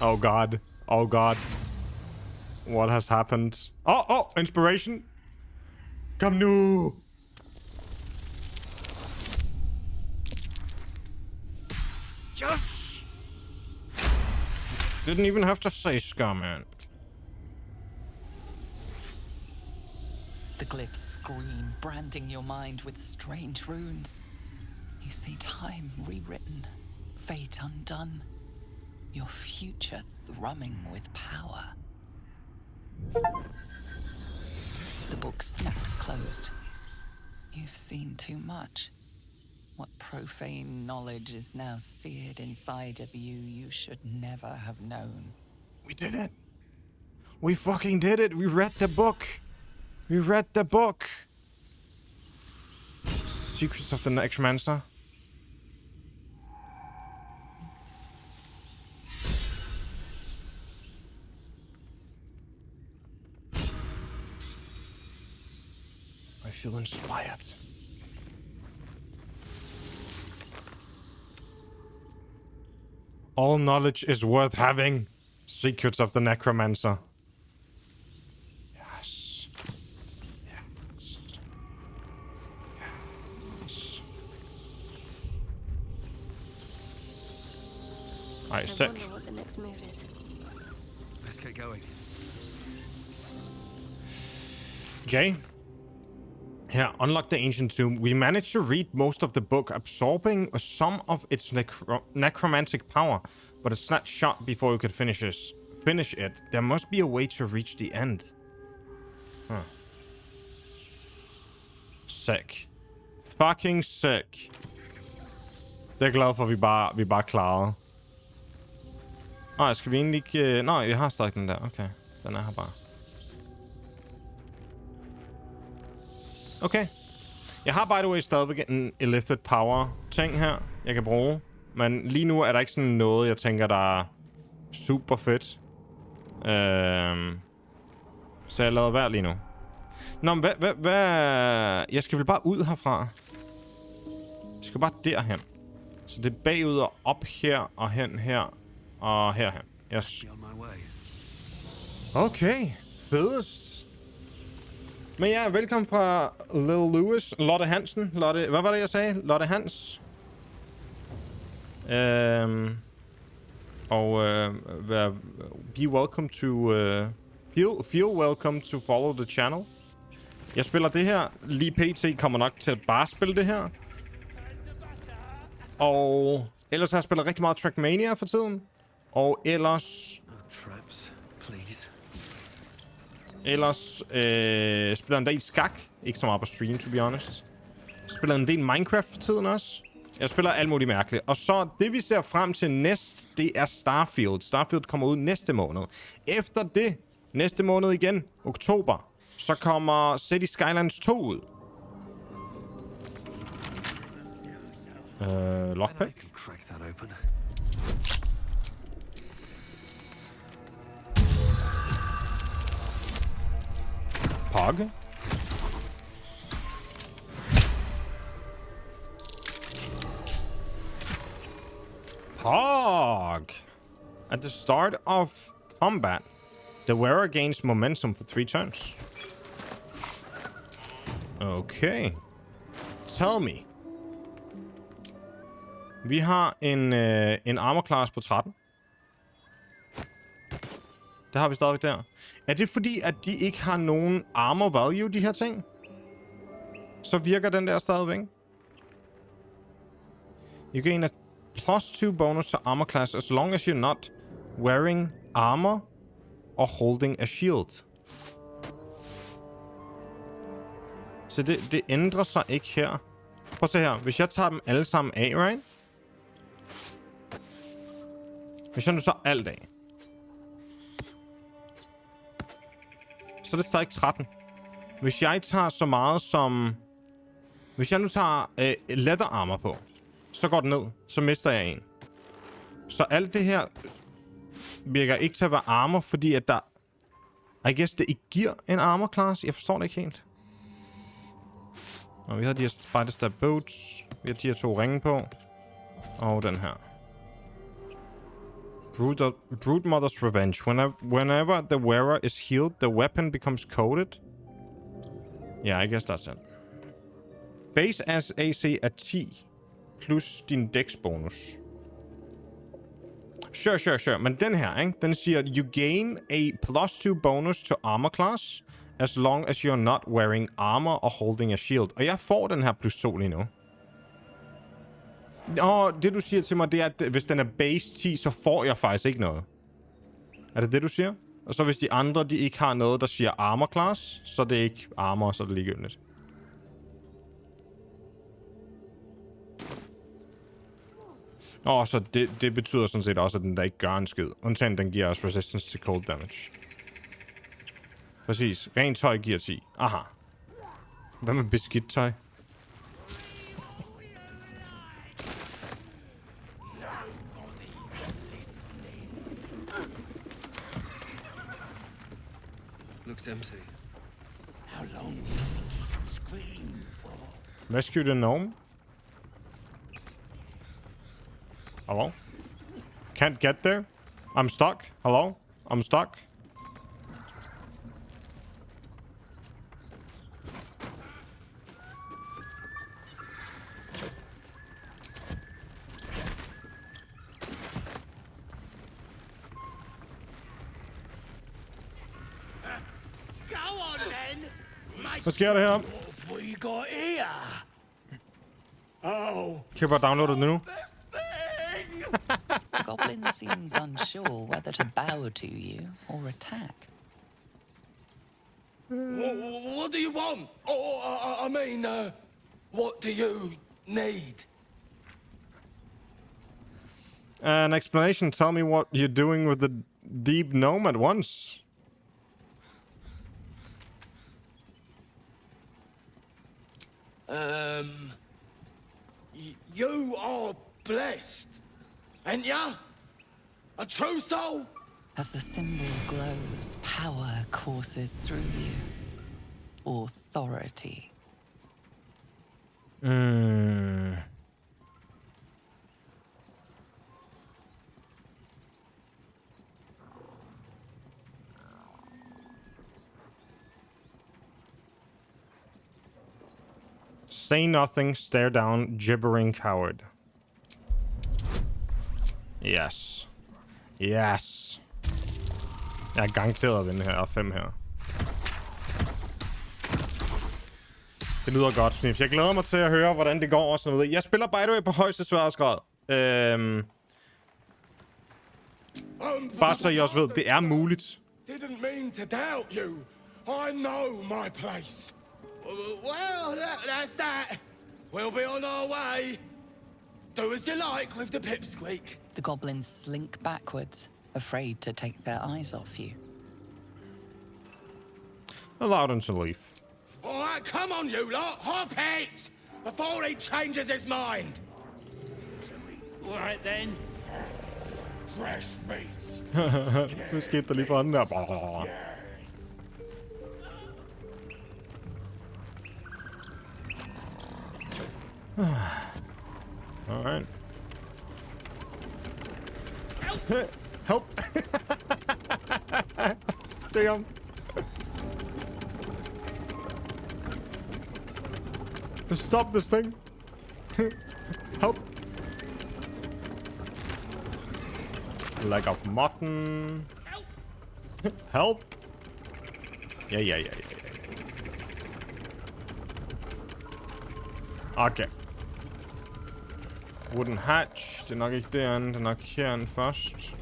Oh god. Oh god. What has happened? Oh, inspiration. Kom nu. Yes. Didn't even have to say scum, man. The glyphs scream, branding your mind with strange runes. You see time rewritten, fate undone, your future thrumming with power. The book snaps closed. You've seen too much. What profane knowledge is now seared inside of you you should never have known. We did it. We fucking did it. We read the book. We read the book. Secrets of the Necromancer. I feel inspired. All knowledge is worth having. Secrets of the Necromancer. Yes. Yes. Yes. Alright, sick. I wonder what the next move is. Let's get going. Jay? Here, unlock the ancient tomb. We managed to read most of the book, absorbing some of its necromantic power, but it's not shut before we could finish it. There must be a way to reach the end. Huh. Sick. Fucking sick. Det er jeg glad for, at vi bare klarede. Skal vi egentlig ikke... Nej, vi har stadig den der. Okay, den er her bare. Okay. Jeg har by the way stadigvæk en Illithid Power ting her, jeg kan bruge. Men lige nu er der ikke sådan noget, jeg tænker, der er super fedt. Så jeg lader være lige nu. Nå, men hvad... Jeg skal vel bare ud herfra. Jeg skal bare derhen. Så det er bagud og op her, og hen her, og herhen. Yes. Okay. Fedest. Men ja, velkommen fra Lil Lewis, Lotte Hansen. Lotte, hvad var det, jeg sagde? Lotte Hans. Be welcome to... feel welcome to follow the channel. Jeg spiller det her. Lige pt. Kommer nok til at bare spille det her. Og ellers har jeg spillet rigtig meget Trackmania for tiden. Og ellers... Traps, please. Ellers spiller en del skak. Ikke så meget på stream, to be honest. Spiller en del Minecraft for tiden også. Jeg spiller alt muligt mærkeligt. Og så det, vi ser frem til næst, det er Starfield. Starfield kommer ud næste måned. Efter det, næste måned igen, oktober, så kommer City Skylines 2 ud. Lockpick. Pog. Pog. At the start of combat, the wearer gains momentum for 3 turns. Okay. Tell me. Vi har en armor class på 13. Det har vi stadigvæk der. Er det fordi, at de ikke har nogen armor value, de her ting? Så virker den der stadigvæk. You gain a +2 bonus to armor class as long as you're not wearing armor or holding a shield. Så det ændrer sig ikke her. Prøv at se her. Hvis jeg tager dem alle sammen af, right? Hvis jeg nu tager alt af. Så er det stadig 13. Hvis jeg tager så meget som... Hvis jeg nu tager leather armor på, så går det ned. Så mister jeg en. Så alt det her virker ikke til at være armor, fordi at der... I guess det ikke giver en armor class. Jeg forstår det ikke helt. Og vi har de her spider stab boots. Vi har de her 2 ringe på. Og den her. Brood Mother's Revenge. Whenever the wearer is healed, the weapon becomes coated. Yeah, I guess that's it. Base as AC er 10. Plus din dex bonus. Sure. Men den her, ikke? Den siger, you gain a +2 bonus to armor class, as long as you're not wearing armor or holding a shield. Og jeg får den her +2 lige nu. Og det du siger til mig, det er, at hvis den er base 10, så får jeg faktisk ikke noget. Er det det, du siger? Og så hvis de andre, de ikke har noget, der siger armor class, så er det ikke armor, så er det ligegyldigt. Så det betyder sådan set også, at den der ikke gør en skid. Undtagen den giver os resistance til cold damage. Præcis. Rent tøj giver 10. Aha. Hvad med beskidt tøj? Looks empty. How long will you scream for? Rescue the gnome. Hello? Can't get there? I'm stuck. Hello? I'm stuck. Go on then. Hvad sker der her? We got here. Oh. Kan jeg bare downloade det nu? The goblin seems unsure whether to bow to you or attack. What do you want? I mean, what do you need? An explanation. Tell me what you're doing with the deep gnome at once. You are blessed, ain't ya? A true soul? As the symbol glows, power courses through you. Authority. Say nothing, stare down, gibbering coward. Yes. Yes. Jeg er garanteret den her 5 her. Det lyder godt, Sniff. Jeg glæder mig til at høre, hvordan det går og sådan noget. Jeg spiller by the way på højeste sværhedsgrad. Bare så I også ved, det er muligt. Didn't mean to doubt you. I know my place. Well, that's that. We'll be on our way. Do as you like with the pipsqueak. The goblins slink backwards, afraid to take their eyes off you. Allow them to leave. All right, come on, you lot. Hop it! Before he changes his mind. All right, then. Fresh meats. Det skete der lige for den der. Alright. Help! Se ham. Stop this thing. Help. Leg of mutton. Help! Ja. Okay. Wooden hatch. Det er nok ikke derinde. Det er nok herinde først.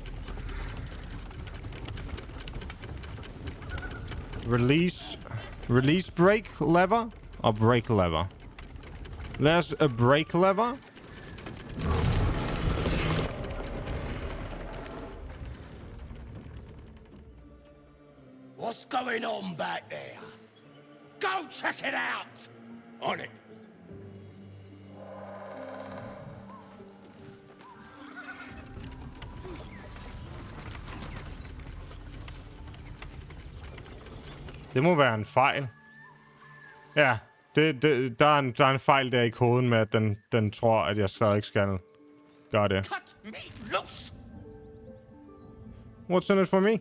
Release brake lever? Og brake lever. There's a brake lever. What's going on back there? Go check it out! On it. Det må være en fejl. Ja, der er en fejl der i koden med, at den tror, at jeg stadig ikke skal gøre det. Cut me loose! What's in it for me?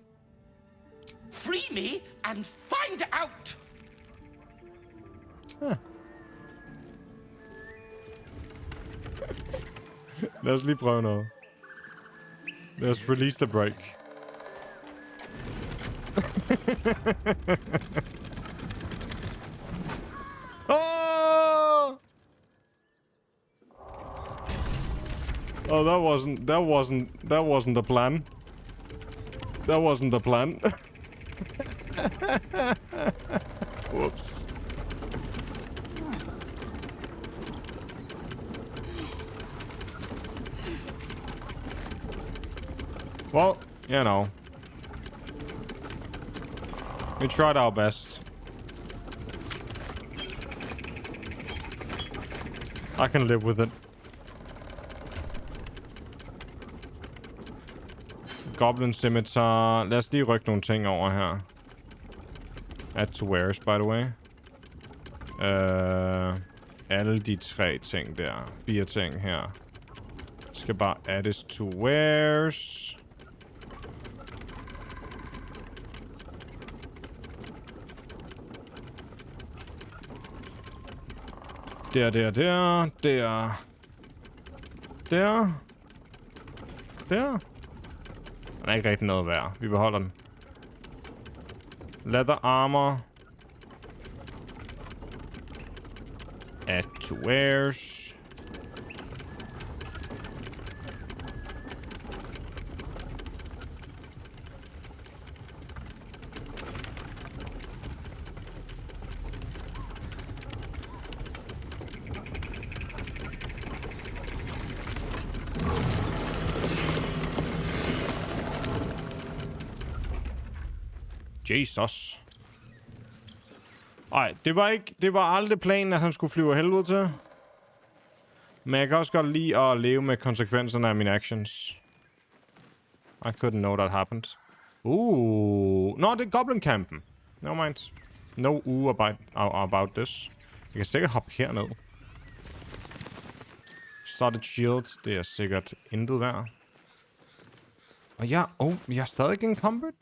Free me and find out! Huh. Lad os lige prøve noget. Lad os release the brake. Oh, that wasn't the plan. That wasn't the plan. Whoops. Well, you know. We tried our best. I can live with it. Goblin Scimitar. Lad os lige rykke nogle ting over her. Add to wares, by the way. Alle de 3 ting der. 4 ting her. Skal bare addes to wares. Der. Den er ikke rigtig noget værd. Vi beholder den. Leather armor. Add to wares. Jesus. Ej, det var aldrig planen, at han skulle flyve af helvede til. Men jeg kan også godt lide at leve med konsekvenserne af mine actions. I couldn't know that happened. Nå, det er Goblin-campen. Never mind. No about this. Jeg kan sikkert hoppe herned. Started shield. Det er sikkert intet værd. Og ja, jeg er stadig encumbered.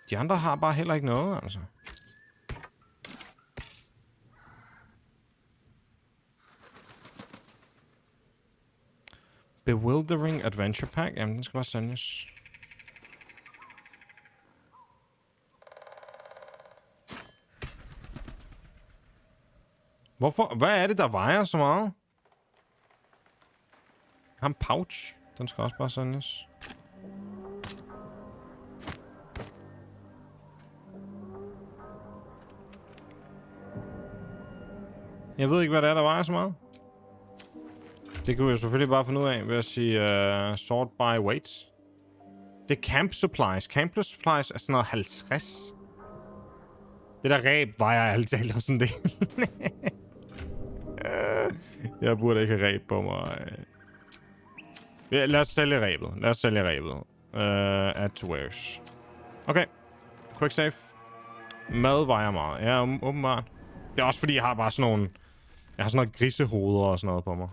De andre har bare heller ikke noget, altså. Bewildering Adventure Pack. Jamen, den skal bare sælges. Hvorfor? Hvad er det, der vejer så meget? Jeg har en pouch. Den skal også bare sælges. Jeg ved ikke, hvad det er, der vejer så meget. Det kunne jeg selvfølgelig bare finde ud af ved at sige sort by weight. Det er camp supplies. Camp supplies er sådan noget 50. Det der ræb vejer altid talt også en del. Jeg burde ikke have ræb på mig. Ja, lad os sælge ræbet. Add to wares. Okay. Quick save. Mad vejer meget. Ja, åbenbart. Det er også fordi, jeg har bare sådan nogle... Jeg har sådan noget grisehoveder og sådan noget på mig.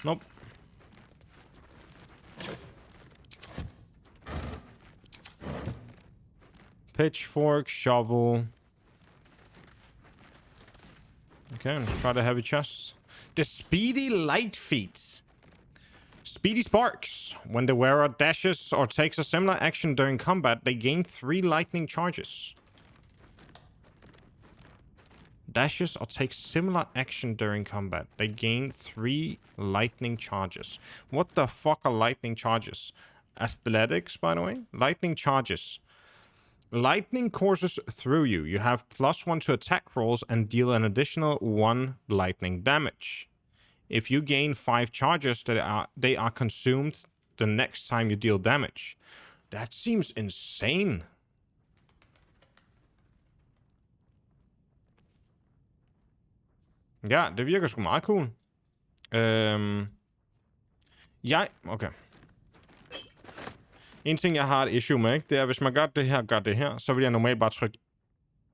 Nope. Pitchfork, shovel. Okay, let's try the heavy chests. The speedy light feats. Speedy sparks. When the wearer dashes or takes a similar action during combat, they gain 3 lightning charges. Dashes or takes similar action during combat. They gain 3 lightning charges. What the fuck are lightning charges? Athletics, by the way? Lightning charges. Lightning courses through you. You have +1 to attack rolls and deal an additional 1 lightning damage. If you gain 5 charges, they are consumed the next time you deal damage. That seems insane. Ja, det virker sgu meget cool. Okay. En ting, jeg har et issue med, ikke? Det er, hvis man gør det her, så vil jeg normalt bare trykke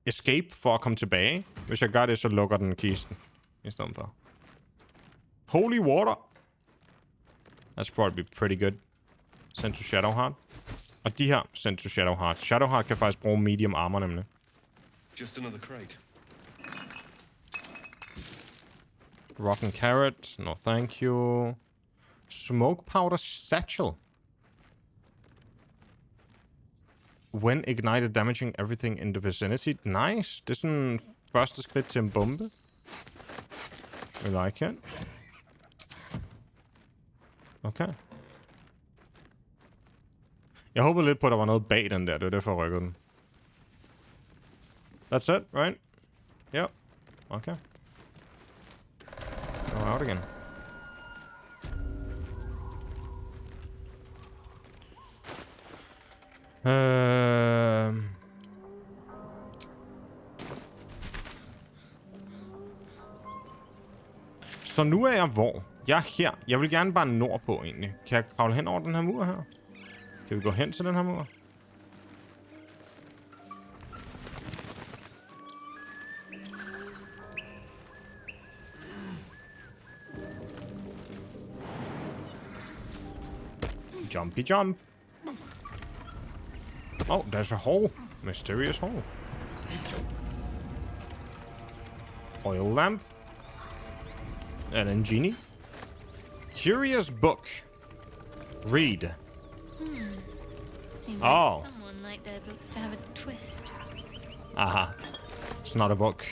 escape for at komme tilbage. Hvis jeg gør det, så lukker den kisten i stedet for. Holy water! That's probably pretty good. Send to Shadowheart. Og de her, send to Shadowheart. Shadowheart kan faktisk bruge medium armor nemlig. Just another crate. Rotten carrot. No thank you. Smoke powder satchel. When ignited, damaging everything in the vicinity. Nice. Det er sådan første skridt til en bombe. I like it. Okay. Jeg håbede lidt på, at der var noget bag den der. Det var derfor, jeg rykkede den. That's it, right? Yep. Okay. Go out again. Så nu er jeg hvor? Jeg er her. Jeg vil gerne bare nordpå egentlig. Kan jeg kravle hen over den her mur her? Kan vi gå hen til den her mur? Jumpy jump. Oh, there's a hole. Mysterious hole. Oil lamp. And then genie. Curious book. Read. Seems Oh. like someone liked their books to have a twist. Aha. It's not a book.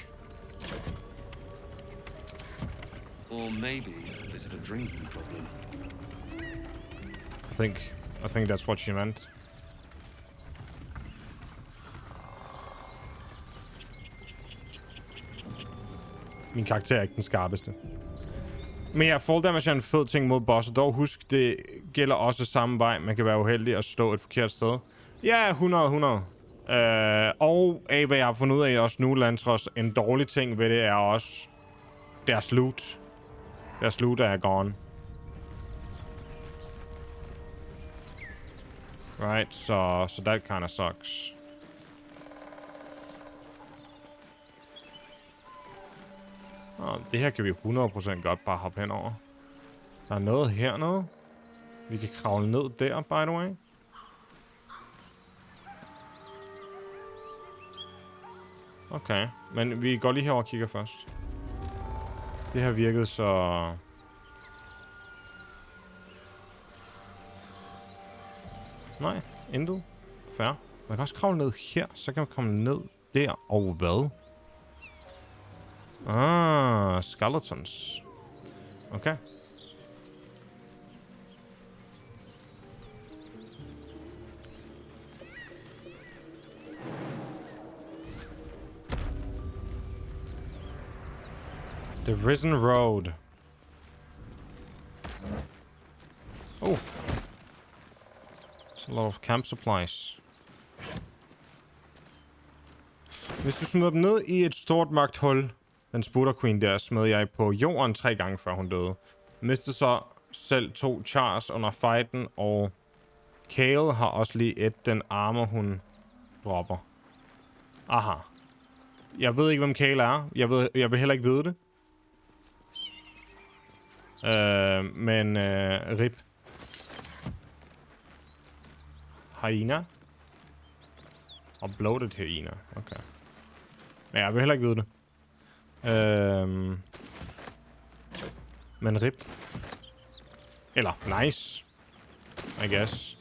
Or maybe a bit of a drinking problem. I think that's what she meant. Min karakter er ikke den skarpeste. Men ja, fall damage er en fed ting mod boss, og dog husk, det gælder også samme vej. Man kan være uheldig og stå et forkert sted. Ja, 100. Og af hvad jeg har fundet ud af også nu, Lantros, en dårlig ting ved det er også deres loot. Deres loot er gone. Right, so that kind of sucks. Det her kan vi 100% godt bare hoppe hen over. Der er noget hernede. Vi kan kravle ned der, by the way. Okay, men vi går lige herover og kigger først. Det her virkede så... Nej, intet. Fair. Man kan også kravle ned her, så kan man komme ned der. Og hvad? Ah, skeletons. Okay. The Risen Road. Oh. It's a lot of camp supplies. Hvis du smider dem ned i et stort mørkt hul, den Sputter Queen der, smed jeg på jorden 3 gange, før hun døde. Mistede så selv 2 chars under fighten, og Kale har også lige et den armor, hun dropper. Aha. Jeg ved ikke, hvem Kale er. Jeg vil heller ikke vide det. Men rip. Hyena. Og bloated hyena. Okay. Men jeg vil heller ikke vide det. Men rip. Eller nice. I guess.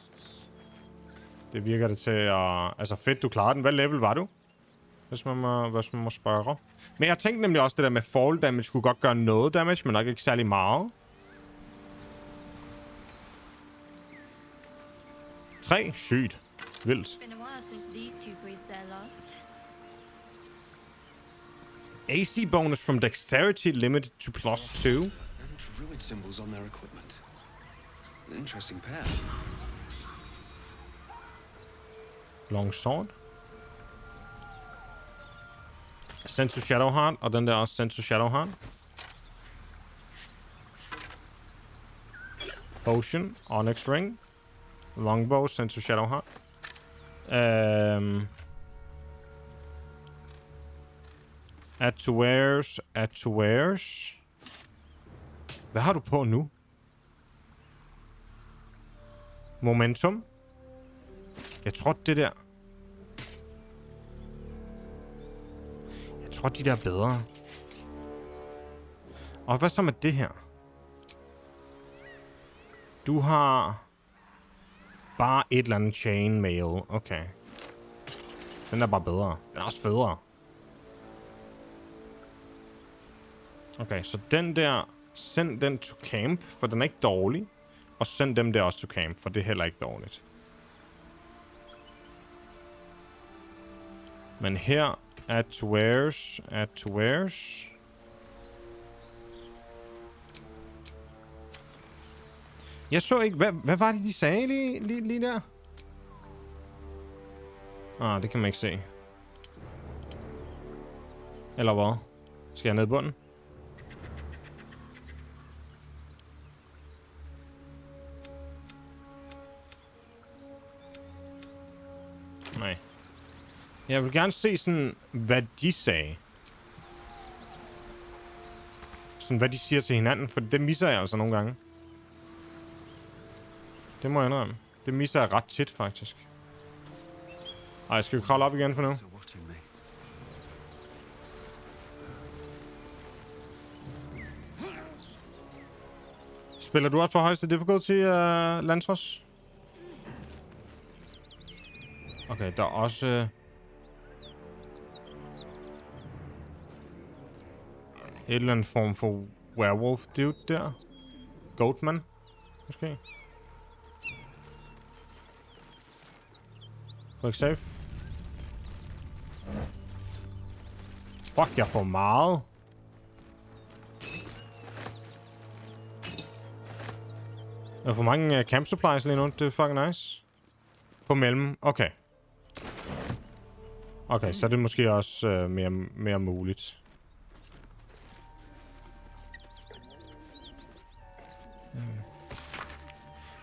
Det virker det til at... Altså fedt, du klarede den. Hvad level var du? Hvis man må spørge. Men jeg tænkte nemlig også, det der med fall damage skulle godt gøre noget damage, men nok ikke særlig meget. 3. Sygt. Vildt. AC bonus from dexterity limited to +2. And druid symbols on their equipment. An interesting pair. Long sword. Send to Shadowheart, og den der også send to Shadowheart. Potion, Onyx Ring. Longbow, send to Shadowheart. Add to wares, add to wares. Hvad har du på nu? Momentum. Jeg tror, det der... Jeg tror, de der er bedre. Og hvad så med det her? Du har... Bare et eller andet chainmail. Okay. Den er bare bedre. Den er også federe. Okay, så den der... Send den to camp, for den er ikke dårlig. Og send dem der også to camp, for det er heller ikke dårligt. Men her... Add to wares. Add to wares. Jeg så ikke... Hvad var det, de sagde lige der? Ah, det kan man ikke se. Eller hvad? Skal jeg ned i bunden? Nej. Jeg vil gerne se sådan, hvad de sagde. Sådan, hvad de siger til hinanden, for det misser jeg altså nogle gange. Det må jeg indrømme. Det misser jeg ret tit, faktisk. Ej, skal vi kravle op igen for nu? Spiller du også på højeste difficulty, Lantros? Okay, der er også... et eller andet form for werewolf dude der. Goatman, måske. Quick save. Fuck, jeg får meget. Jeg får mange camp supplies lige nu. Det er fucking nice. På mellem. Okay. Okay, så er det måske også mere muligt.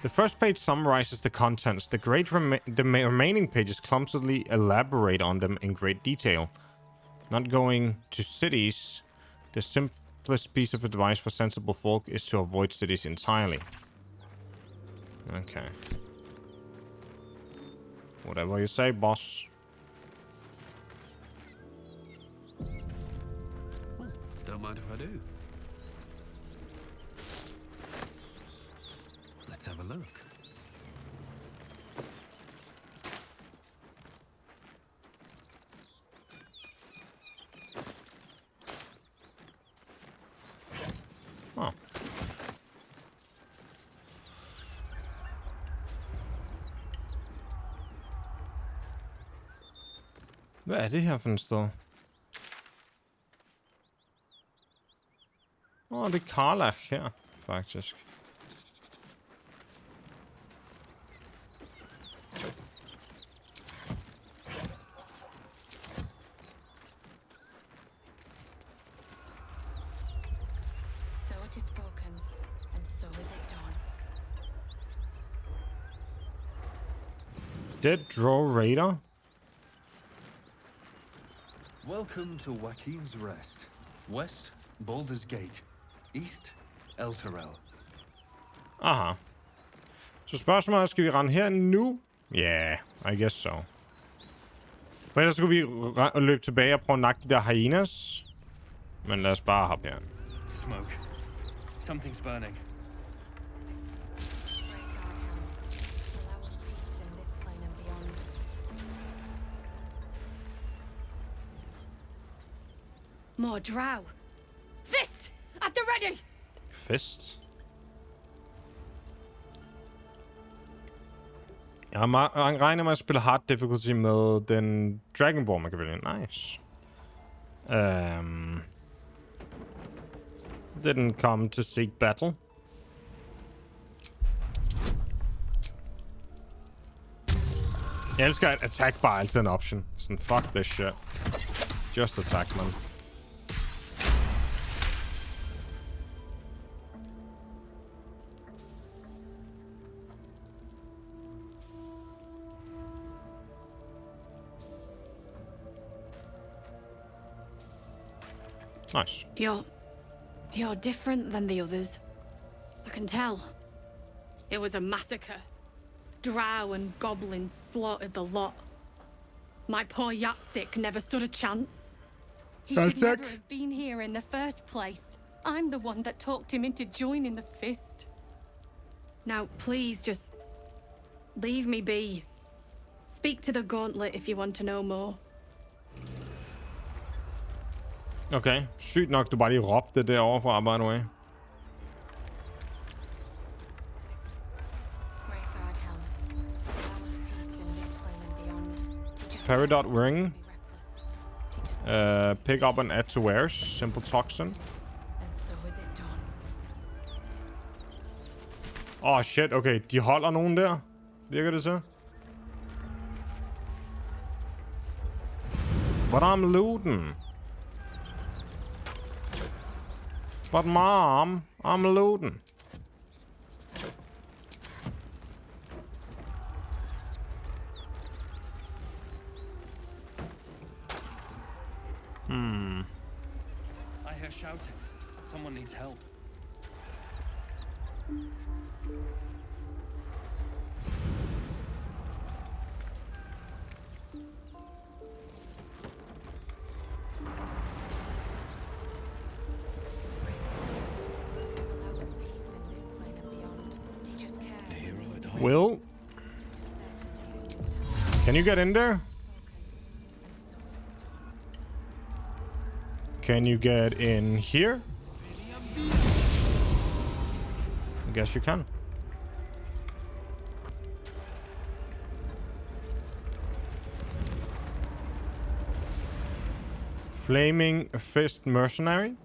The first page summarizes the contents. The remaining pages clumsily elaborate on them in great detail. Not going to cities, the simplest piece of advice for sensible folk is to avoid cities entirely. Okay. Whatever you say, boss. Don't mind if I do. Let's have a look. Oh. Hvad er det her for et sted? Åh, det er Karlach her, faktisk. So it is spoken, and so is it done. Dead Draw Raider. Welcome to Joaquin's Rest. West, Baldur's Gate. East, Elturel. Aha. Så spørgsmålet er, skal vi rende her nu? Yeah, I guess so. For ellers skulle vi løbe tilbage og prøve at nakke de der hyenas. Men lad os bare hoppe her. Smoke. Something's burning. More drow. Fist! At the ready! Fest. Jeg regner med at spille hard difficulty med den Dragonborn, man kan vælge. Nice. Didn't come to seek battle. Jeg elsker at attack bare altid en option. Sådan, fuck this shit. Just attack, man. Nice. You're different than the others. I can tell. It was a massacre. Drow and goblins slaughtered the lot. My poor Yatsik never stood a chance. He should never have been here in the first place. I'm the one that talked him into joining the Fist. Now, please just leave me be. Speak to the Gauntlet if you want to know more. Okay, sygt nok, du bare lige råbte det derovre fra, by the way. Peridot ring. Pick up and add to wares. Simple toxin. Oh shit, okay, de holder nogen der. Virker det så? But I'm looting. But mom, I'm looting. I hear shouting. Someone needs help. Will? Can you get in there? Can you get in here? I guess you can. Flaming Fist Mercenary?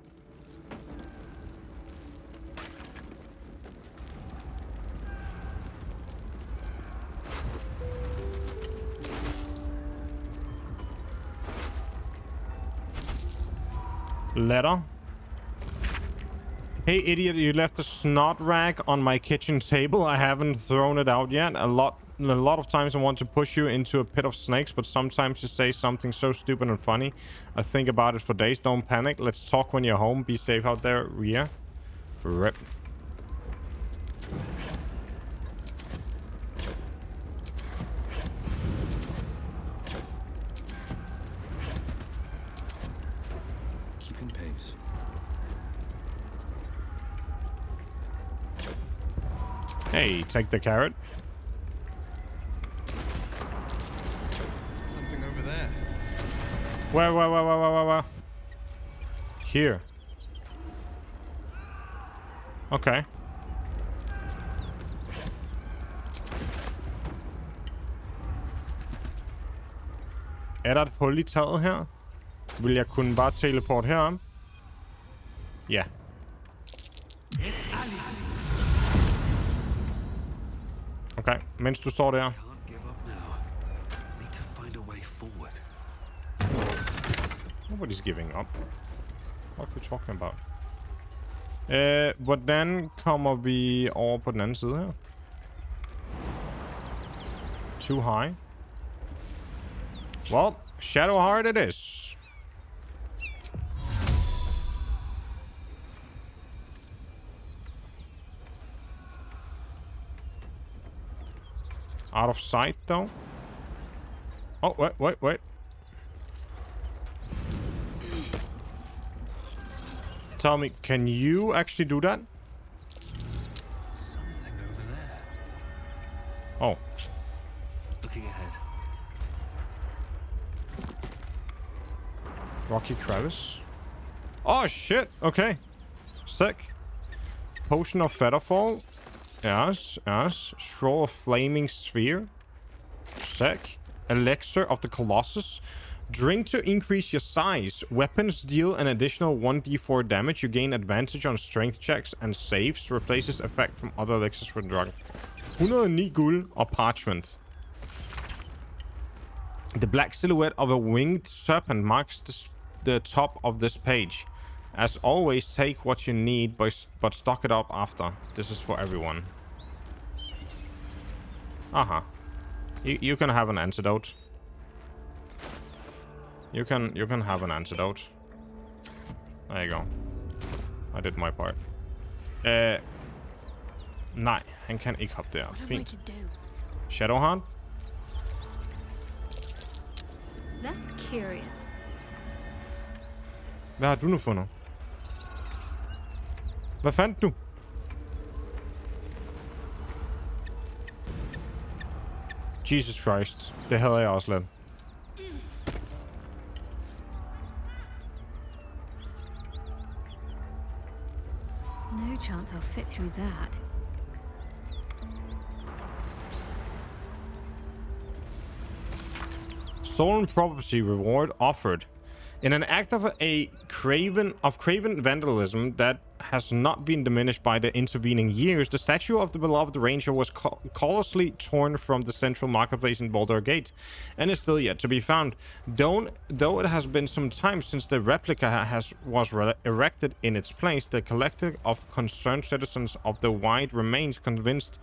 Letter. Hey idiot, you left a snot rag on my kitchen table. I haven't thrown it out yet. A lot of times I want to push you into a pit of snakes, but sometimes you say something so stupid and funny. I think about it for days. Don't panic. Let's talk when you're home. Be safe out there, Rhea. Rip. Hey, take the carrot. Something over there. Where? Here. Okay. Er der et hul i taget her? Vil jeg kunne bare teleport herom? Ja. Okay, mens du står der. Nobody's giving up. What are we talking about? Hvordan kommer vi over på den anden side her? Too high. Well, Shadowheart it is. out of sight, though. Oh, wait. Tell me, can you actually do that? Something over there. Oh. Looking ahead. Rocky crevice. Oh, shit. Okay. Sick. Potion of Featherfall. Yes. Scroll of Flaming Sphere. Sick. Elixir of the Colossus. Drink to increase your size. Weapons deal an additional 1d4 damage. You gain advantage on strength checks and saves. Replaces effect from other elixirs with drug. 109 guld og parchment. The black silhouette of a winged serpent marks the top of this page. As always, take what you need, but stock it up after. This is for everyone. Uh-huh. You can have an antidote. You can have an antidote. There you go. I did my part. Nej, han kan ikke hoppe der. Fint. Shadowheart? That's curious. Hvad har du nu fundet? Hvad fandt du? Jesus Christ. Det havde jeg også lidt. No chance I'll fit through that. Stolen property reward offered. In an act of craven vandalism that has not been diminished by the intervening years, the statue of the beloved ranger was callously torn from the central marketplace in Baldur's Gate, and is still yet to be found. Though it has been some time since the replica was erected in its place, the collective of concerned citizens of the Wide remains convinced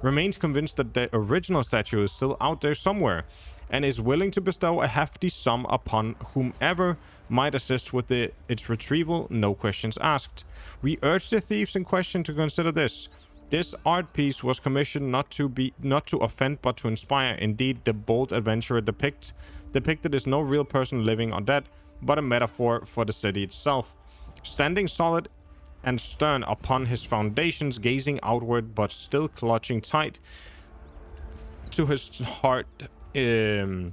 that the original statue is still out there somewhere, and is willing to bestow a hefty sum upon whomever might assist with its retrieval, no questions asked. We urge the thieves in question to consider this. This art piece was commissioned not to offend but to inspire. Indeed, the bold adventurer depicted is no real person living or dead, but a metaphor for the city itself. Standing solid and stern upon his foundations, gazing outward but still clutching tight to his heart, the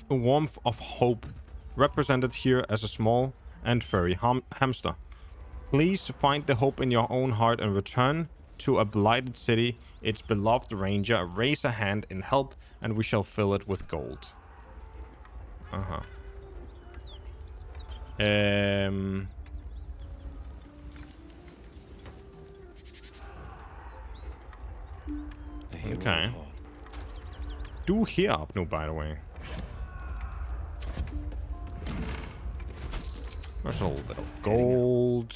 warmth of hope, represented here as a small and furry hamster. Please find the hope in your own heart and return to a blighted city, its beloved ranger. Raise a hand in help, and we shall fill it with gold. Okay. Du er heroppe nu, by the way. There's a little bit of gold.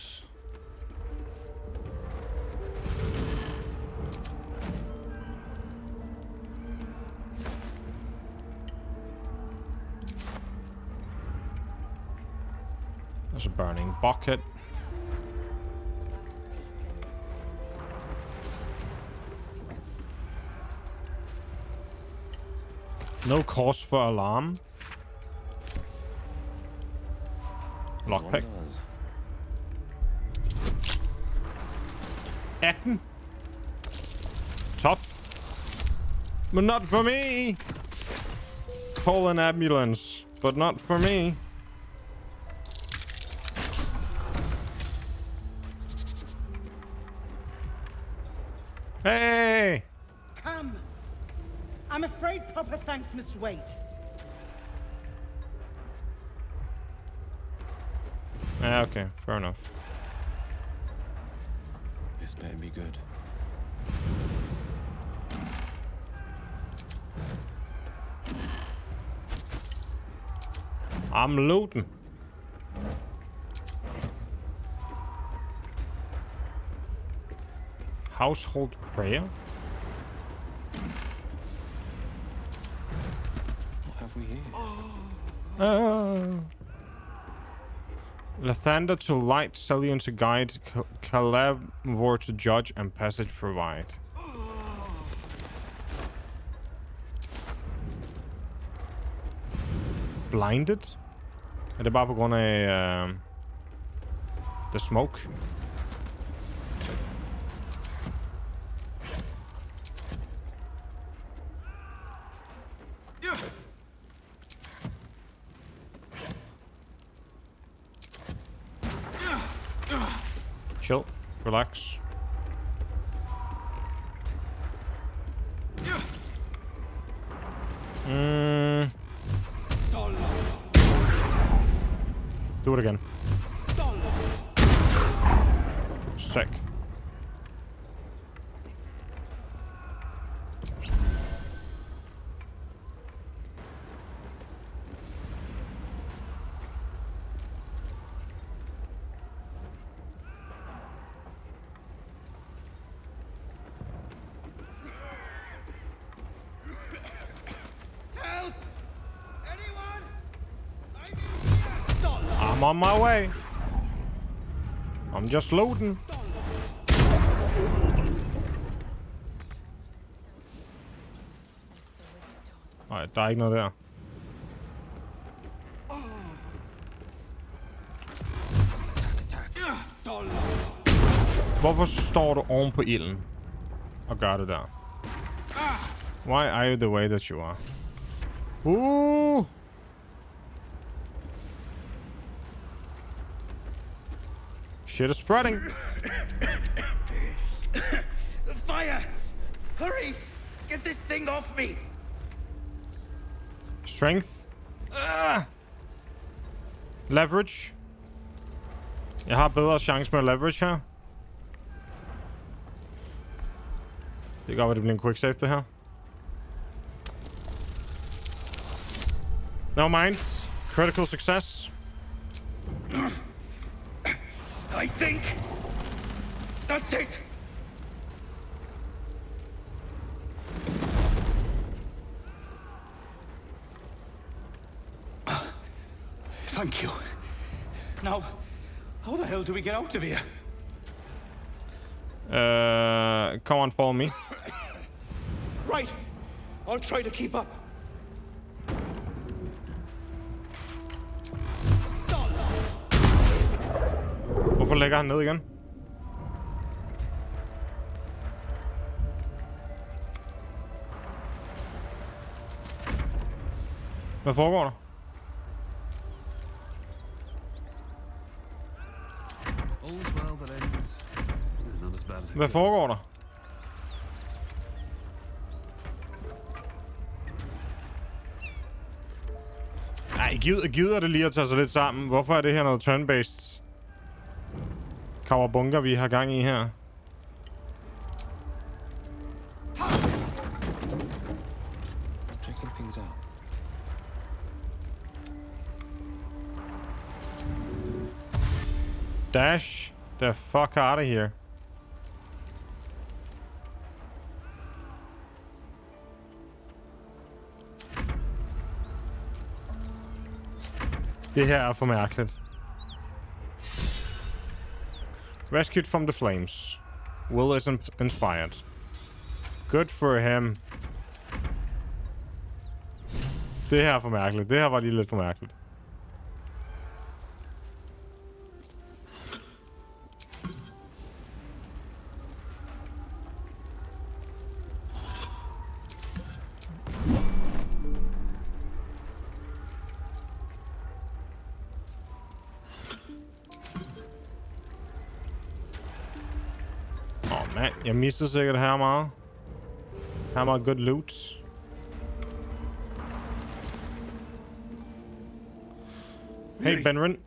There's a burning bucket. No cause for alarm. Lockpick. 18. Tough. But not for me. Call an ambulance. But not for me. Hey! Come. I'm afraid proper thanks must wait. Okay, fair enough. This better be good. I'm looting. Household prayer? What have we here? Lathander to light, Celion to guide, Calavor to judge, and passage provide. blinded? Er det bare på grund af the smoke? Chill. Relax. Do it again. Sick. I'm on my way. I'm just loading. Nej, der er ikke noget der. Hvorfor står du oven på ilden og gør det der? Why are you the way that you are? Shit is spreading. The fire! Hurry! Get this thing off me! Strength. Leverage. Jeg har bedre chance med leverage her. Det kan godt være, det bliver en quick save, det her. Never mind. Critical success. I think that's it. Thank you. Now, how the hell do we get out of here? Come on, follow me. Right. I'll try to keep up. Hvorfor lægger han ned igen? Hvad foregår der? Hvad foregår der? Ej, gider det lige at tage sig lidt sammen? Hvorfor er det her noget turn-based kawabunga, vi har gang i her? Checking things out. Dash the fuck out of here. Det her er for mærkeligt. Rescued from the flames. Will is inspired. Good for him. Det her er for mærkeligt. Det her var lige lidt for mærkeligt. Man, jeg mistede sikkert her meget. Her meget good loot. Hey, Benrin.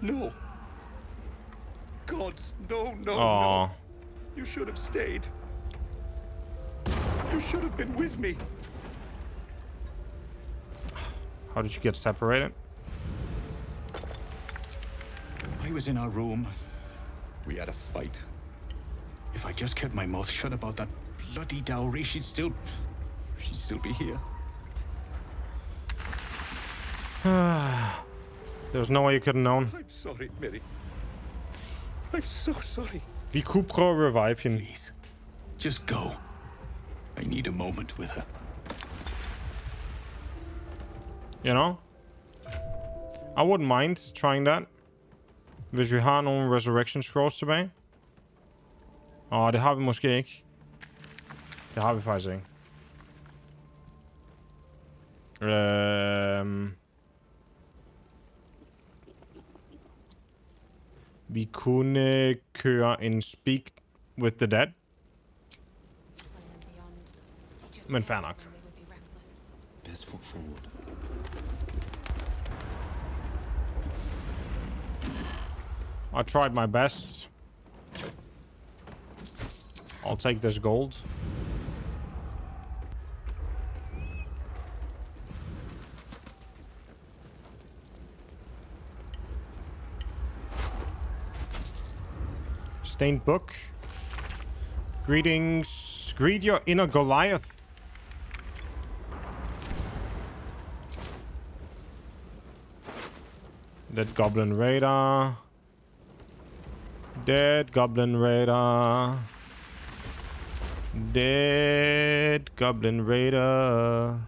No. God, no. You should have stayed. You should have been with me. How did you get separated? I was in our room. We had a fight. If I just kept my mouth shut about that bloody dowry, she'd still be here. There was no way you could have known. I'm sorry, Mary. I'm so sorry. Vi kunne prøve at revive hende. Please, just go. I need a moment with her. You know? I wouldn't mind trying that. Hvis vi har nogle resurrection scrolls tilbage. Det har vi måske ikke. Det har vi faktisk ikke. Vi kunne køre en Speak with the Dead. Men fair nok. Best foot forward. I tried my best. I'll take this gold. Stained book. Greetings. Greet your inner Goliath. Dead Goblin Raider. Dead Goblin Raider. Dead Goblin Raider.